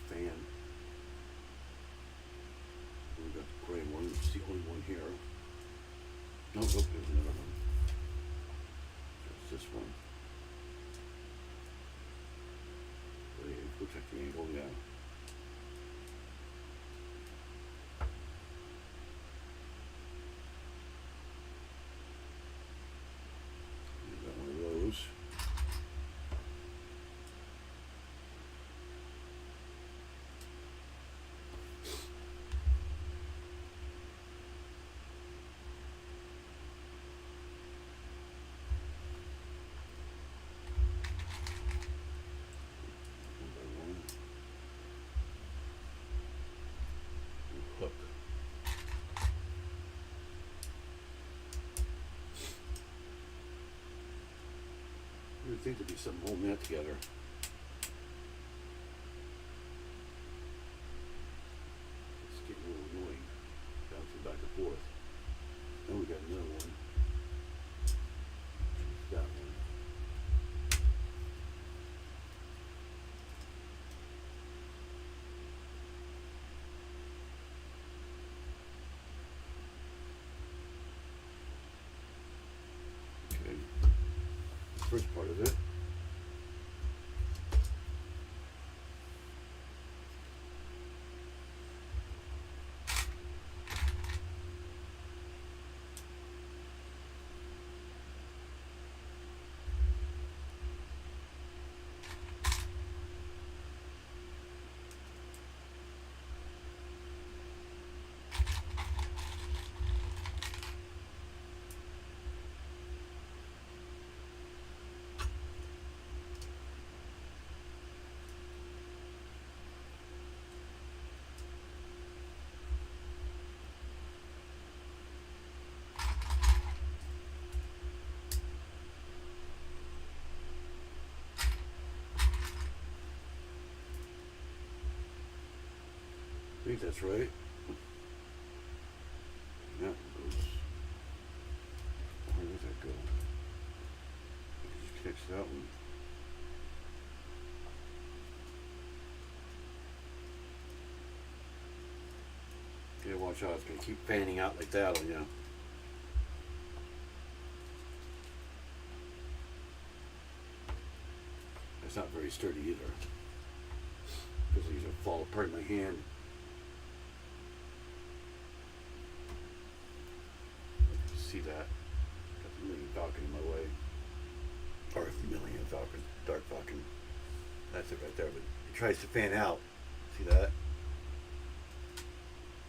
Fan. We got the gray one, it's the only one here. No, look, there's another one. There's this one. It looks like the angle, yeah. We got one of those. Hook. You would think there'd be something holding that together. It's getting a little annoying. Bouncing back and forth. Then we got another one. That one. Okay. First part of it. I think that's right. That one goes. Where does that go? It just connects to that one. Yeah, watch out, it's gonna keep fanning out like that on you. It's not very sturdy either. Because these will fall apart in my hand. See that? Got the million Falcon in my way. Or the million Falcon, dark Falcon. That's it right there, but it tries to fan out. See that?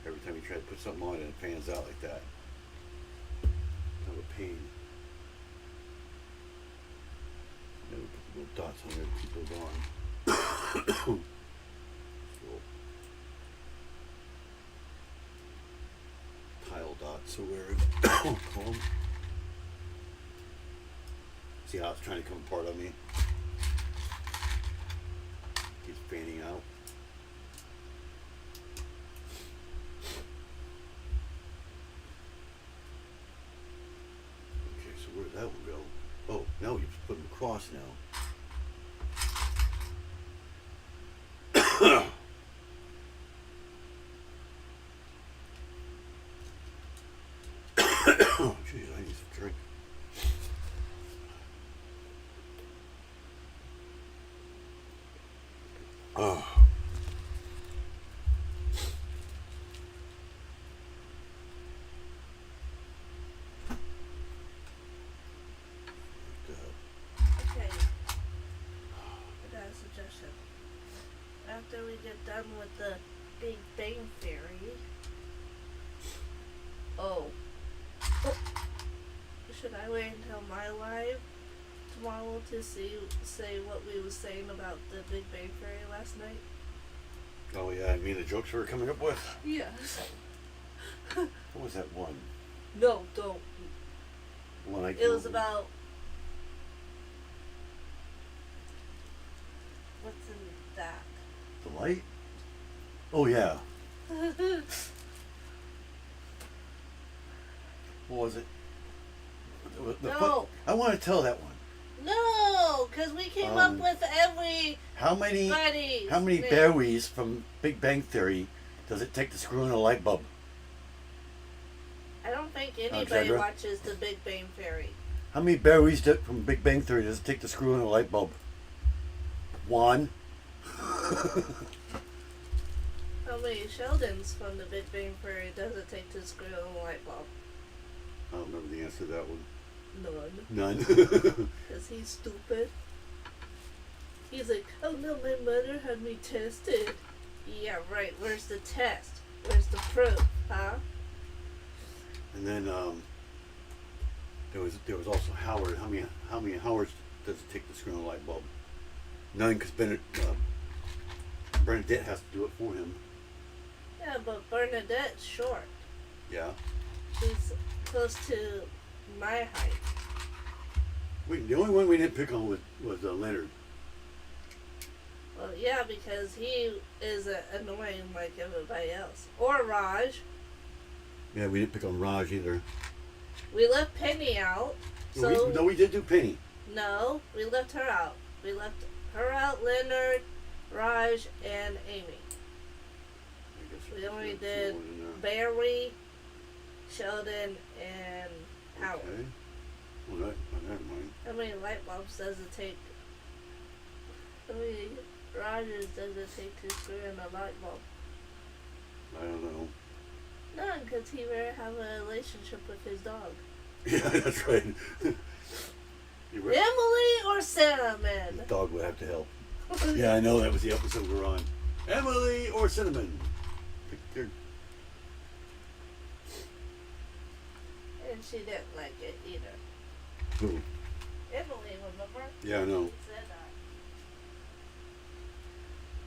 Every time you try to put something on it, it fans out like that. Kind of a pain. Then we put the little dots on there to keep those on. Little tile dots or whatever you call them. See how it's trying to come apart on me? Keeps fanning out. Okay, so where did that one go? Oh, now we just put them across now. Oh, jeez, I need some drink. Oh. after we get done with the Big Bang Theory. Oh. Should I wait until my live tomorrow to say what we was saying about the Big Bang Theory last night? Oh yeah, I mean the jokes we were coming up with. Yes. What was that one? No, don't. One I It was about what's in that. the light. Oh yeah. What was it? No. I want to tell that one. No, because we came up with every How many name. berries from Big Bang Theory does it take to screw in a light bulb? I don't think anybody Alexandra? watches the Big Bang Theory. How many berries from Big Bang Theory does it take to screw in a light bulb? One. How many Sheldons from the Big Bang Theory does it take to screw in a light bulb? I don't remember the answer to that one. None. None. Because he's stupid. He's like, oh no, my mother had me tested. Yeah, right. Where's the test? Where's the proof? Huh? And then there was also Howard. How many Howards does it take to screw in a light bulb? None, because Bernadette has to do it for him. Yeah, but Bernadette's short. Yeah. She's close to my height. The only one we didn't pick on was Leonard. Well, yeah, because he is annoying like everybody else. Or Raj. Yeah, we didn't pick on Raj either. We left Penny out. So No, we did do Penny. no, we left her out. We left her out, Leonard, Raj, and Amy. I guess We there's only no did one in there. Barry, Sheldon, and Howard. Okay. Well, never mind. How many light bulbs does it take? How many Rogers does it take to screw in a light bulb? I don't know. None, because he better have a relationship with his dog. Yeah, that's right. Emily or Cinnamon? The dog would have to help. Yeah, I know, that was the episode we were on. Emily or Cinnamon? Pick your... And she didn't like it either. Who? Emily, remember? Yeah, I know. She said that.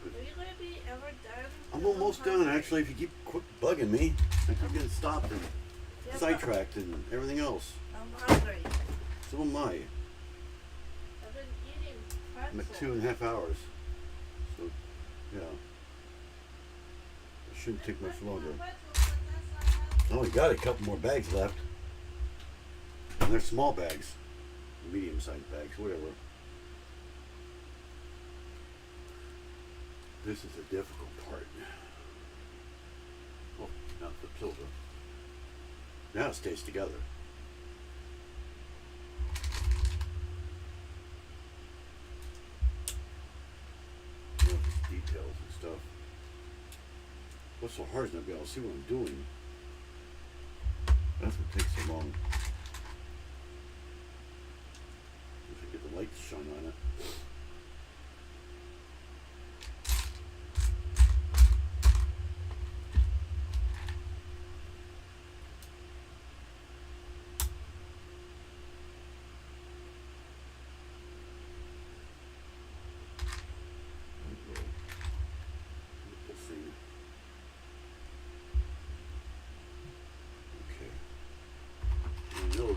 Are you going to be ever done? I'm almost done, actually. If you keep bugging me, I keep getting stopped and Yeah, but sidetracked and everything else. I'm hungry. So am I. I've been eating I'm pretzel. at 2.5 hours. So, yeah. It shouldn't take much longer. I only got a couple more bags left. And they're small bags. Medium-sized bags, whatever. This is a difficult part. Oh, not the silver. Now it stays together. You know, just details and stuff. What's so hard is not being able to see what I'm doing. That's what takes so long. If I get the light to shine on it.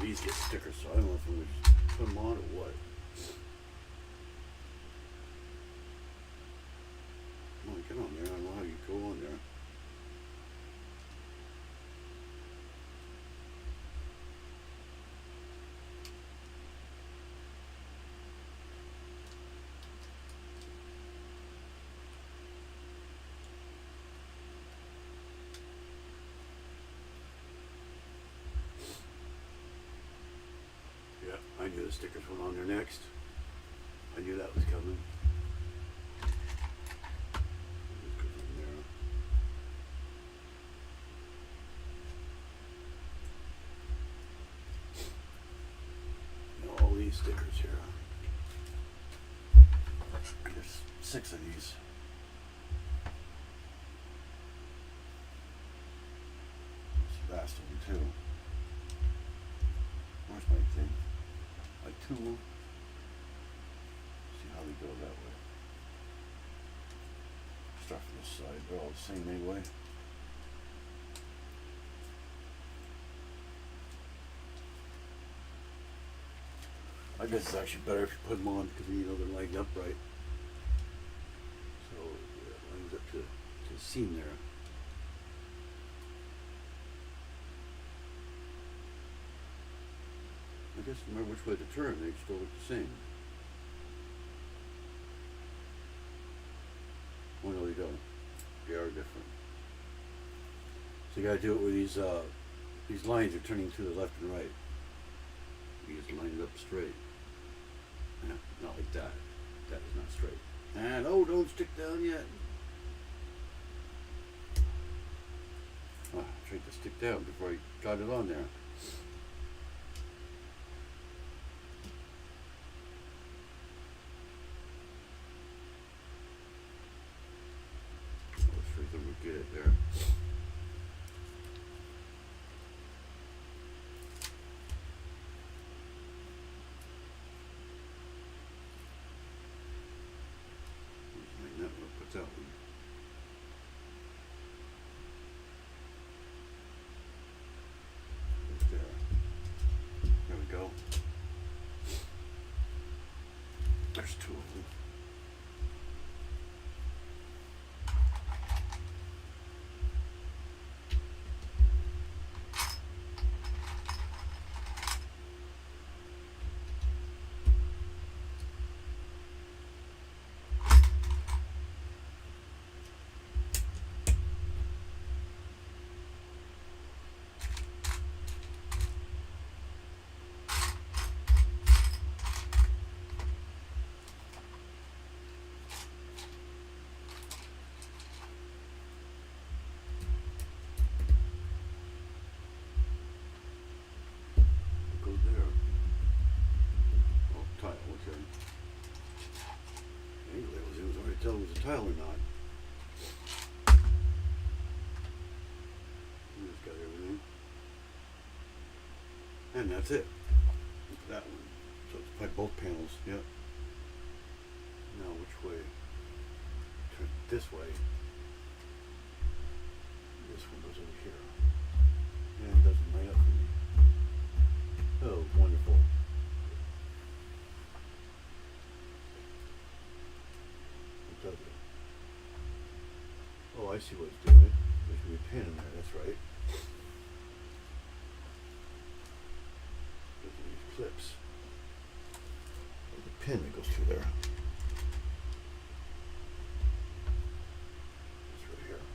These get stickers, so I don't know if I'm going to put them on or what. Come on, get on there. I don't know how you go on there. I knew the stickers went on there next. I knew that was coming. Just goes on there. Now all these stickers here. There's 6 of these. tool. See how they go that way. Start from this side, they're all the same anyway. I guess it's actually better if you put them on because you know they're lined up right. So it lines up to the seam there. I guess no matter which way to turn, they still look the same. Oh no, they don't. They are different. So you gotta do it where these lines are turning to the left and right. You just line it up straight. Yeah, not like that. That is not straight. And oh, don't stick down yet. I tried to stick down before I got it on there. Let's see if we can get it there. Might not want to put that one. Right there. There we go. There's two of them. Go there. Oh, tile, okay. Anyway, it was already tell it was a tile or not. We just got everything. And that's it. That one. So it's like both panels, yep. Now which way? Turn it this way. This one goes over here. And it doesn't line up for me. Oh, wonderful. What does it? Oh, I see what it's doing. There's going to be a pin in there, that's right. There's these clips. There's a pin that goes through there. It's right here.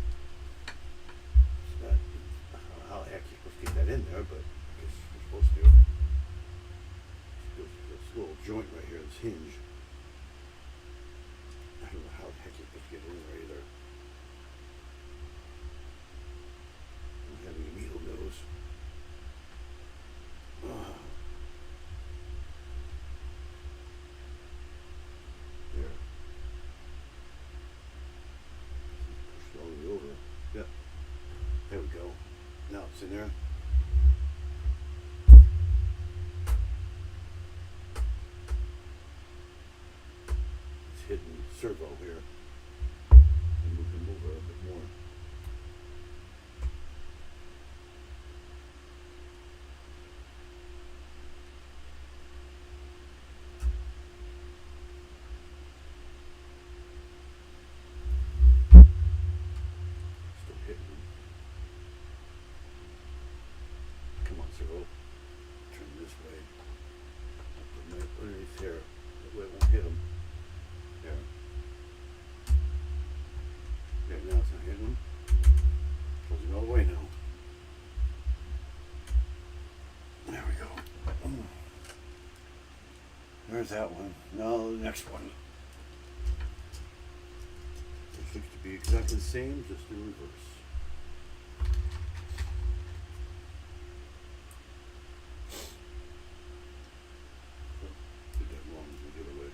So that, I don't know how the heck you're supposed to get that in there, but I guess you're supposed to. There's this little joint right here, this hinge. I don't know how the heck you're supposed to get it in there either. I don't have any needle nose. There. Push it all the way over. Yep. There we go. Now it's in there. Hidden servo here, and we can move her a bit more. Still hitting. Come on, servo. Turn this way. I'll put my underneath here. That way it won't hit him. There. Yeah, now it's not hitting them. Closing all the way now. There we go. There's that one. Now the next one. It looks to be exactly the same, just in reverse. Did that wrong, the other way.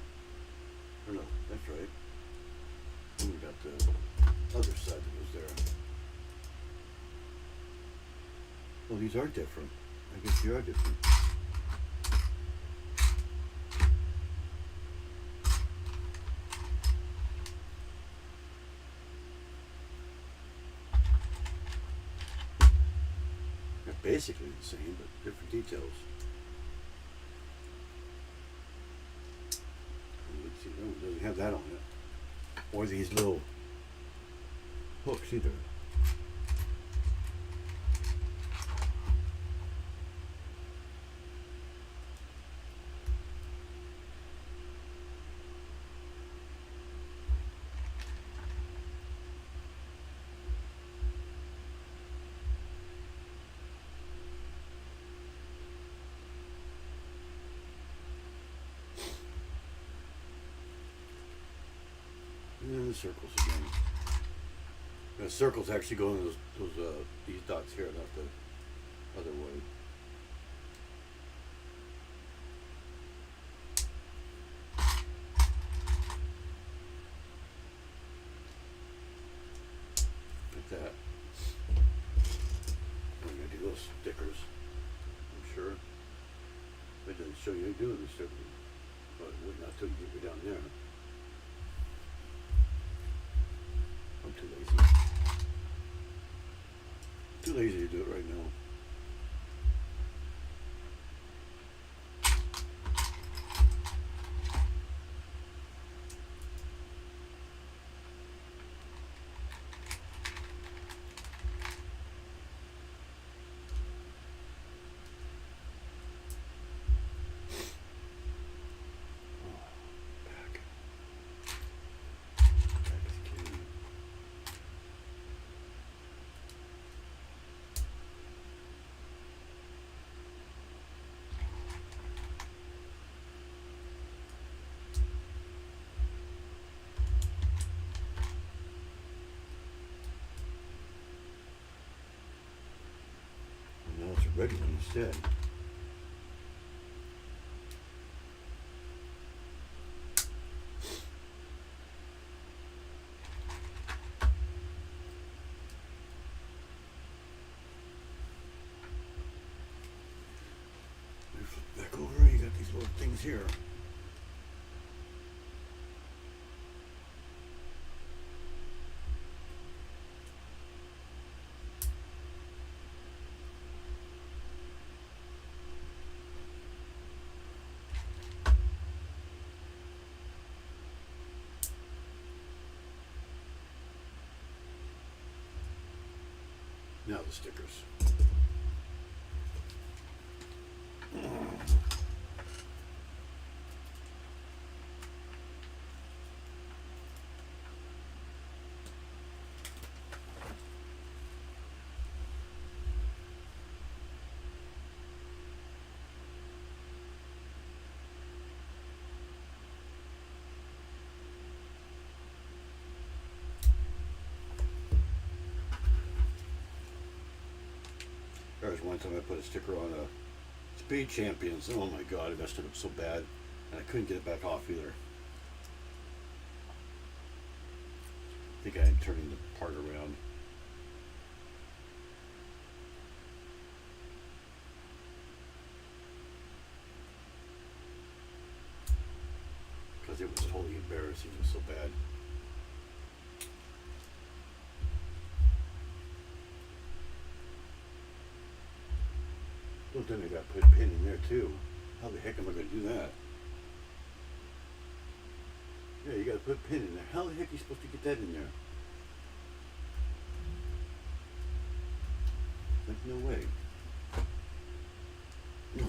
Or no, that's right. And we got the other side that goes there. Well, these are different. I guess they are different. basically the same, but different details. Let's see, no, it doesn't have that on it. Or these little hooks either. And the circles again. The circles actually go in these dots here, not the other way. Like that. I'm gonna do those stickers. I'm sure. It doesn't show you how to do the stickers, but it would not till you get down there. I'm too lazy. Too lazy to do it right now. Back. Back is killing me. And now it's a red one instead. Back over, you got these little things here. Now the stickers. There was one time I put a sticker on a Speed Champions. Oh my god, I messed it up so bad. And I couldn't get it back off either. I think I am turning the part around. Because it was totally embarrassing. It was so bad. Well, then I got to put a pin in there too. How the heck am I going to do that? Yeah, you got to put a pin in there. How the heck are you supposed to get that in there? Like, no way. No.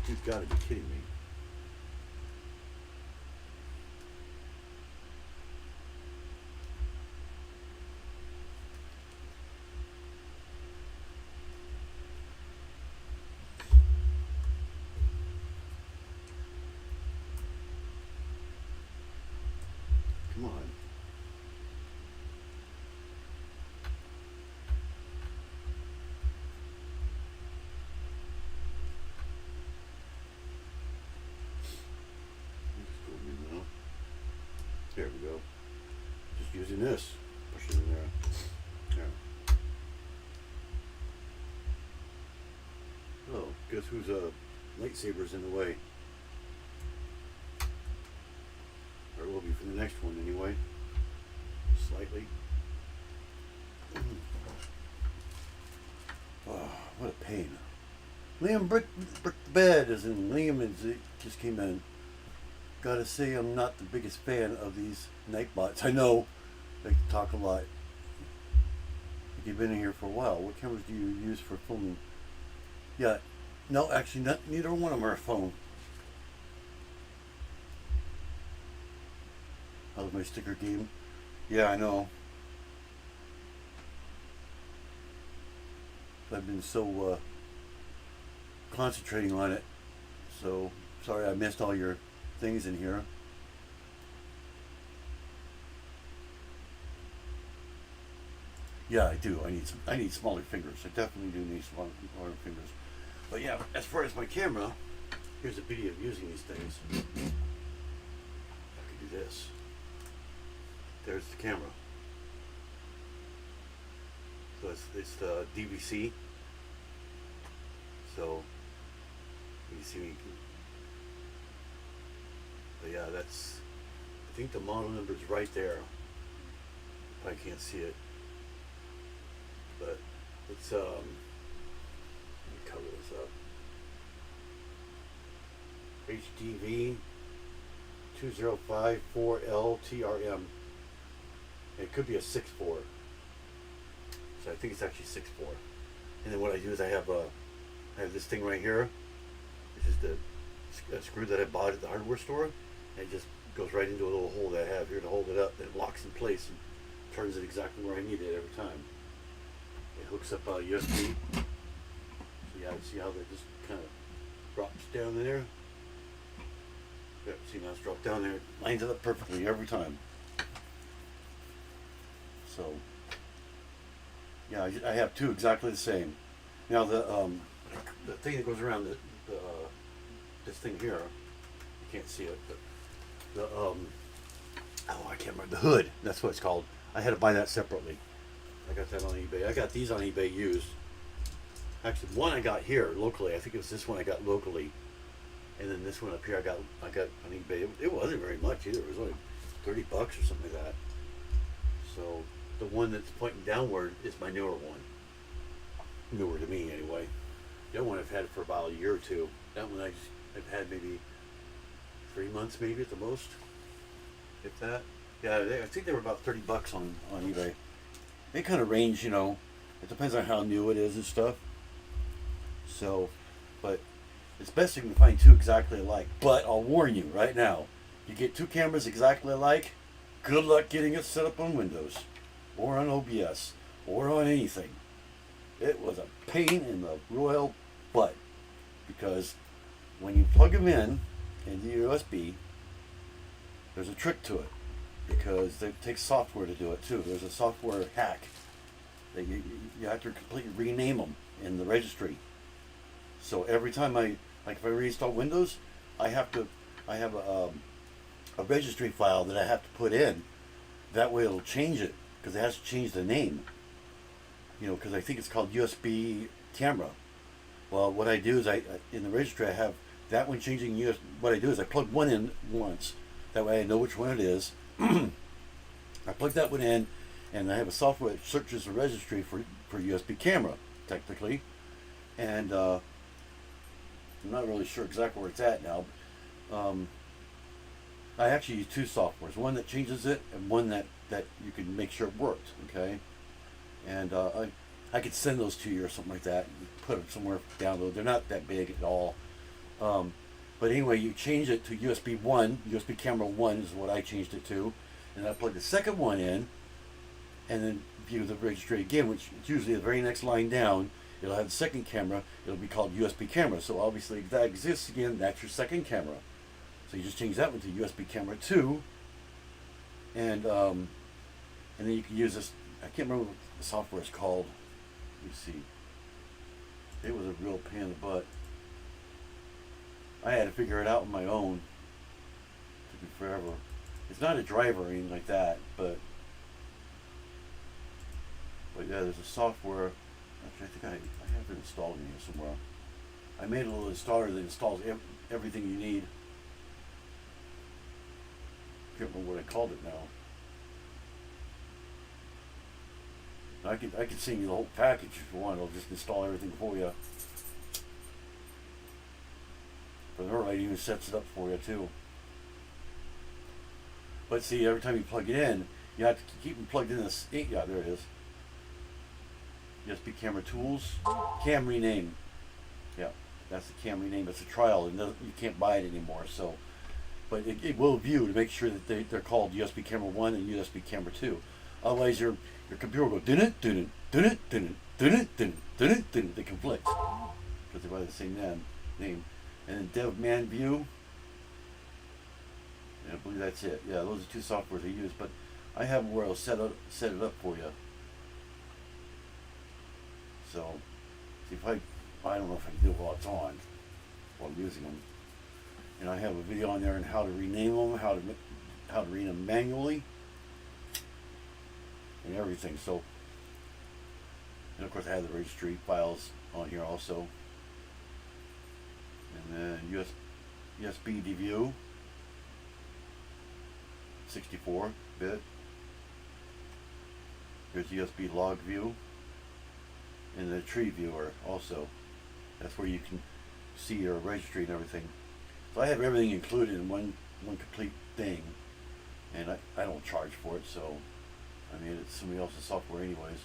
You've got to be kidding me. Come on. Just go in now. There we go. Just using this. Push it in there. There. Oh, guess whose lightsaber's in the way? Or it will be for the next one anyway. Slightly. Oh, what pain. Liam brick the bed, as in Liam just came in. Gotta say, I'm not the biggest fan of these Nightbots. I know they talk a lot. You've been in here for a while. What cameras do you use for filming? Yeah, no, actually, neither one of them are a phone. How's my sticker game? Yeah, I know. I've been so concentrating on it. So sorry I missed all your things in here. Yeah, I do. I need smaller fingers. I definitely do need smaller fingers. But yeah, as far as my camera, here's a video of using these things. I could do this. There's the camera. So it's the DVC. So you see me. But yeah, that's. I think the model number is right there. I can't see it, but it's let me cover this up. HDV 2054LTRM. It could be a 6.4. So I think it's actually 6.4. And then what I do is I have this thing right here, which is a screw that I bought at the hardware store, and it just goes right into a little hole that I have here to hold it up. And it locks in place and turns it exactly where I need it every time. It hooks up USB. So yeah, see how that just kind of drops down there? Yep, see now it's dropped down there. It lines it up perfectly every time. So yeah, I have two exactly the same. Now the thing that goes around this thing here, you can't see it, but the I can't remember, the hood. That's what it's called. I had to buy that separately. I got that on eBay. I got these on eBay used. Actually, one I got here locally. I think it was this one I got locally, and then this one up here I got on eBay. It wasn't very much either. It was only $30 or something like that. So the one that's pointing downward is my newer one. Newer to me anyway. The other one I've had for about a year or two. That one I've had maybe 3 months, maybe at the most, if that. Yeah, I think they were about $30 on eBay. They kind of range, you know. It depends on how new it is and stuff. So, but it's best if you can find two exactly alike. But I'll warn you right now, you get two cameras exactly alike, good luck getting it set up on Windows, or on OBS, or on anything. It was a pain in the royal butt, because when you plug them in the USB, there's a trick to it, because it takes software to do it too. There's a software hack that you have to completely rename them in the registry. So every time if I reinstall Windows, I have a registry file that I have to put in. That way it'll change it, because it has to change the name. You know, because I think it's called USB camera. Well, what I do is in the registry I have that one changing USB. What I do is I plug one in once. That way I know which one it is. I plug that one in, and I have a software that searches the registry for USB camera, technically. And I'm not really sure exactly where it's at now. I actually use two softwares. One that changes it, and one that you can make sure it worked. Okay. And I could send those to you or something like that, and put them somewhere download. They're not that big at all. But anyway, you change it to USB 1. USB camera 1 is what I changed it to. And I plug the second one in, and then view the registry again, which is usually the very next line down. It'll have the second camera. It'll be called USB camera. So obviously, if that exists again, that's your second camera. So you just change that one to USB camera 2. And then you can use this. I can't remember what the software is called. Let me see. It was a real pain in the butt. I had to figure it out on my own. It took me forever. It's not a driver or anything like that, but yeah, there's a software. Actually, I think I have it installed in here somewhere. I made a little installer that installs everything you need. Can't remember what I called it now. I could send you the whole package if you want. I'll just install everything for you. But it even sets it up for you too. But see, every time you plug it in, you have to keep it plugged in this. Yeah, there it is. USB camera tools, cam rename. Yeah, that's the cam rename. It's a trial, and you can't buy it anymore. So, but it will view to make sure that they're called USB camera 1 and USB camera 2. Otherwise, your computer will go dun it, dun it, dun it, dun it, dun it, dun it, dun it, dun it. They conflict because they're by the same name. And then dev man view. And I believe that's it. Yeah, those are two softwares I use, but I have where I'll set it up for you. So, see if I don't know if I can do it while it's on, while I'm using them. And I have a video on there on how to rename them, how to rename them manually, and everything. So, and of course I have the registry files on here also. And then USB view, 64-bit. Here's USB log view. And the tree viewer also. That's where you can see your registry and everything. So I have everything included in one complete thing. And I don't charge for it, so I mean it's somebody else's software anyways.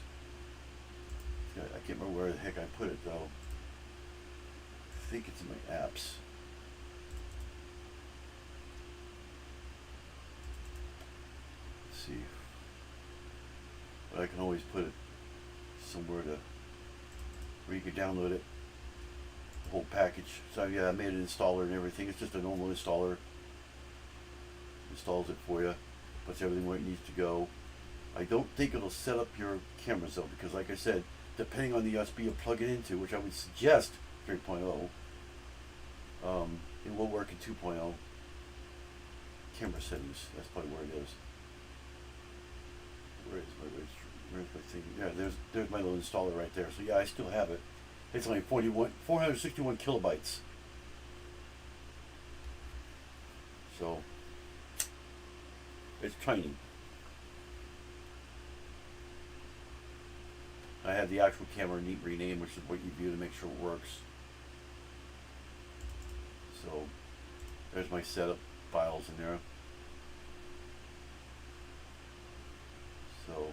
I can't remember where the heck I put it though. I think it's in my apps. Let's see. But I can always put it somewhere where you can download it, the whole package. So yeah, I made an installer and everything. It's just a normal installer. Installs it for you, puts everything where it needs to go. I don't think it'll set up your cameras though, because like I said, depending on the USB you plug it into, which I would suggest 3.0, it will work in 2.0. Camera settings, that's probably where it is. Where is my registry? Where's my thing? Yeah, there's my little installer right there. So yeah, I still have it. It's only 461 kilobytes. So it's tiny. I have the actual camera rename, which is what you do to make sure it works. So there's my setup files in there. So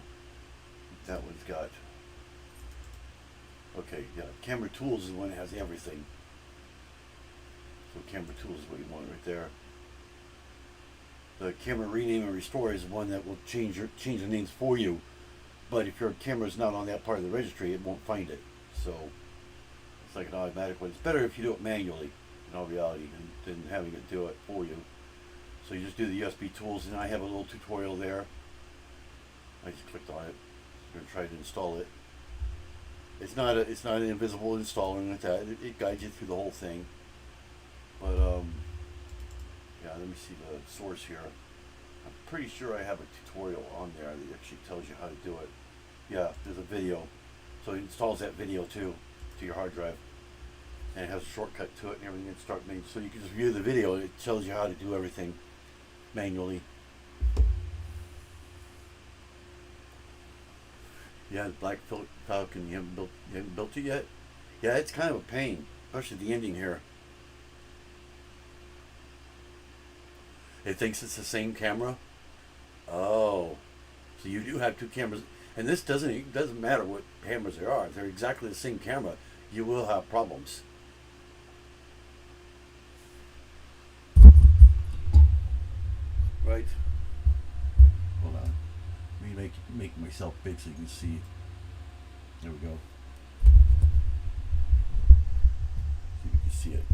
that one's got, okay, yeah, camera tools is the one that has everything. So camera tools is what you want right there. The camera rename and restore is one that will change the names for you. But if your camera's not on that part of the registry, it won't find it. So it's like an automatic one. It's better if you do it manually, in all reality, than having it do it for you. So you just do the USB tools, and I have a little tutorial there. I just clicked on it. I'm gonna try to install it. It's not an invisible installer like that. It guides you through the whole thing. But yeah, let me see the source here. I'm pretty sure I have a tutorial on there that actually tells you how to do it. Yeah, there's a video. So it installs that video too to your hard drive. And it has a shortcut to it and everything. So you can just view the video. It tells you how to do everything manually. Yeah, the Black Falcon, you haven't built it yet? Yeah, it's kind of a pain, especially the ending here. It thinks it's the same camera. Oh, so you do have two cameras, and this it doesn't matter what cameras there are. If they're exactly the same camera, you will have problems. Right. Hold on. Let me make myself big so you can see. There we go. So you can see it.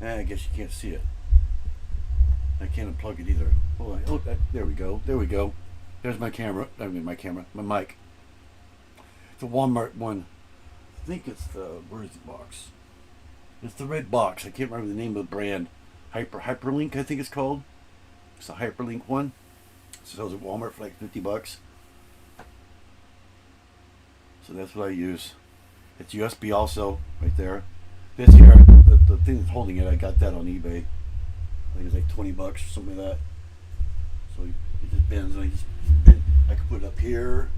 I guess you can't see it. I can't unplug it either. Hold on. Oh, there we go. There we go. There's my camera. I mean, my mic. It's a Walmart one. I think it's where is the box? It's the red box. I can't remember the name of the brand. Hyperlink, I think it's called. It's a Hyperlink one. It sells at Walmart for like $50. So that's what I use. It's USB also, right there. This here, the thing that's holding it, I got that on eBay. I think it's like $20 or something like that. So it just bends, and I can put it up here,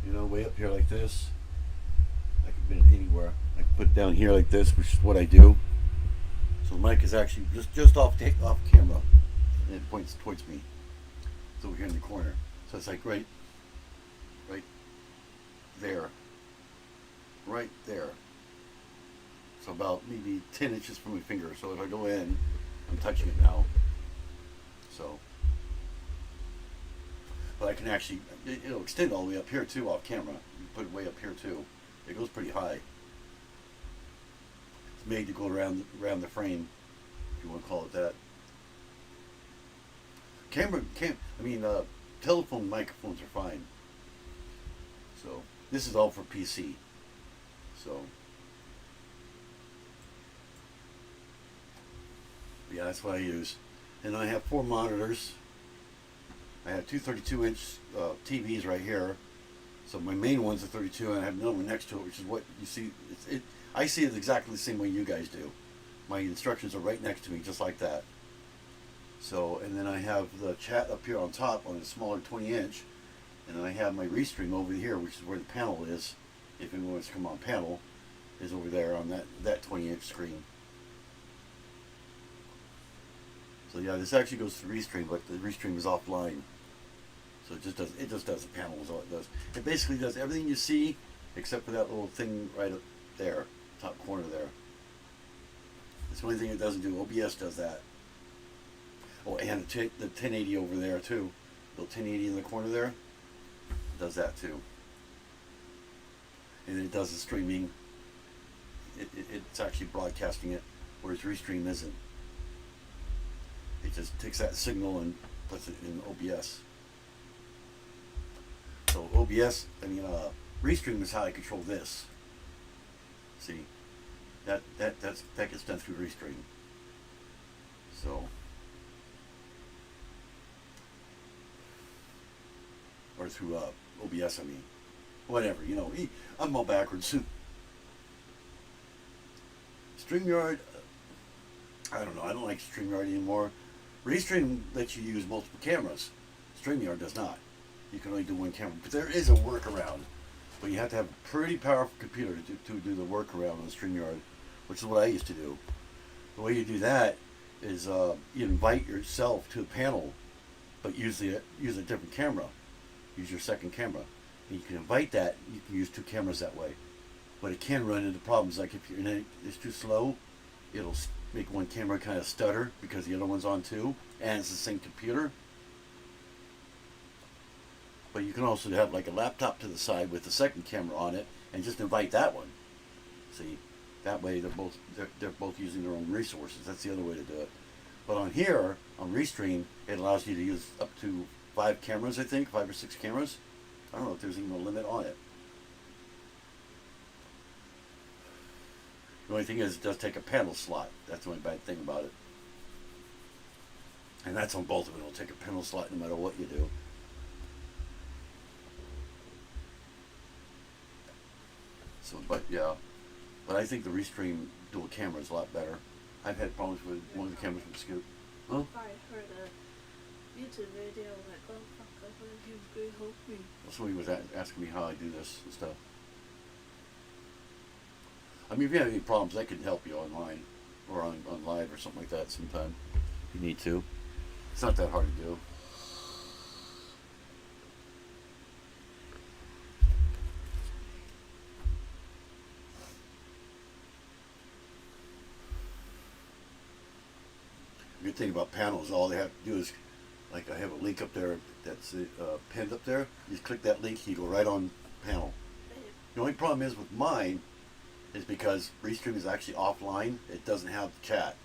You know, way up here like this. I can put it anywhere. I can put it down here like this, which is what I do. So the mic is actually just off camera, and it points towards me. It's over here in the corner. So it's like right there. Right there. So about maybe 10 inches from my finger. So if I go in, I'm touching it now. So, but I can actually, it'll extend all the way up here too off camera. You put it way up here too. It goes pretty high. It's made to go around the frame, if you want to call it that. Telephone microphones are fine. So this is all for PC. So yeah, that's what I use. And I have 4 monitors. I have two 32-inch TVs right here. So my main one's a 32, and I have another one next to it, which is what you see. I see it exactly the same way you guys do. My instructions are right next to me, just like that. So, and then I have the chat up here on top on a smaller 20-inch, and then I have my restream over here, which is where the panel is. If anyone wants to come on panel, is over there on that 20-inch screen. So yeah, this actually goes to restream, but the restream is offline. So it just does the panel is all it does. It basically does everything you see except for that little thing right up there, top corner there. It's the only thing it doesn't do. OBS does that. Oh, and the 1080 over there too. The 1080 in the corner there, it does that too. And it does the streaming. It's actually broadcasting it, whereas Restream isn't. It just takes that signal and puts it in OBS. So OBS, Restream is how I control this. See, that gets done through Restream. So, or through OBS. Whatever. I'm all backwards. StreamYard, I don't know. I don't like StreamYard anymore. Restream lets you use multiple cameras. StreamYard does not. You can only do one camera. But there is a workaround. But you have to have a pretty powerful computer to do the workaround on StreamYard, which is what I used to do. The way you do that is you invite yourself to a panel, but use a different camera. Use your second camera. And you can invite that. You can use 2 cameras that way. But it can run into problems like if your internet is too slow, it'll make one camera kind of stutter because the other one's on too, and it's the same computer. But you can also have like a laptop to the side with the second camera on it, and just invite that one. See, that way they're both using their own resources. That's the other way to do it. But on here, on Restream, it allows you to use up to 5 cameras, I think, 5 or 6 cameras. I don't know if there's even a limit on it. The only thing is it does take a panel slot. That's the only bad thing about it. And that's on both of them. It'll take a panel slot no matter what you do. So, but yeah. But I think the Restream dual camera is a lot better. I've had problems with one of the cameras from Scoop. Huh? I heard a YouTube video like, oh fuck, I heard you could help me. Somebody was asking me how I do this and stuff. If you have any problems, I can help you online or on live or something like that sometime if you need to. It's not that hard to do. The good thing about panels, all they have to do is, like I have a link up there that's pinned up there. You just click that link, you go right on panel. The only problem is with mine is because Restream is actually offline. It doesn't have the chat.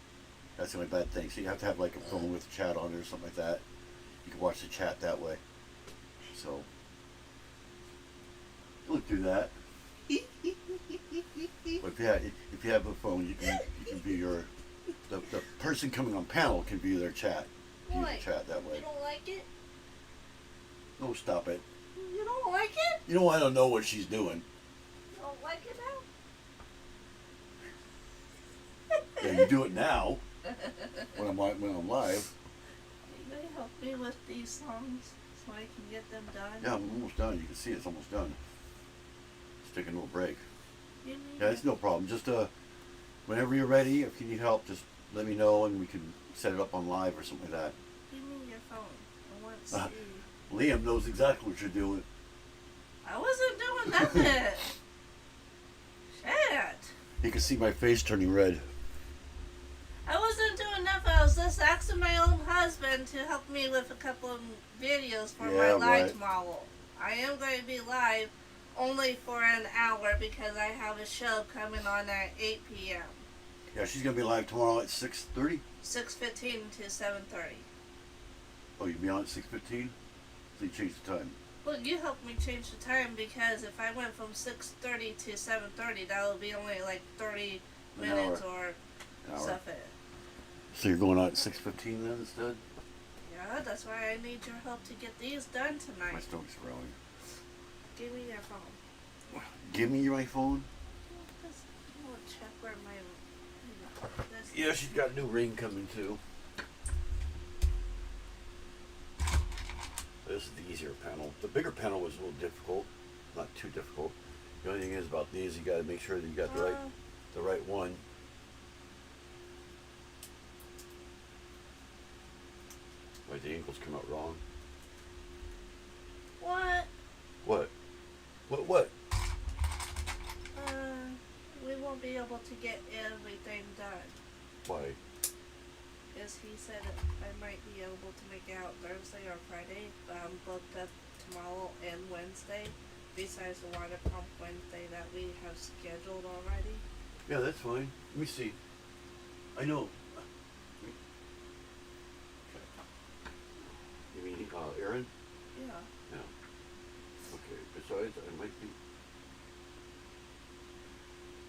That's the only bad thing. So you have to have like a phone with a chat on it or something like that. You can watch the chat that way. So don't do that. But if you have a phone, you can view the person coming on panel can view their chat. View the chat that way. You don't like it? No, stop it. You don't like it? You know I don't know what she's doing. You don't like it now? Yeah, you do it now when I'm live. Are you going to help me with these songs so I can get them done? Yeah, I'm almost done. You can see it's almost done. Just taking a little break. You need Yeah, it's no problem. Just whenever you're ready, if you need help, just let me know and we can set it up on live or something like that. Give me your phone. I want to see. Liam knows exactly what you're doing. I wasn't doing nothing. Shit. You can see my face turning red. I wasn't doing nothing. I was just asking my own husband to help me with a couple of videos for my Yeah, live right. tomorrow. I am going to be live only for an hour because I have a show coming on at 8 p.m. Yeah, she's gonna be live tomorrow at 6:30. 6:15 to 7:30. Oh, you'll be on at 6:15. So you change the time. Well, you helped me change the time because if I went from 6:30 to 7:30, that would be only like 30 An minutes hour. or An hour. stuff. So you're going on at 6:15 then instead? Yeah, that's why I need your help to get these done My tonight. stomach's growling. Give me your phone. Give me my phone. Just want to check where my. This, Yeah, she's got a new ring coming too. This is the easier panel. The bigger panel was a little difficult, not too difficult. The only thing is about these, you got to make sure that you got the right one. Like the ankles come out wrong. What? What? What? We won't be able to get everything done. Why? Because he said I might be able to make it out Thursday or Friday, but I'm booked up tomorrow and Wednesday, besides the water pump Wednesday that we have scheduled already. Yeah, that's fine. Let me see. I know. Okay. You mean Aaron? Yeah. Yeah. Okay. Besides, I might be.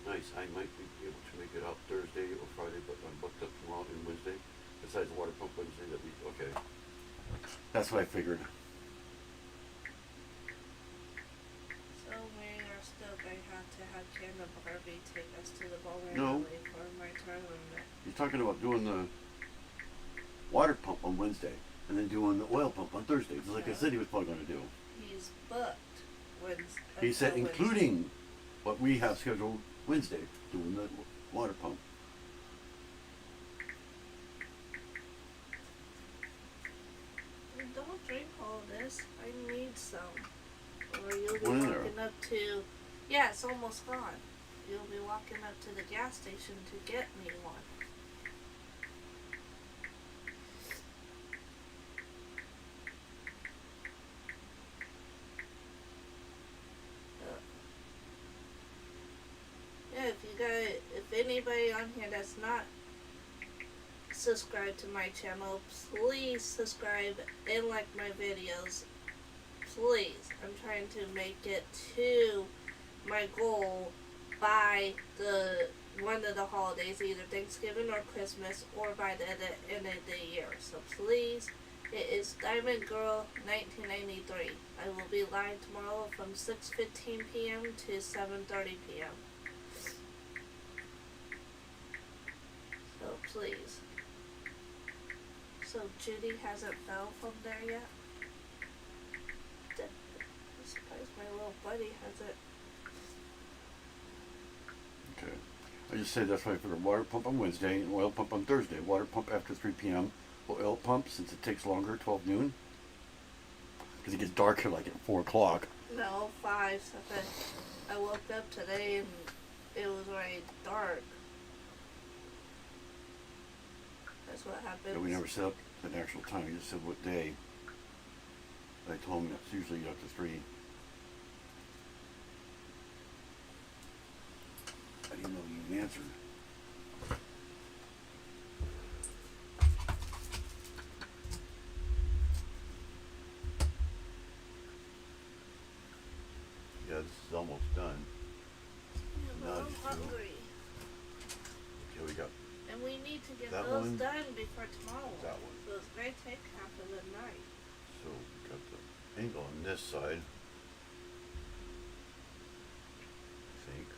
Nice. I might be able to make it out Thursday or Friday, but I'm booked up tomorrow and Wednesday. Besides the water pump Wednesday, that we okay. That's what I figured. So we are still going to have Ken and Barbie take us to the bowling No. alley for my tournament. You're talking about doing the water pump on Wednesday and then doing the oil pump on Thursday. Just like I said he was probably going to do. He's booked Wednesday. He said including what we have scheduled Wednesday, doing the water pump. Don't drink all this. I need some. Or you'll be What in there? walking up to. Yeah, it's almost gone. You'll be walking up to the gas station to get me one. Yeah, if anybody on here that's not subscribed to my channel, please subscribe and like my videos. Please. I'm trying to make it to my goal by the one of the holidays, either Thanksgiving or Christmas, or by the end of the year. So please, it is Diamond Girl 1993. I will be live tomorrow from 6:15 p.m. to 7:30 p.m. So please. So Judy hasn't fell from there yet? I'm surprised my little buddy hasn't. Okay. I just said that's why I figured water pump on Wednesday and oil pump on Thursday. Water pump after 3 p.m. Oil pump since it takes longer, 12 noon. Because it gets darker like at 4 o'clock. No, 5 something. I woke up today and it was already dark. That's what happens. Yeah, we never set up an actual time. We just said what day. I told him that's usually up to 3. I didn't know you even answered. Yeah, this is almost done. Yeah, but No, I'm just hungry. Okay, we got And we need to get That those one? done before tomorrow. that one. So it's going to take half of the night. So we got the angle on this side. I think.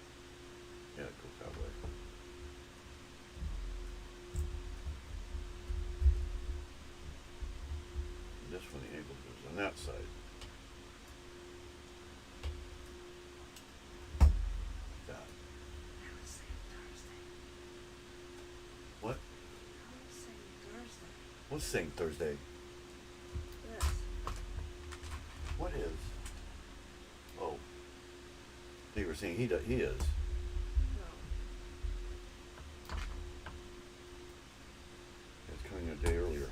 Yeah, it goes that way. This one, the angle goes on that side. What's saying Thursday? Yes. What is? Oh. They were saying he is. No. It's coming a day earlier.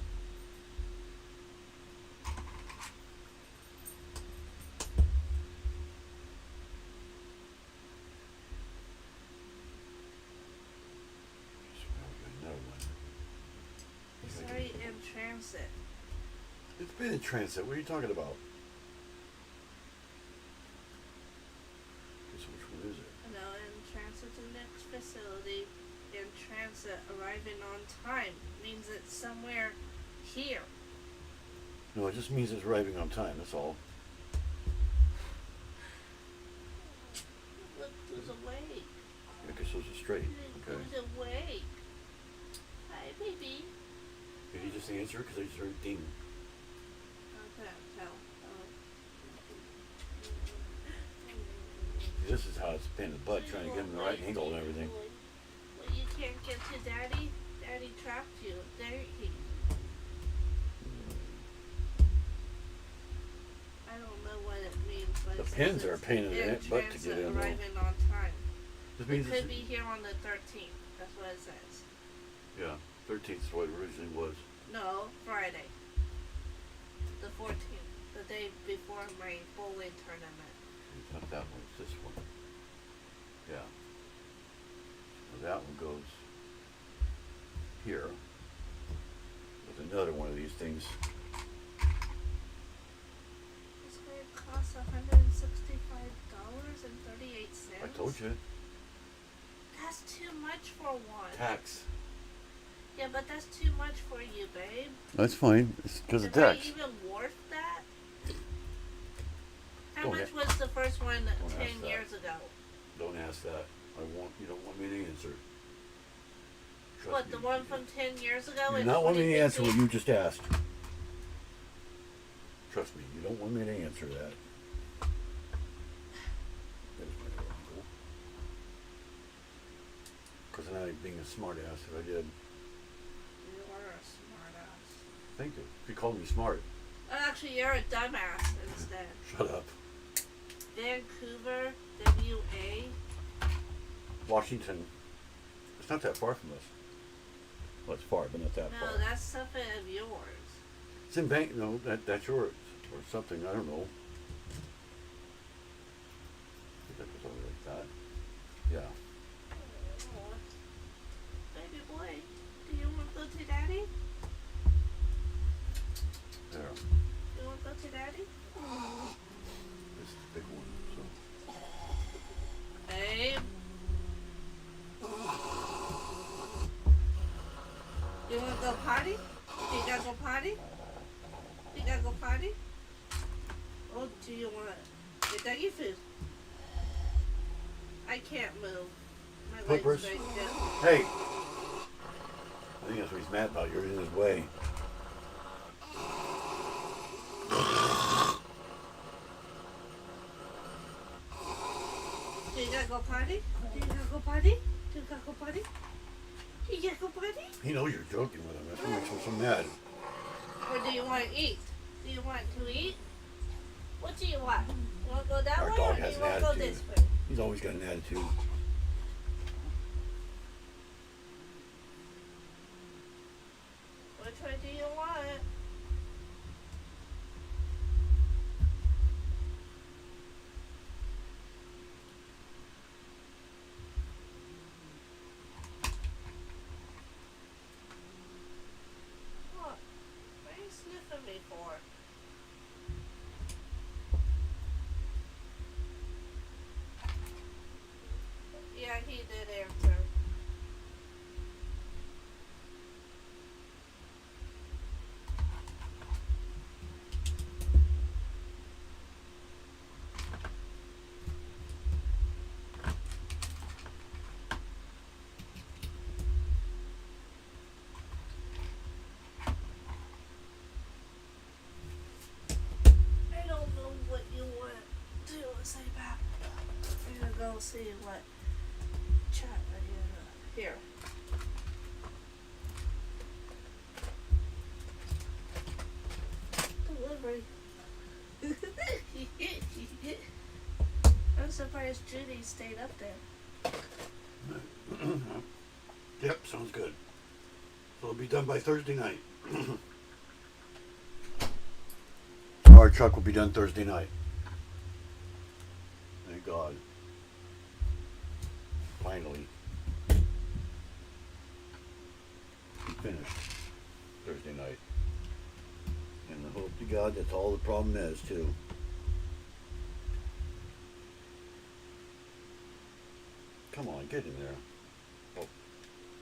Another one. Sorry, in transit. It's been in transit. What are you talking about? So which one is it? No, in transit to next facility. In transit, arriving on time means it's somewhere here. No, it just means it's arriving on time. That's all. Look who's awake. I guess those are straight. Look Okay. who's awake. Hi, baby. Did he just answer? Because I just heard ding. Okay, tell. This is how it's been in the butt, trying to get him the right angle and everything. Well, you can't get to Daddy. Daddy trapped you. There he. I don't know what it means, but The it says pins are a it's pain in the in butt to transit, get in, though. arriving on time. This It means could it's, be here on the 13th. That's what it says. yeah, 13th is what it originally was. No, Friday. The 14th. The day before my bowling tournament. It's not that one, it's this one. Yeah. So that one goes here with another one of these things. It's going to cost $165.38. I told you. That's too much for one. Tax. Yeah, but that's too much for you, babe. That's fine. It's because Is of it tax. even worth that? How Don't much a- was the first one Don't ask 10 that. years ago? Don't ask that. You don't want me to answer. Trust What, me. the one from 10 years ago? You do in not want me to answer what 2015? you just asked. Trust me, you don't want me to answer that. There's my uncle. Because then I'd being a smart ass if I did. You are a smart ass. Thank you. If you called me smart, Actually, you're a dumbass instead. shut up. Vancouver, WA. Washington. It's not that far from us. Well, it's far, but not that No, far. that's something of yours. It's in Bank. No, that's yours or something. I don't know. I think that goes over like that. Yeah. Baby boy, do you want to go to Daddy? There. You want to go to Daddy? This is the big one. So. Babe. You want to go potty? You gotta go potty? You gotta go potty? Or do you want your doggy food? I can't move. My legs Clippers? right now. Hey! I think that's what he's mad about. You're in his way. Do you gotta go potty? Do you gotta go potty? Do you gotta go potty? You gotta go potty? He knows you're joking with him. That's what makes him so mad. Or do you want to eat? Do you want to eat? What do you want? You want to go that Our way dog or do has you an want to go attitude. this way? He's always got an attitude. Which way do you want? What? What are you sniffing me for? Yeah, he did answer. I don't know what you want to say back. I'm gonna go see what chat are you here. delivery. I'm surprised Judy stayed up there. Yep, sounds good. So it'll be done by Thursday night. Our truck will be done Thursday night. Thank God. Finally. Finished Thursday night. And I hope to God that's all the problem is too. Come on, get in there. Oh,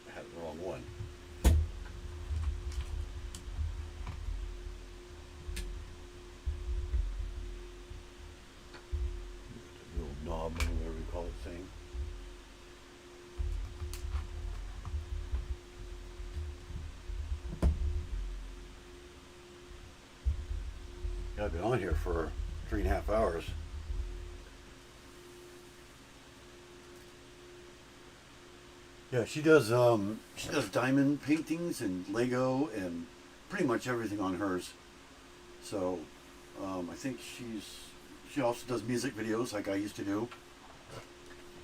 I had the wrong one. The little knob, or whatever you call it, thing. Yeah, I've been on here for 3.5 hours. Yeah, she does diamond paintings and Lego and pretty much everything on hers. So I think she also does music videos like I used to do.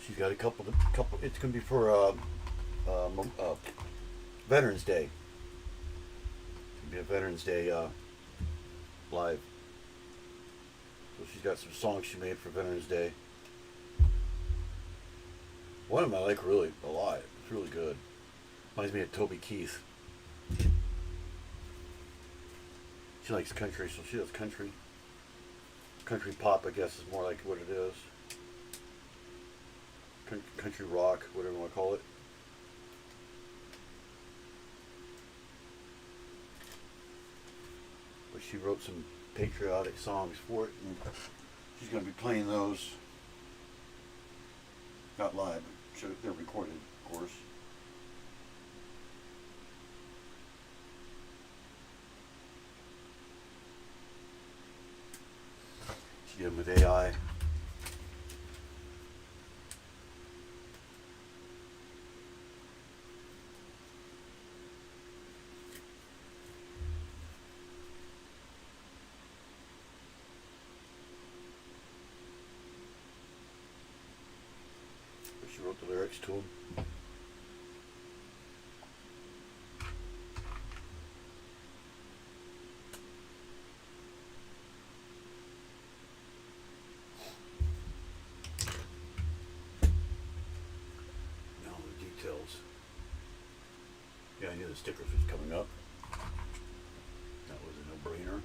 She's got a couple. It's gonna be for Veterans Day. It's gonna be a Veterans Day live. So she's got some songs she made for Veterans Day. One of them I like really a lot. It's really good. Reminds me of Toby Keith. She likes country, so she does country. Country pop, I guess, is more like what it is. Country rock, whatever you want to call it. But she wrote some patriotic songs for it, and she's going to be playing those. Not live, but they're recorded, of course. She did them with AI. She wrote the lyrics to them. Now the details. Yeah, I knew the stickers was coming up. That was a no-brainer.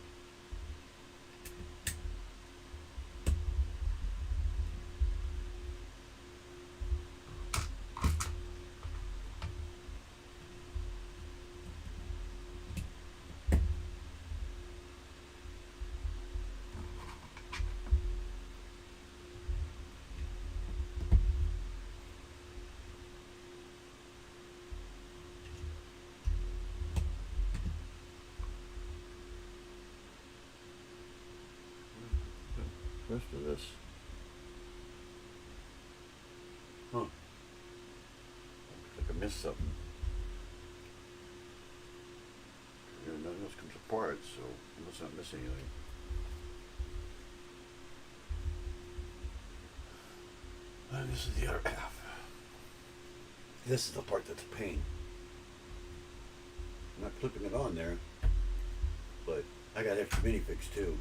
Rest of this. Huh. Looks like I missed something. Yeah, none of this comes apart, so I must not miss anything. And this is the other half. This is the part that's a pain. I'm not clipping it on there, but I got extra minifigs too.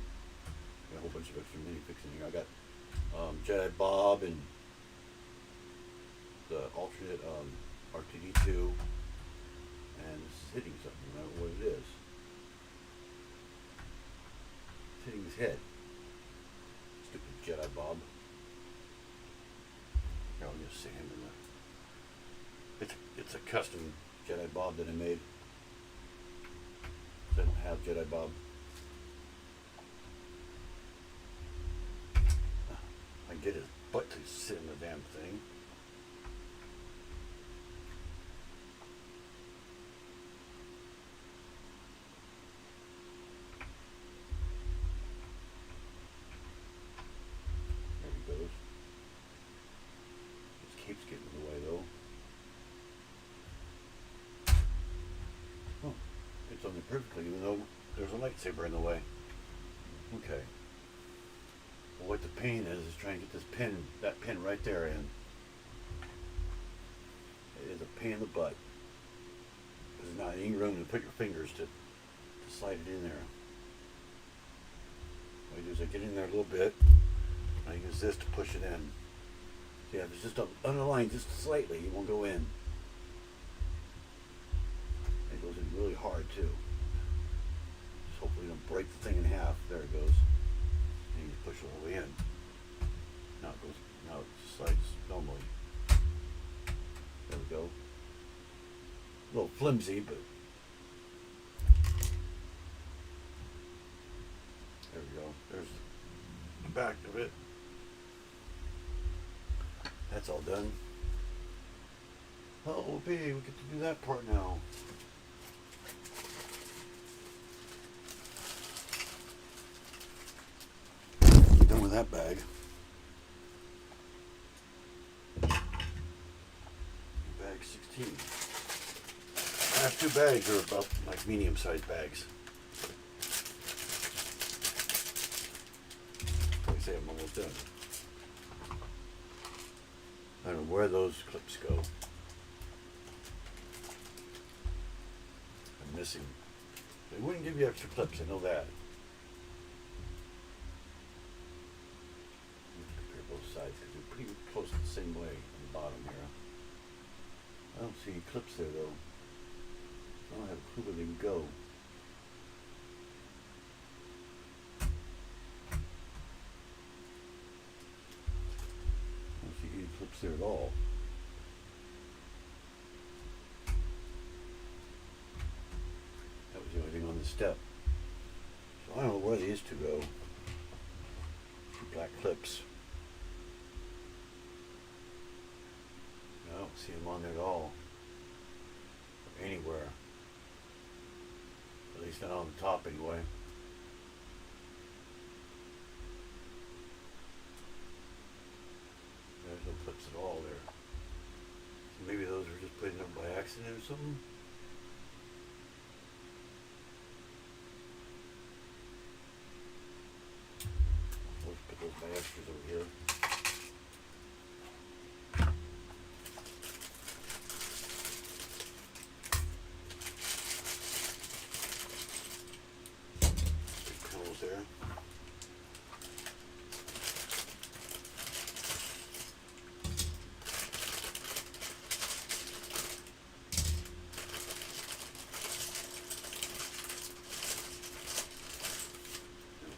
A whole bunch of extra minifigs in here. I got Jedi Bob and the alternate R2D2, and this is hitting something. I don't know what it is. It's hitting his head. Stupid Jedi Bob. Here, I'll just see him in the. It's a custom Jedi Bob that I made. I don't have Jedi Bob. I get his butt to sit in the damn thing. There he goes. His cape's getting in the way though. Oh, it's on there perfectly even though there's a lightsaber in the way. Okay. Well, what the pain is trying to get this pin, that pin right there in. It is a pain in the butt. There's not any room to put your fingers to slide it in there. What I do is I get in there a little bit. I use this to push it in. See, if it's just unaligned just slightly, it won't go in. It goes in really hard too. Just hopefully you don't break the thing in half. There it goes. And you just push it all the way in. Now it goes. Now it just slides normally. There we go. A little flimsy, but there we go. There's the back of it. That's all done. Oh, babe, we get to do that part now. We're done with that bag. Bag 16. I have 2 bags that are about like medium-sized bags. Like I say, I'm almost done. I don't know where those clips go. I'm missing. They wouldn't give you extra clips, I know that. Compare both sides because they're pretty close to the same way on the bottom here. I don't see any clips there though. I don't have a clue where they can go. I don't see any clips there at all. That was the only thing on the step. So I don't know where these two go. 2 black clips. I don't see them on there at all. Or anywhere. At least not on the top anyway. There's no clips at all there. So maybe those were just put in there by accident or something. Let's put those by extras over here. There. I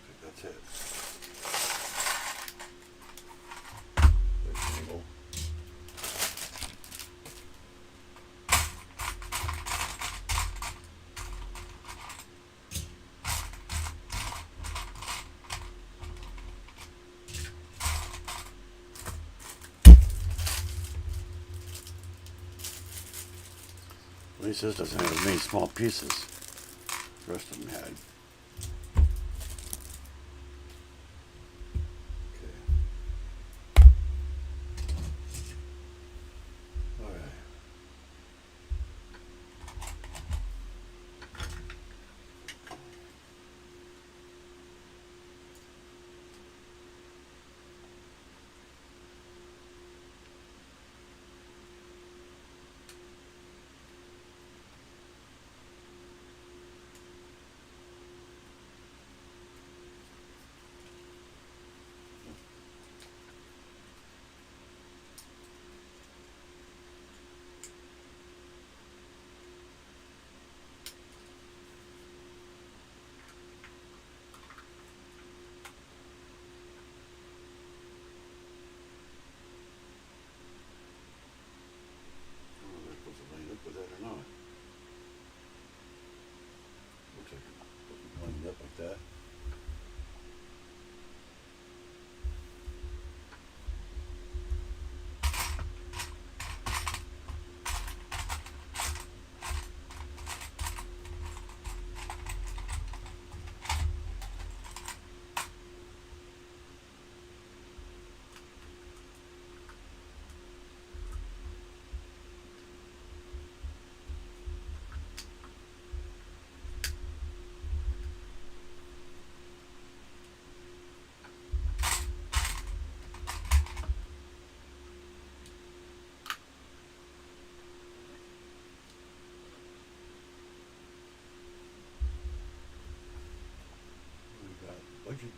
think that's it. There's the angle. At least this doesn't have as many small pieces as the rest of them had. Okay. All right.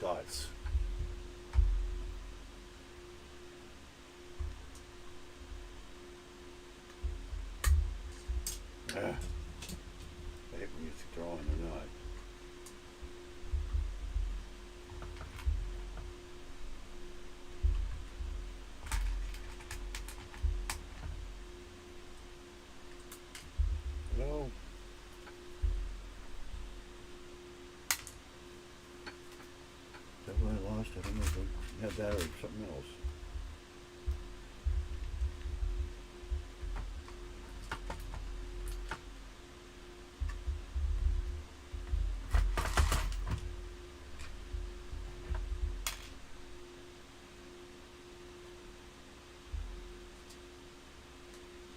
thoughts. I hate when you throw in or not. No. Is that what I lost? I don't know if I had that or something else.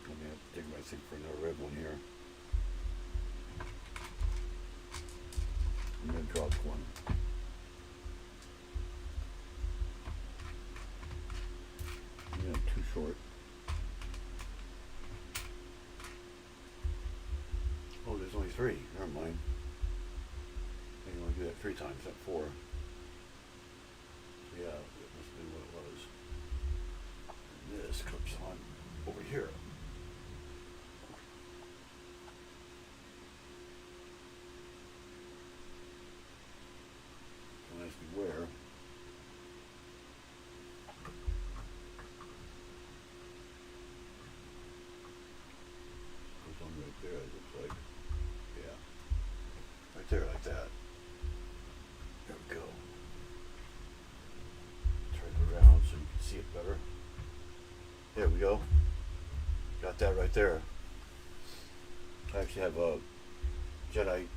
I'm gonna have to dig my thing for another red one here. I'm gonna drop one. Yeah, too short. Oh, there's only three. Never mind. I can only do that 3 times, not 4. Yeah, that must be what it was. And this clips on over here. So nice beware. Goes on right there, it looks like. Yeah. Right there, like that. There we go. Turn it around so you can see it better. There we go. Got that right there. I actually have a Jedi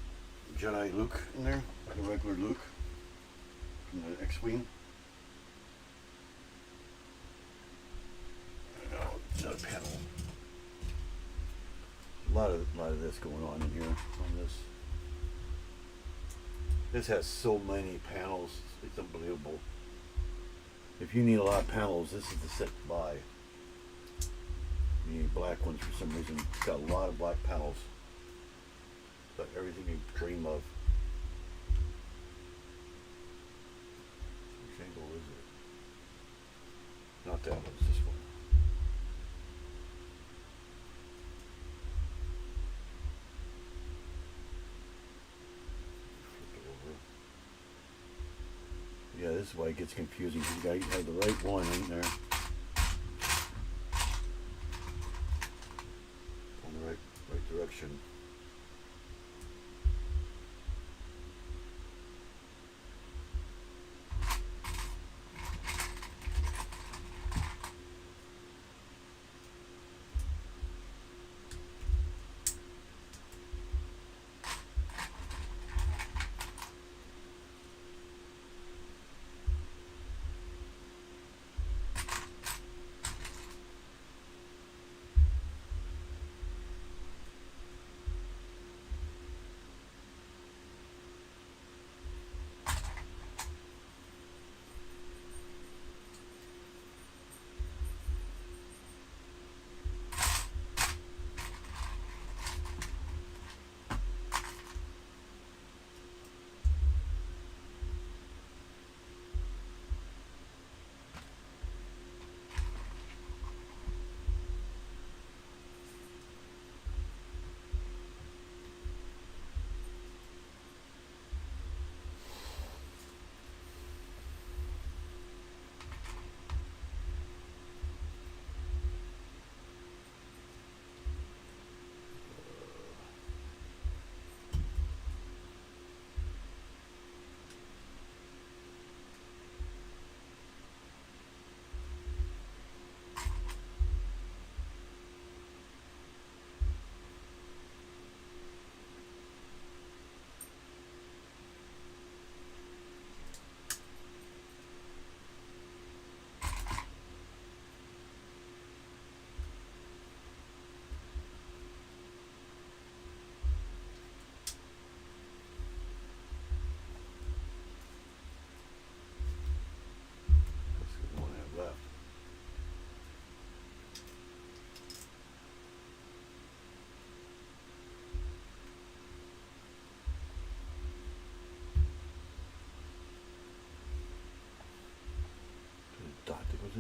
Luke in there, the regular Luke from the X-Wing. Now, another panel. A lot of this going on in here on this. This has so many panels, it's unbelievable. If you need a lot of panels, this is the set to buy. You need black ones for some reason. It's got a lot of black panels. Got everything you dream of. Which angle is it? Not that one, it's this one. Flip it over. Yeah, this is why it gets confusing. You gotta have the right one in there. On the right direction.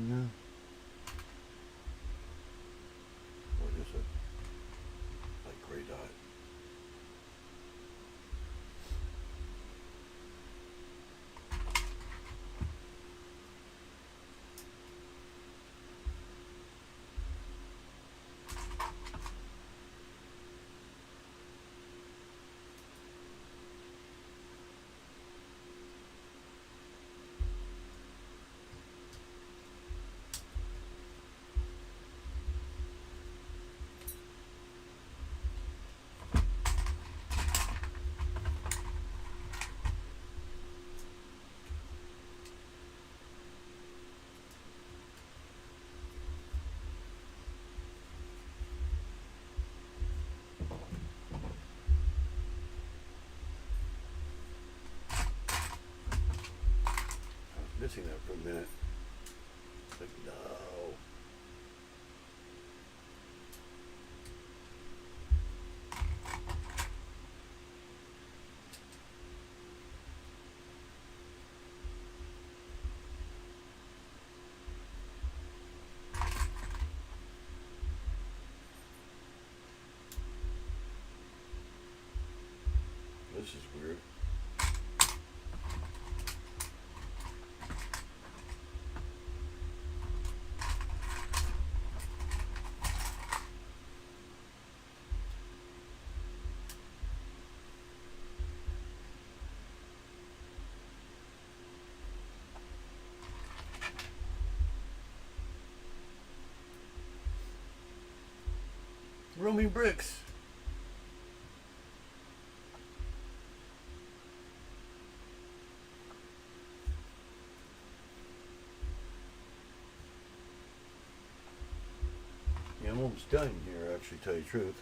in there? What is it? Like gray dot. Missing that for a minute. It's like, no. This is weird. Roaming bricks. Yeah, I'm almost done here, actually, tell you the truth.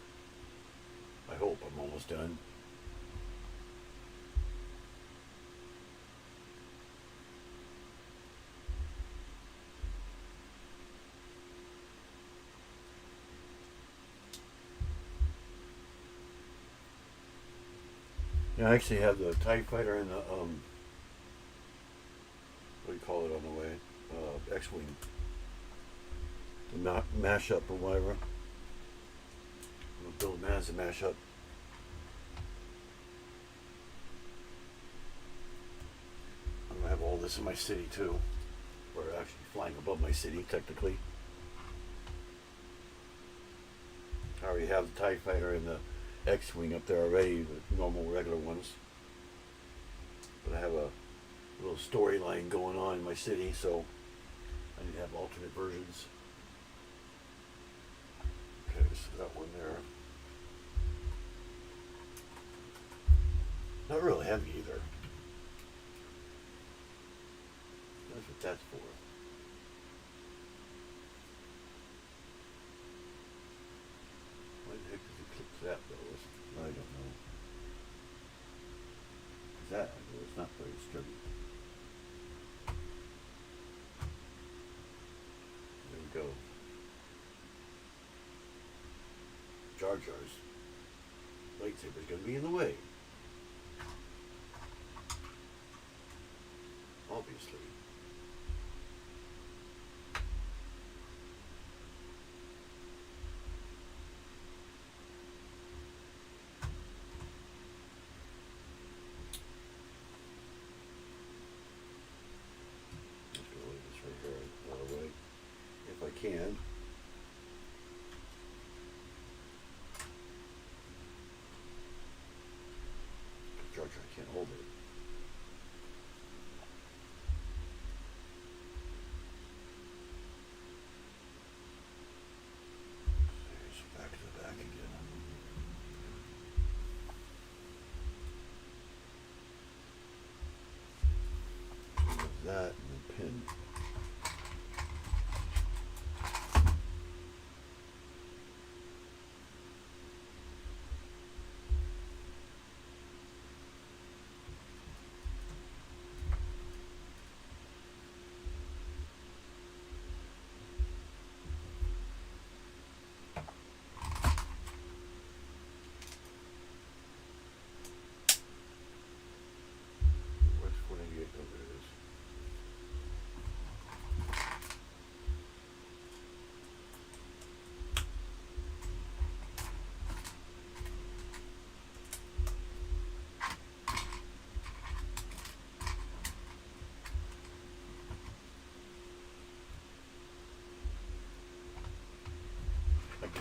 I hope I'm almost done. Yeah, I actually have the TIE fighter and the, what do you call it on the way? X-Wing. The mashup or whatever. I'm gonna build them as a mashup. I'm gonna have all this in my city too. We're actually flying above my city, technically. I already have the TIE fighter and the X-Wing up there already, the normal regular ones. But I have a little storyline going on in my city, so I need to have alternate versions. Okay, so that one there. Not real heavy either. That's what that's for. Why the heck does it clip to that though? I don't know. Is that, it's not very sturdy. There we go. Jar Jar's lightsaber's gonna be in the way. Obviously. Just gonna leave this right here out of the way, if I can. Jar Jar can't hold it. So back to the back again. So there's that and the pin. Where's 498? Oh, there it is.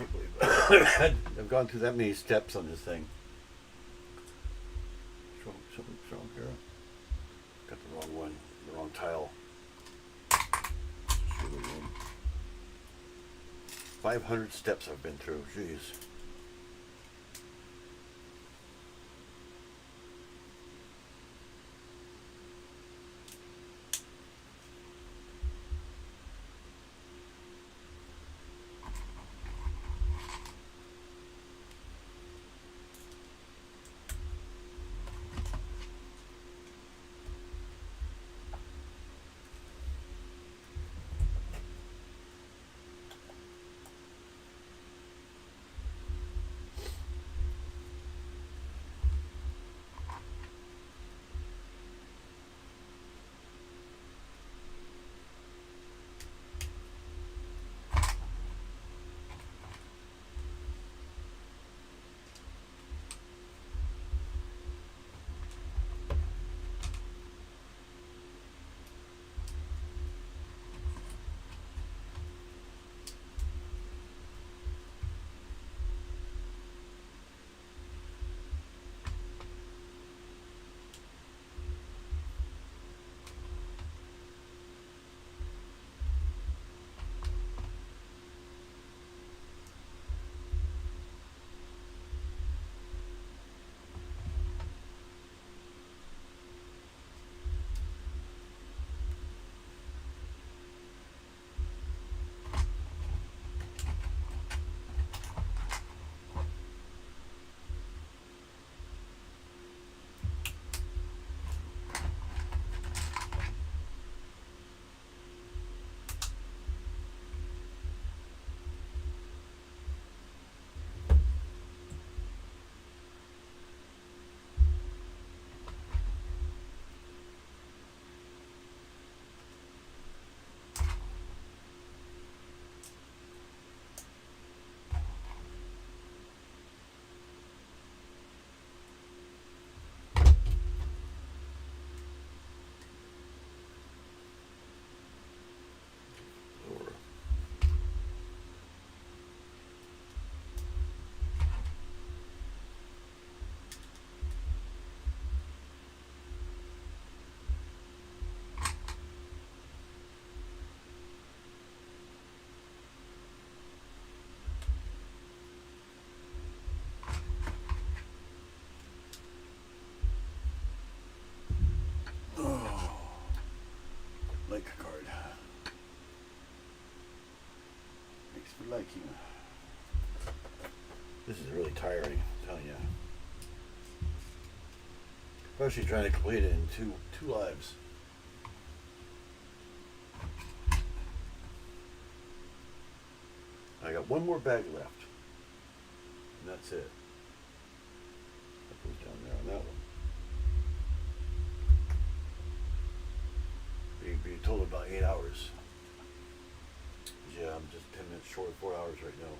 can't believe I've gone through that many steps on this thing. Something's wrong here. Got the wrong one, the wrong tile. 500 steps I've been through. Jeez. Like a card. Thanks for liking. This is really tiring, I'm telling you. Especially trying to complete it in two lives. I got one more bag left. And that's it. That goes down there on that one. Be told about 8 hours. Yeah, I'm just 10 minutes short of 4 hours right now.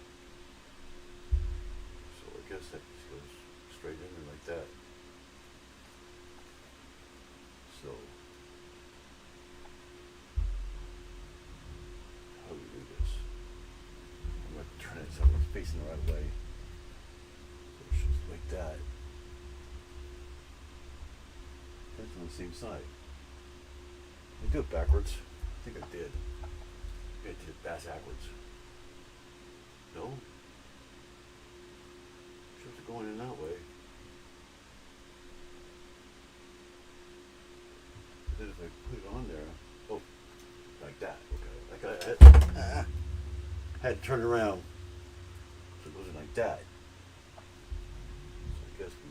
So I guess that just goes straight in there like that. So how do we do this? I'm going to turn it so it's facing the right way. So it's just like that. That's on the same side. I do it backwards. I think I did. I did it backwards. No? Shows it going in that way. Then if I put it on there, oh, like that. Okay. Like I had to turn it around so it wasn't like that. So I guess we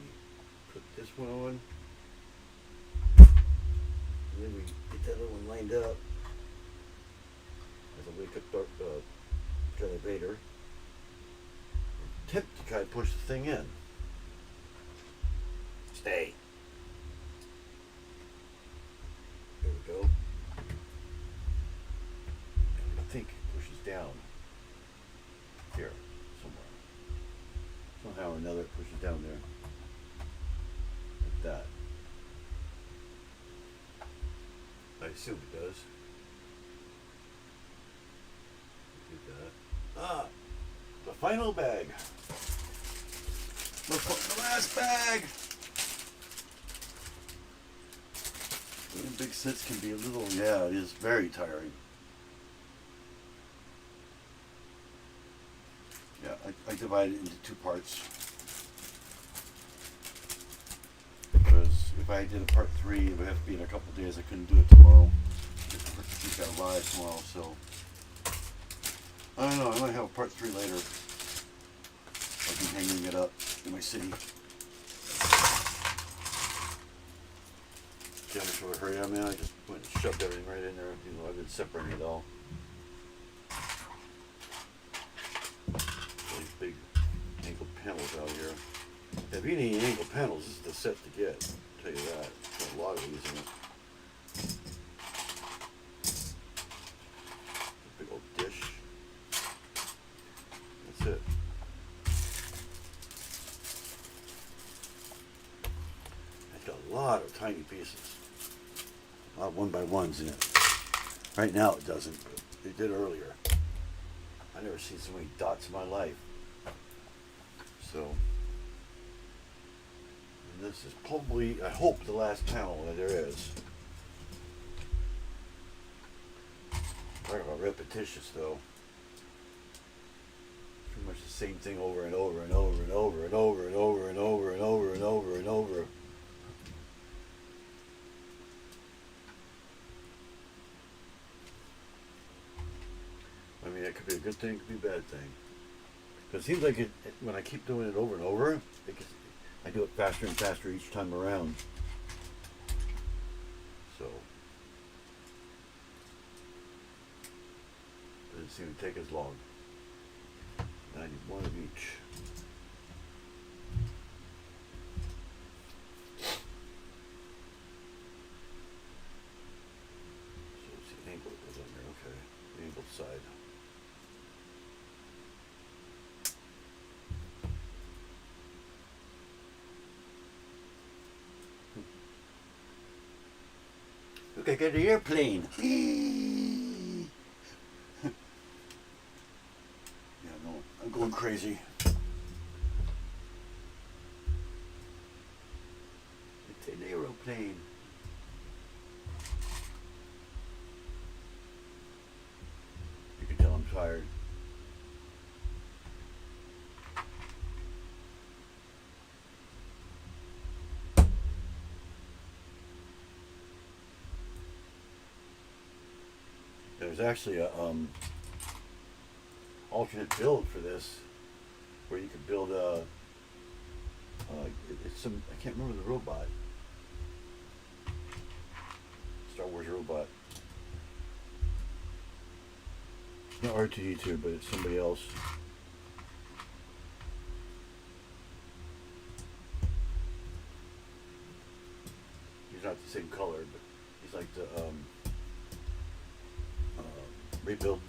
put this one on. And then we get that other one lined up as a wake up generator. Tip to try to push the thing in. Stay. There we go. And I think it pushes down here somewhere. Somehow or another it pushes down there. Like that. I assume it does. Do that. Ah! The final bag. The last bag. Doing big sets can be a little, yeah, it is very tiring. Yeah, I divide it into 2 parts. Because if I did a part 3, it would have to be in a couple days. I couldn't do it tomorrow. She's got a live tomorrow, so I don't know. I might have a part 3 later. I'll be hanging it up in my city. See how much of a hurry I'm in? I just went and shoved everything right in there. You know, I've been separating it all. These big ankle panels out here. If you need ankle panels, this is the set to get. I'll tell you that. There's a lot of these in it. Big old dish. That's it. It's got a lot of tiny pieces. A lot of 1x1s in it. Right now it doesn't, but it did earlier. I've never seen so many dots in my life. So, and this is probably, I hope, the last panel that there is. Talk about repetitious though. Pretty much the same thing over and over and over and over and over and over and over and over and over and over. I mean, it could be a good thing, it could be a bad thing. Because it seems like when I keep doing it over and over, I do it faster and faster each time around. So, doesn't seem to take as long. I need 1 of each. So it's the ankle that goes on there, okay. The ankle side. Look, I got an airplane. Yeah, no, I'm going crazy. It's an aeroplane. You can tell I'm tired. There's actually a alternate build for this, where you could build a it's some, I can't remember the robot, Star Wars robot. It's not R2D2, but it's somebody else. He's not the same color, but he's like the rebuild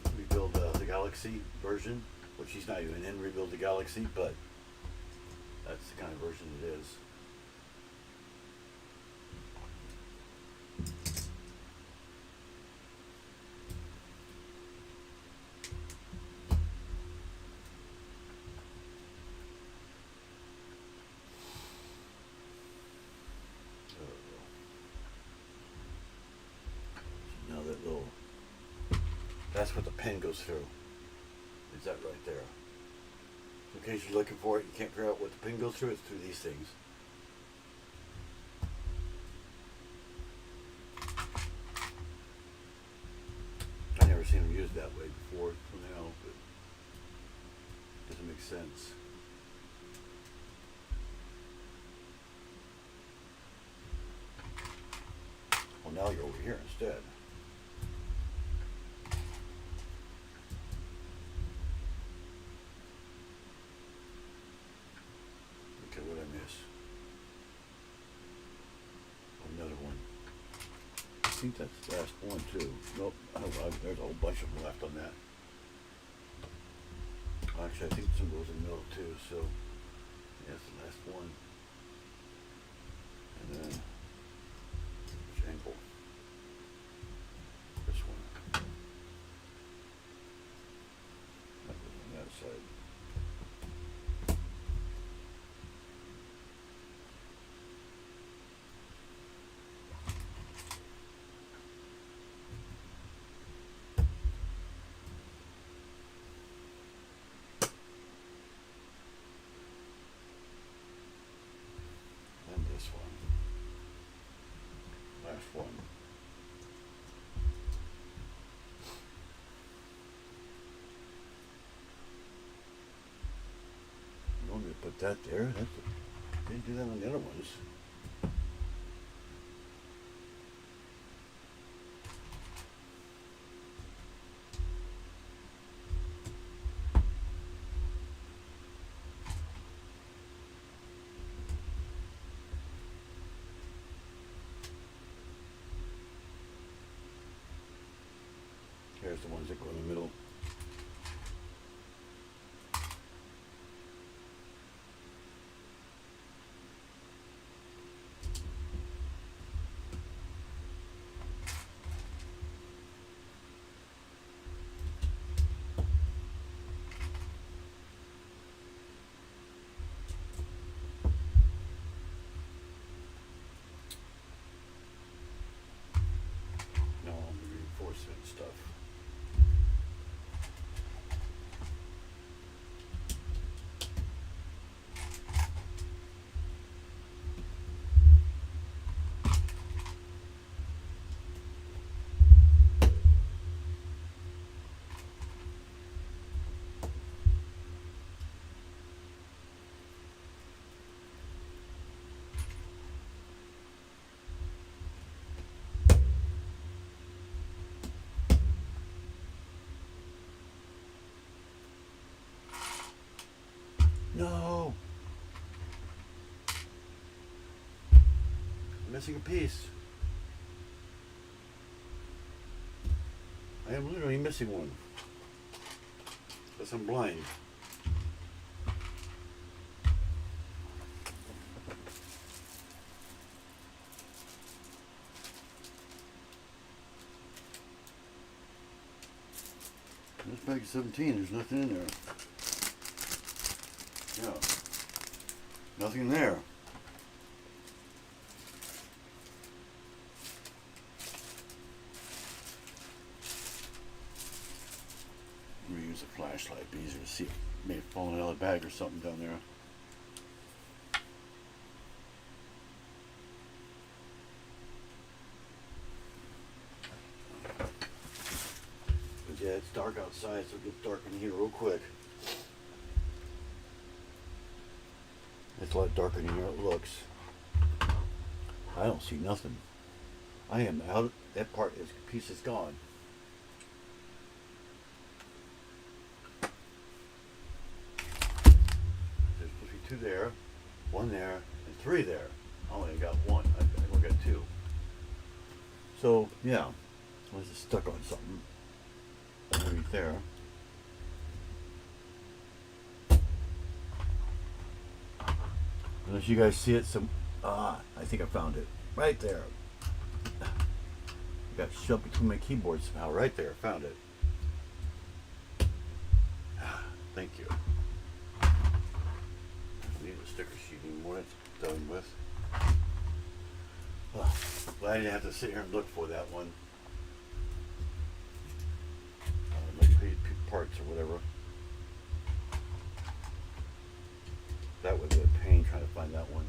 the Galaxy version, which he's not even in Rebuild the Galaxy, but that's the kind of version it is. Now that little, that's what the pen goes through. Is that right there? In case you're looking for it, you can't figure out what the pin goes through, it's through these things. I've never seen them used that way before, you know, but it doesn't make sense. Well, now you're over here instead. Okay, what did I miss? Another one. I think that's the last one too. Nope, there's a whole bunch of them left on that. Actually, I think some goes in the middle too, so yeah, that's the last one. And then, which ankle? This one. That was on that side. gonna put that there. Didn't do that on the other ones. Here's the ones that go in the middle. No, reinforcement stuff. No! I'm missing a piece. I am literally missing one. Because I'm blind. This bag of 17, there's nothing in there. Yeah. Nothing there. I'm gonna use a flashlight, be easier to see. It may have fallen out of the bag or something down there. But yeah, it's dark outside, so it gets dark in here real quick. It's a lot darker than it looks. I don't see nothing. I am out. That piece is gone. There's supposed to be 2 there, 1 there, and 3 there. I only got 1. I only got 2. So yeah, I was just stuck on something. Underneath there. Unless you guys see it, I think I found it. Right there. It got shoved between my keyboards somehow. Right there, found it. Thank you. I don't need a sticker sheet anymore. It's done with. Glad I didn't have to sit here and look for that one. Like parts or whatever. That would be a pain trying to find that one.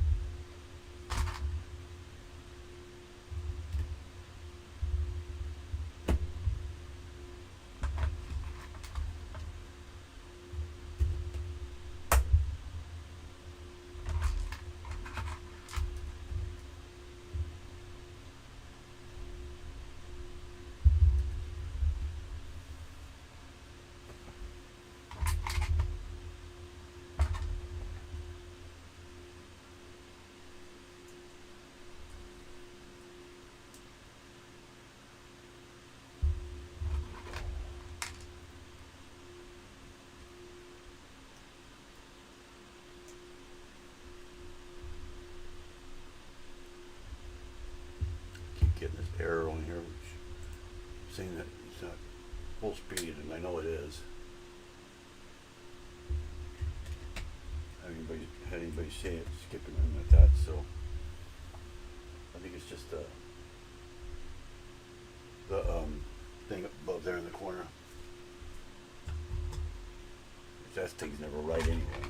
Getting this error on here, which saying that it's not full speed, and I know it is. Had anybody say it skipping in like that? So I think it's just the thing above there in the corner. That thing's never right anyway.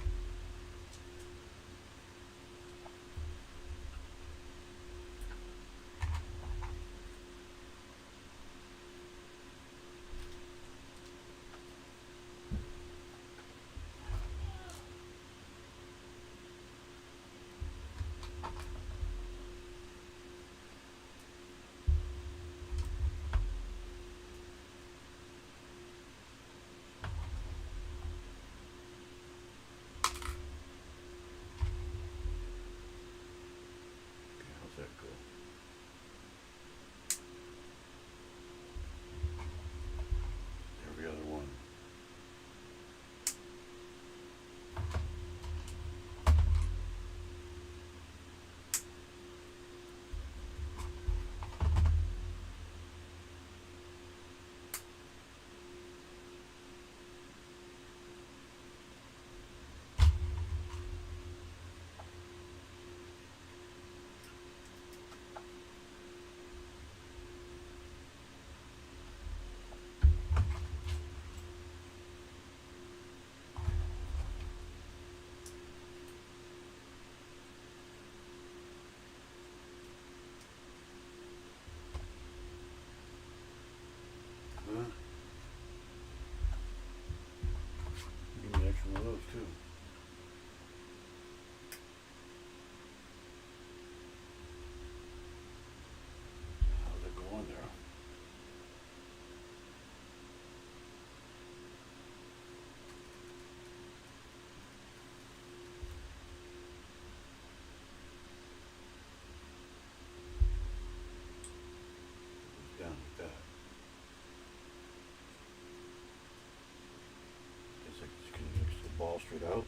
it out.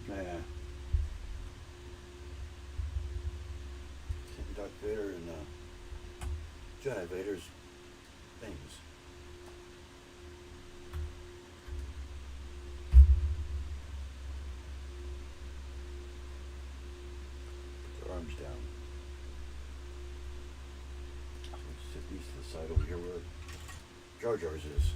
Yeah. Darth Vader and Jedi Vader's things. Put their arms down. So sit these to the side over here where Jar Jar's is.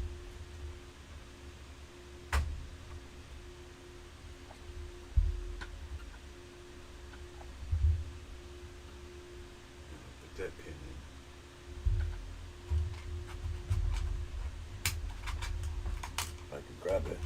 Put that pin in. If I can grab it.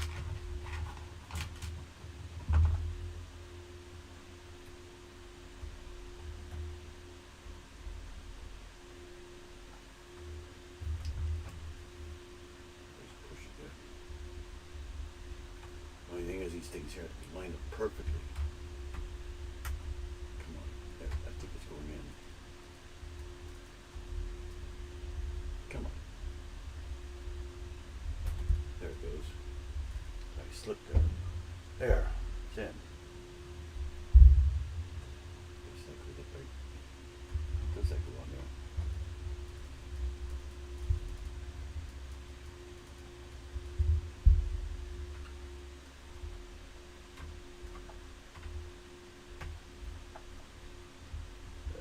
Just push it there. Only thing is these things here have to be lined up perfectly. Come on. There, I think it's going in. Come on. There it goes. I slipped there. There. It's in. It's like with it, like, how does that go on there?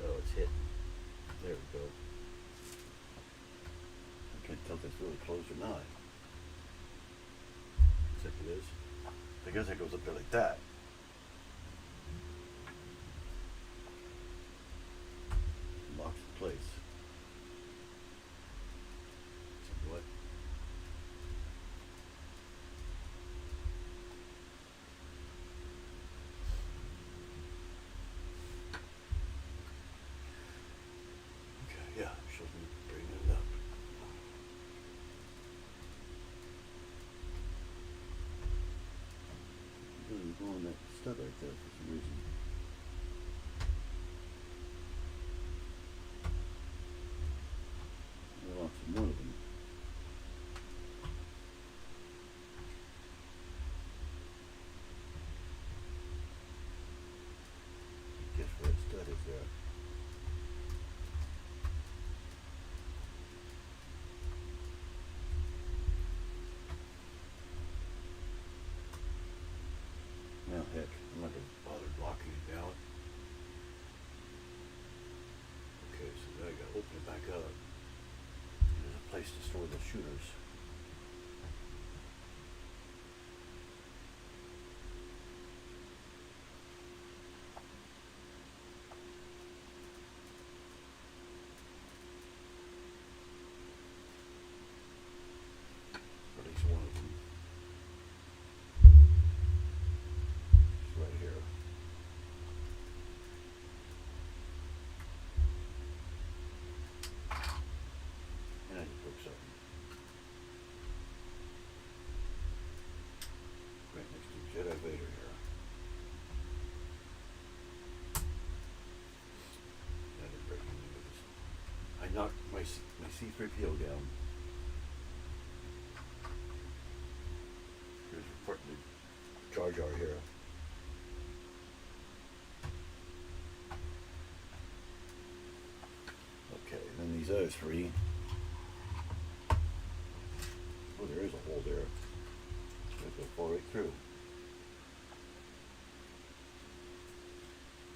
Oh, it's hit. There we go. I can't tell if it's really closed or not. Looks like it is. I guess it goes up there like that. Locks in place. So what? Okay, yeah, shows me bringing it up. Doesn't go on that stud right there for some reason. I lost one of them. Guess where its stud is there. Well, heck, I'm not going to bother blocking it down. Okay, so now I got to open it back up. There's a place to store the shooters. At least one of them. It's right here. And I just broke something. Right next to Jedi Vader here. I didn't break any of this. I knocked my C-3PO down. Here's reporting to Jar Jar here. Okay, and then these other three. Oh, there is a hole there. It's going to fall right through.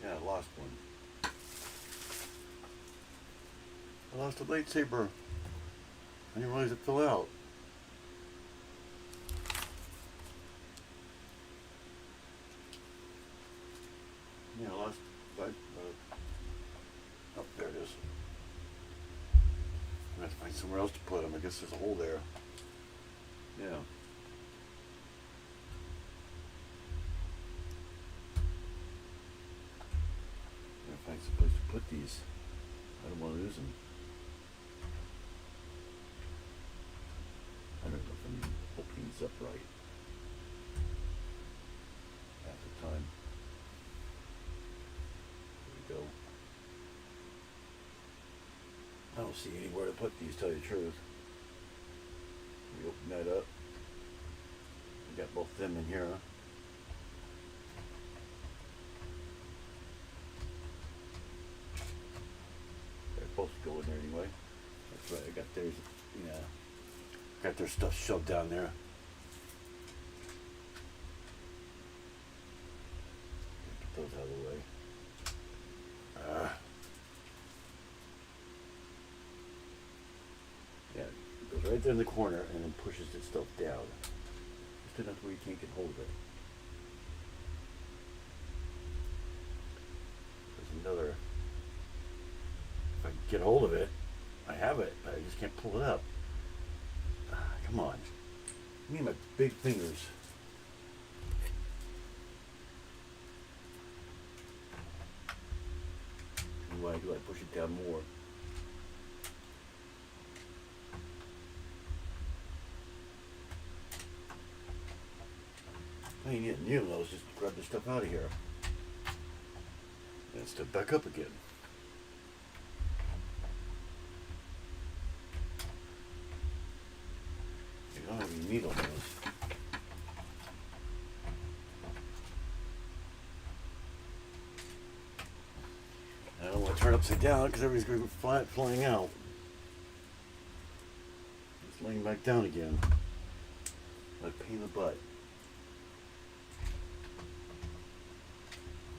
Yeah, I lost one. I lost a lightsaber. I didn't realize it fell out. Yeah, I lost. Oh, there it is. have to find somewhere else to put them. I guess there's a hole there. Yeah. Gotta find some place to put these. I don't want to lose them. I don't know if I'm opening this up right. Half the time. There we go. I don't see anywhere to put these, tell you the truth. We open that up. We got both them in here. They're supposed to go in there anyway. That's right, I got theirs, yeah. Got their stuff shoved down there. Get those out of the way. Yeah, it goes right there in the corner and then pushes itself down. Just enough where you can't get hold of it. There's another. If I can get hold of it, I have it, but I just can't pull it up. Come on. Me and my big fingers. And why do I push it down more? I ain't getting near those, just grab the stuff out of here. And step back up again. You don't have any meat on those. I don't want to turn upside down because everything's going to go flying out. It's laying back down again. Like a pain in the butt.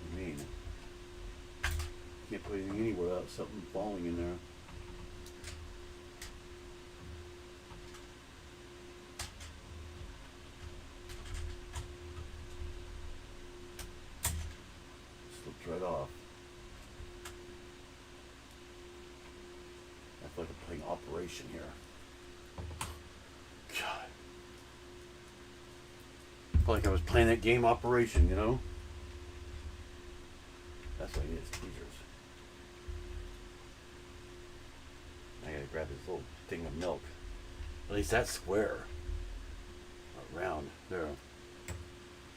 I mean, can't put anything anywhere without something falling in there. Slipped right off. I feel like I'm playing Operation here. God. I feel like I was playing that game Operation, you know? That's what it is, tweezers. I gotta grab this little thing of milk. At least that's square. Not round. There.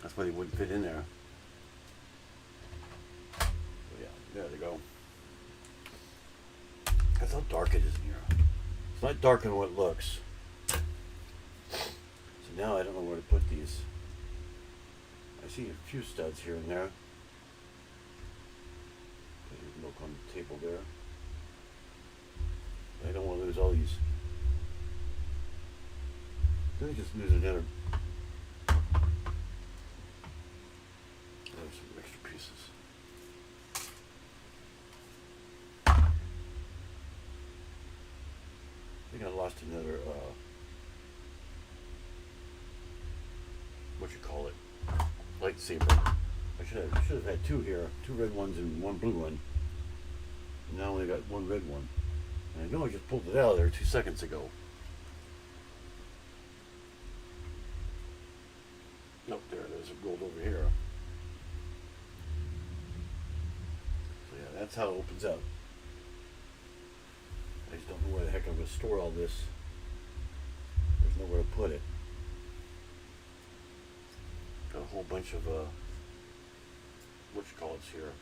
That's why they wouldn't fit in there. So yeah, there they go. That's how dark it is in here. It's not darker than what it looks. So now I don't know where to put these. I see a few studs here and there. There's milk on the table there. I don't want to lose all these. Let me just lose another. There's some extra pieces. I think I lost another, what you call it, lightsaber. I should have had two here, two red ones and one blue one. And now I only got one red one. And I know I just pulled it out of there 2 seconds ago. Nope, there's a gold over here. So yeah, that's how it opens up. I just don't know where the heck I'm going to store all this. There's nowhere to put it. Got a whole bunch of, whatchamacallits here.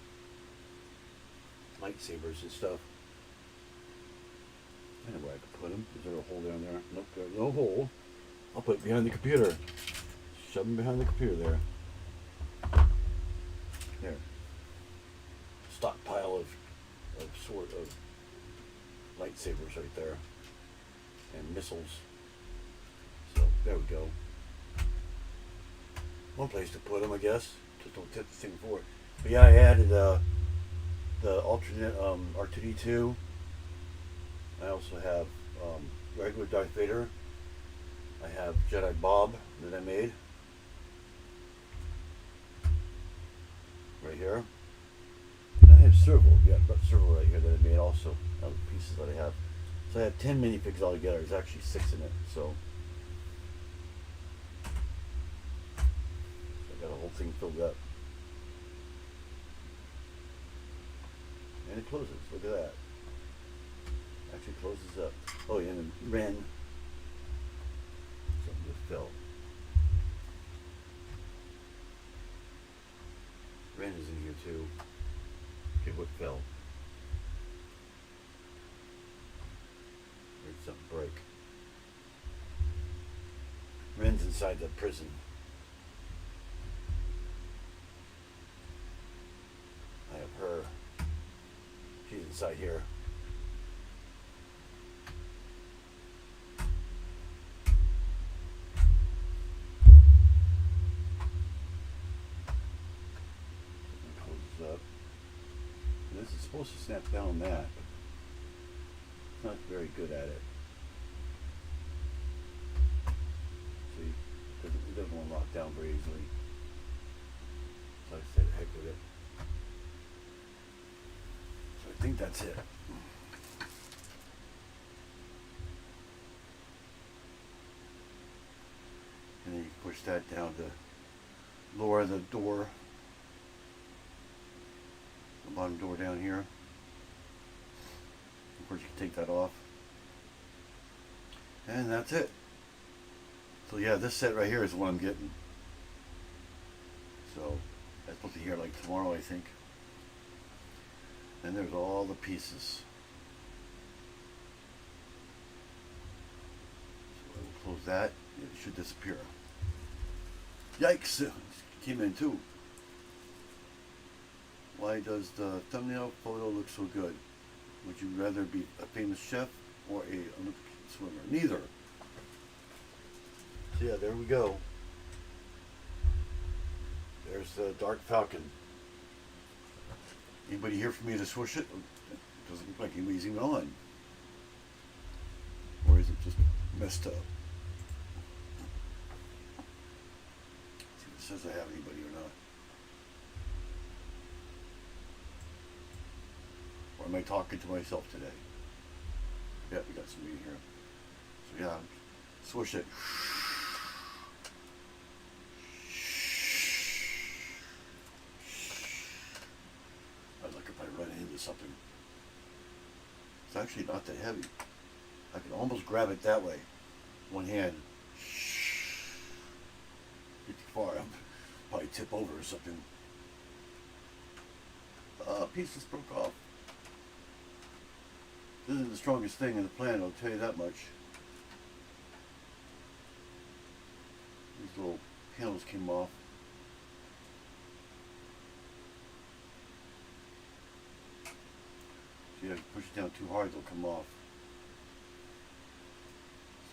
Lightsabers and stuff. I know where I could put them. Is there a hole down there? Nope, there's no hole. I'll put it behind the computer. Shove them behind the computer there. There. Stockpile of lightsabers right there. And missiles. So, there we go. One place to put them, I guess. Just don't tip the thing forward. But yeah, I added the alternate R2D2. I also have regular Darth Vader. I have Jedi Bob that I made. Right here. And I have Serval. Yeah, I've got Serval right here that I made also. Other pieces that I have. So I have 10 minifigs altogether. There's actually 6 in it, so I got a whole thing filled up. And it closes. Look at that. Actually closes up. Oh yeah, and then Ren. Something just fell. Ren is in here too. Okay, what fell? There's something break. Ren's inside the prison. I have her. She's inside here. Closes up. And this is supposed to snap down that. It's not very good at it. See, it doesn't want to lock down very easily. So I said, heck with it. So I think that's it. And then you push that down to lower the door. The bottom door down here. Of course, you can take that off. And that's it. So yeah, this set right here is what I'm getting. So that's supposed to be here like tomorrow, I think. And there's all the pieces. So we'll close that. It should disappear. Yikes! It came in too. Why does the thumbnail photo look so good? Would you rather be a famous chef or a Olympic swimmer? Neither. So yeah, there we go. There's the dark Falcon. Anybody here for me to swoosh it? It doesn't look like anybody's even on. Or is it just messed up? See if it says I have anybody or not. Or am I talking to myself today? Yeah, we got somebody here. So yeah, swoosh it. I'd like if I run into something. It's actually not that heavy. I can almost grab it that way. One hand. Get too far, I'll probably tip over or something. Pieces broke off. This isn't the strongest thing in the plant, I'll tell you that much. These little panels came off. So you have to push it down too hard, they'll come off.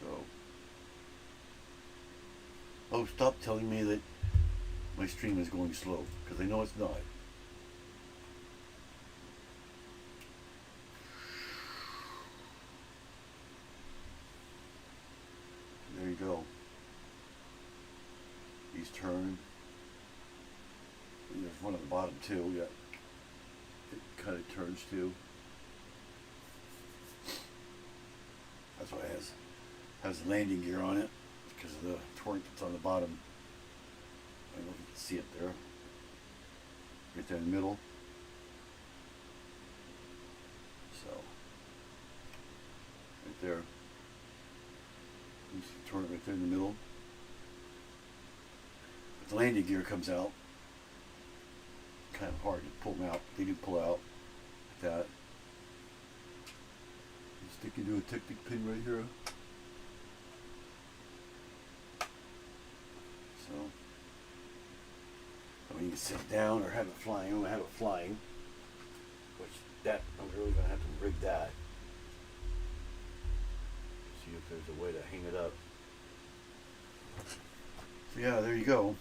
So, oh, stop telling me that my stream is going slow, because I know it's not. There you go. These turn. And there's one at the bottom too, yeah. It kind of turns too. That's why it has landing gear on it, because of the torque that's on the bottom. I don't know if you can see it there. Right there in the middle. So, right there. You see the torque right there in the middle. But the landing gear comes out. Kind of hard to pull them out. They do pull out like that. You stick into a Technic pin right here. So, I mean, you can sit it down or have it flying. I'm gonna have it flying, which that I'm really gonna have to rig that. See if there's a way to hang it up. So yeah, there you go.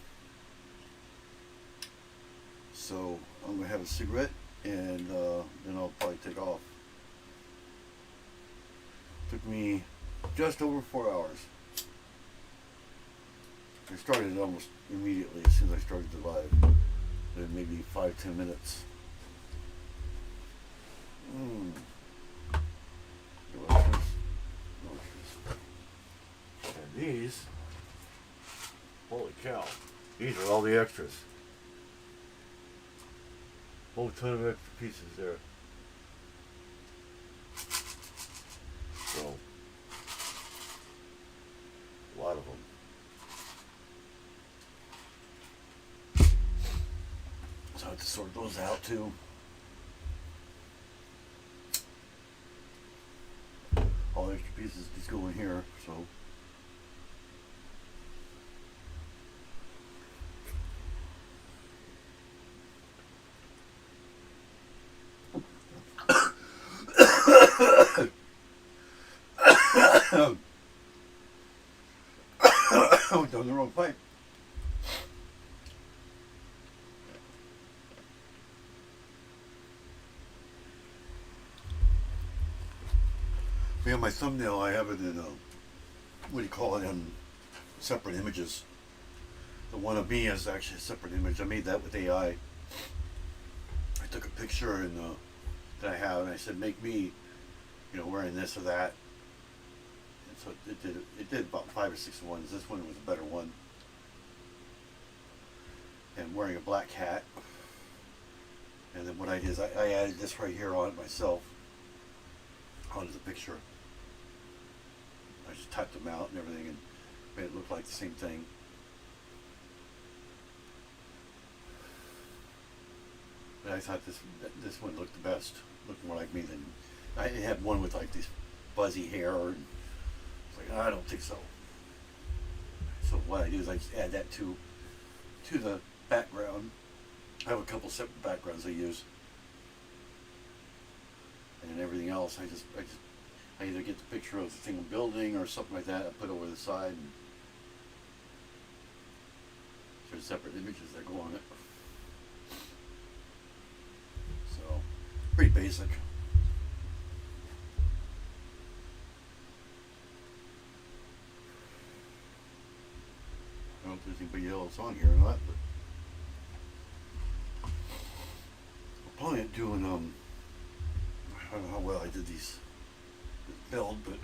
So I'm gonna have a cigarette and then I'll probably take off. Took me just over 4 hours. I started almost immediately as soon as I started the live. Then maybe 5-10 minutes. It was these, holy cow, these are all the extras. Whole ton of extra pieces there. So, a lot of them. So I have to sort those out too. All the extra pieces just go in here, so. Oh, down the wrong pipe. Yeah, my thumbnail, I have it in, what do you call it, separate images. The one of me is actually a separate image. I made that with AI. I took a picture and that I have, and I said, make me, wearing this or that. And so it did about 5 or 6 ones. This one was a better one. And wearing a black hat. And then what I did is I added this right here on it myself, onto the picture. I just typed them out and everything and made it look like the same thing. But I thought this one looked the best, looked more like me than I had one with like this fuzzy hair. And it's like, I don't think so. So what I do is I just add that to the background. I have a couple separate backgrounds I use, and then everything else I either get the picture of the thing I'm building or something like that. I put it over the side, and there's separate images that go on it. So pretty basic. I don't know if there's anybody else on here or not, but I'm probably not doing I don't know how well I did this build, but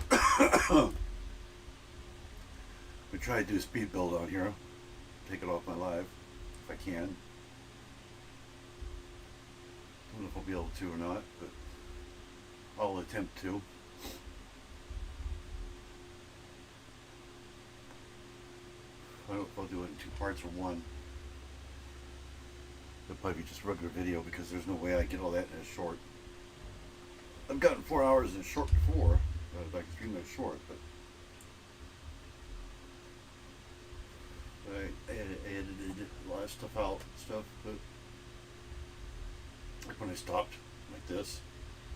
we try to do a speed build out here. Take it off my live if I can. Don't know if I'll be able to or not, but I'll attempt to. I don't know if I'll do it in 2 parts or one. It'll probably be just regular video because there's no way I get all that in a short. I've gotten 4 hours in a short before, like 3 minutes short, but I edited a lot of stuff out and stuff, but like when I stopped like this,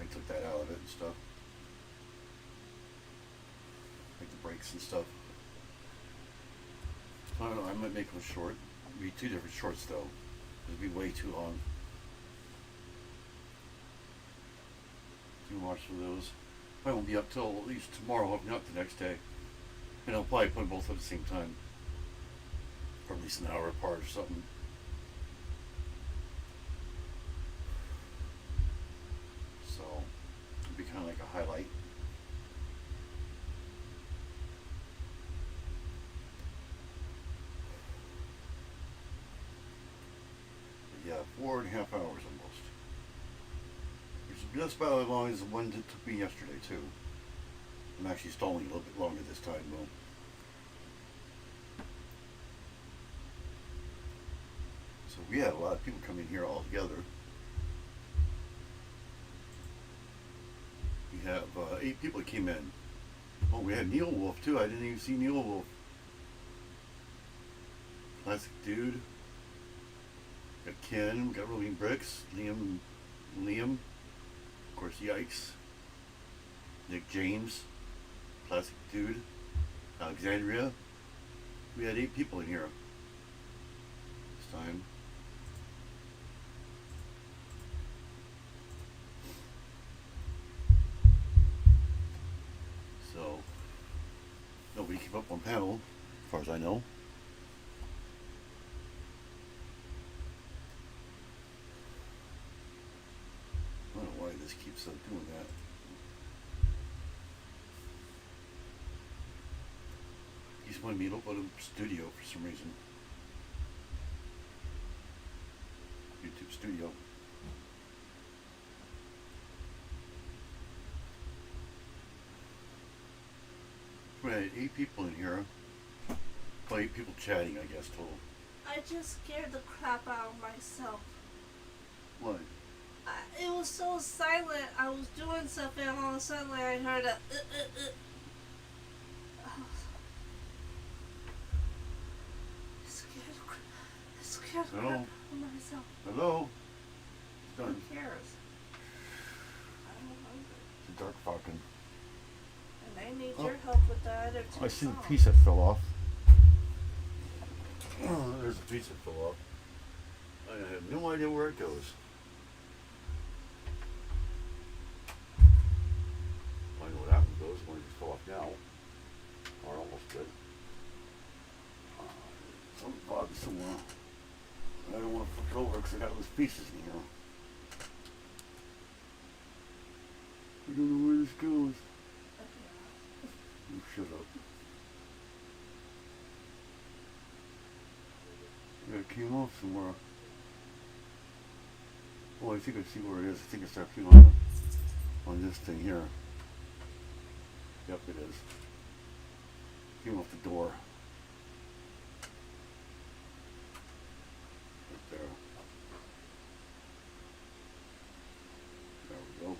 I took that out of it and stuff. Like the breaks and stuff. I don't know, I might make them short. It'd be 2 different shorts though. It'd be way too long. Watch for those. I won't be up till at least tomorrow, if not the next day. And I'll probably put them both at the same time. Or at least an hour apart or something. So, it'll be kind of like a highlight. But yeah, 4.5 hours almost. That's about as long as the one that took me yesterday too. I'm actually stalling a little bit longer this time though. So we had a lot of people come in here all together. We have 8 people that came in. Oh, we had Neil Wolf too. I didn't even see Neil Wolf. Classic dude. We got Ken. We got Rolling Bricks. Liam. Of course, Yikes. Nick James, classic dude. Alexandria. We had 8 people in here this time. So, nobody keep up on panel, as far as I know. I don't know why this keeps doing that. wanted me to upload a studio for some reason. YouTube Studio. We had 8 people in here. Well, 8 people chatting, I guess, total. I just scared the crap out of myself. What? It was so silent. I was doing something and all of a sudden I heard a I scared the crap out of myself. Hello? Done. Who cares? I'm hungry. It's a dark Falcon. And I need your help with the other 2 I see the songs. piece that fell off. Oh, there's a piece that fell off. I have no idea where it goes. I know what happened to those when it just fell off now. Or almost did. Some bug somewhere. I don't want to flip it over because I got those pieces in here. I don't know where this goes. You shut up. Yeah, it came off somewhere. Oh, I think I see where it is. I think it's actually on this thing here. Yep, it is. Came off the door. Right there. There we go.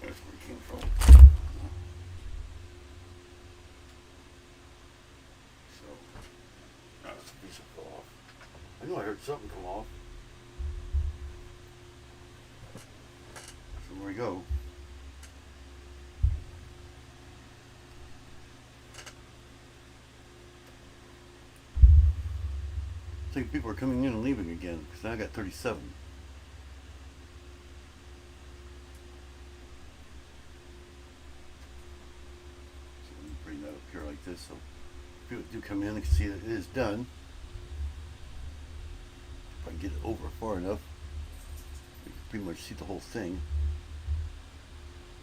That's where it came from. So, that's a piece that fell off. I knew I heard something come off. So there we go. I think people are coming in and leaving again because now I got 37. So let me bring that up here like this so people do come in and can see that it is done. If I can get it over far enough, you can pretty much see the whole thing.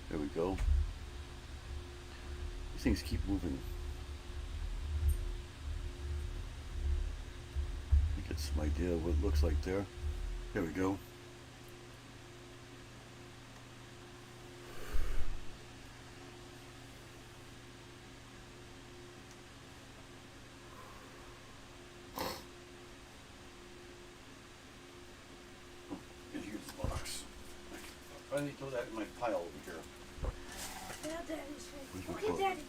There we go. These things keep moving. Get some idea of what it looks like there. There we go. And here's the box. I need to throw that in my pile over here. Yeah, Daddy's Where's right. my Look at book? Daddy.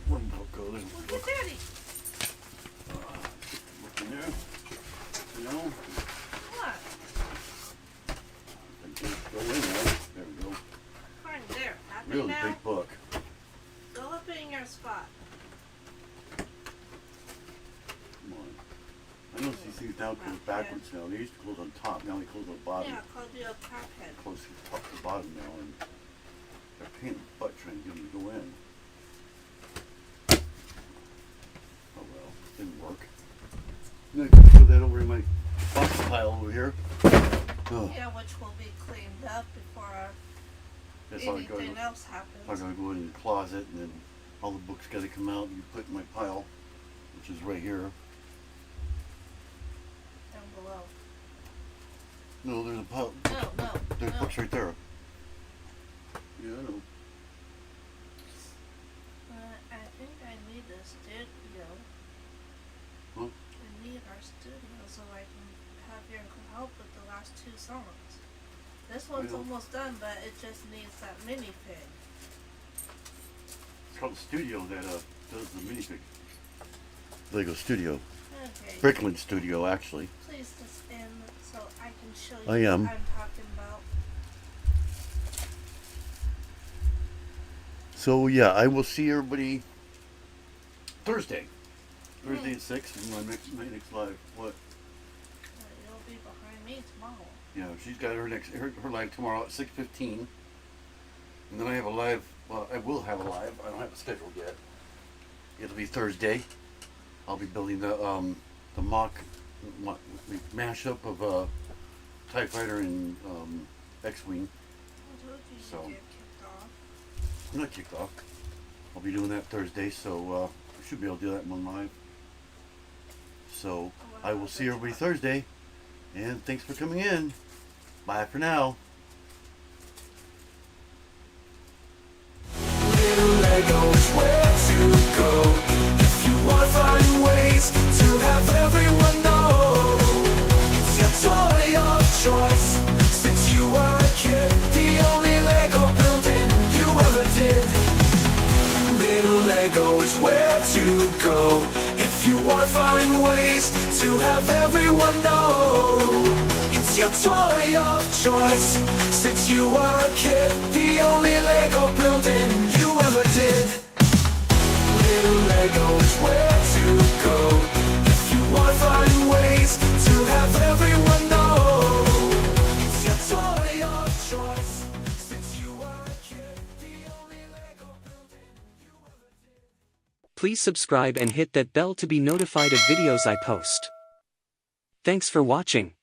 One book goes. Look at Daddy. Look in there. You know? What? I just go in there. There we go. Fine, there. Happy Really now? big book. Go up in your spot. Come on. I notice these things now close backwards now. They used to close on top. Now they close on the bottom. Yeah, I called you a crackhead. Close to top to bottom now, and they're a pain in the butt trying to get them to go in. Oh well, didn't work. I'm gonna put that over in my box pile over here. Oh, Yeah, which will be cleaned up before that's how I go. anything else I happens. gotta go in the closet, and then all the books gotta come out and you put in my pile, which is right here. Down below. No, there's a pile. No, There's no. books right there. Yeah, I know. I think I need a studio. Huh? I need our studio so I can have your help with the last 2 songs. This one's Yeah. almost done, but it just needs that minifig. It's called the studio that does the minifig. Lego Studio. Okay. Brickland Studio, actually. Please just end so I can show you I am. what I'm talking about. So yeah, I will see everybody Thursday. Thursday at 6 is my next live. What? You'll be behind me tomorrow. Yeah, she's got her live tomorrow at 6:15, and then I have a live. Well, I will have a live. I don't have it scheduled yet. It'll be Thursday. I'll be building the mock mashup of TIE Fighter and X-Wing. I told you So- you get kicked off. I'm not kicked off. I'll be doing that Thursday, so we should be able to do that one live. So I will see everybody Thursday, and thanks for coming in. Bye for now. Little Legos, where to go? If you want to find ways to have everyone know, it's your toy of choice. Since you were a kid, the only Lego building you ever did. Little Lego is where to go. If you want to find ways to have everyone know, it's your toy of choice. Since you were a kid, the only Lego building you ever did. Little Lego is where to go. If you want to find ways to have everyone know, it's your toy of choice. Since you were a kid, the only Lego building you ever did. Please subscribe and hit that bell to be notified of videos I post. Thanks for watching.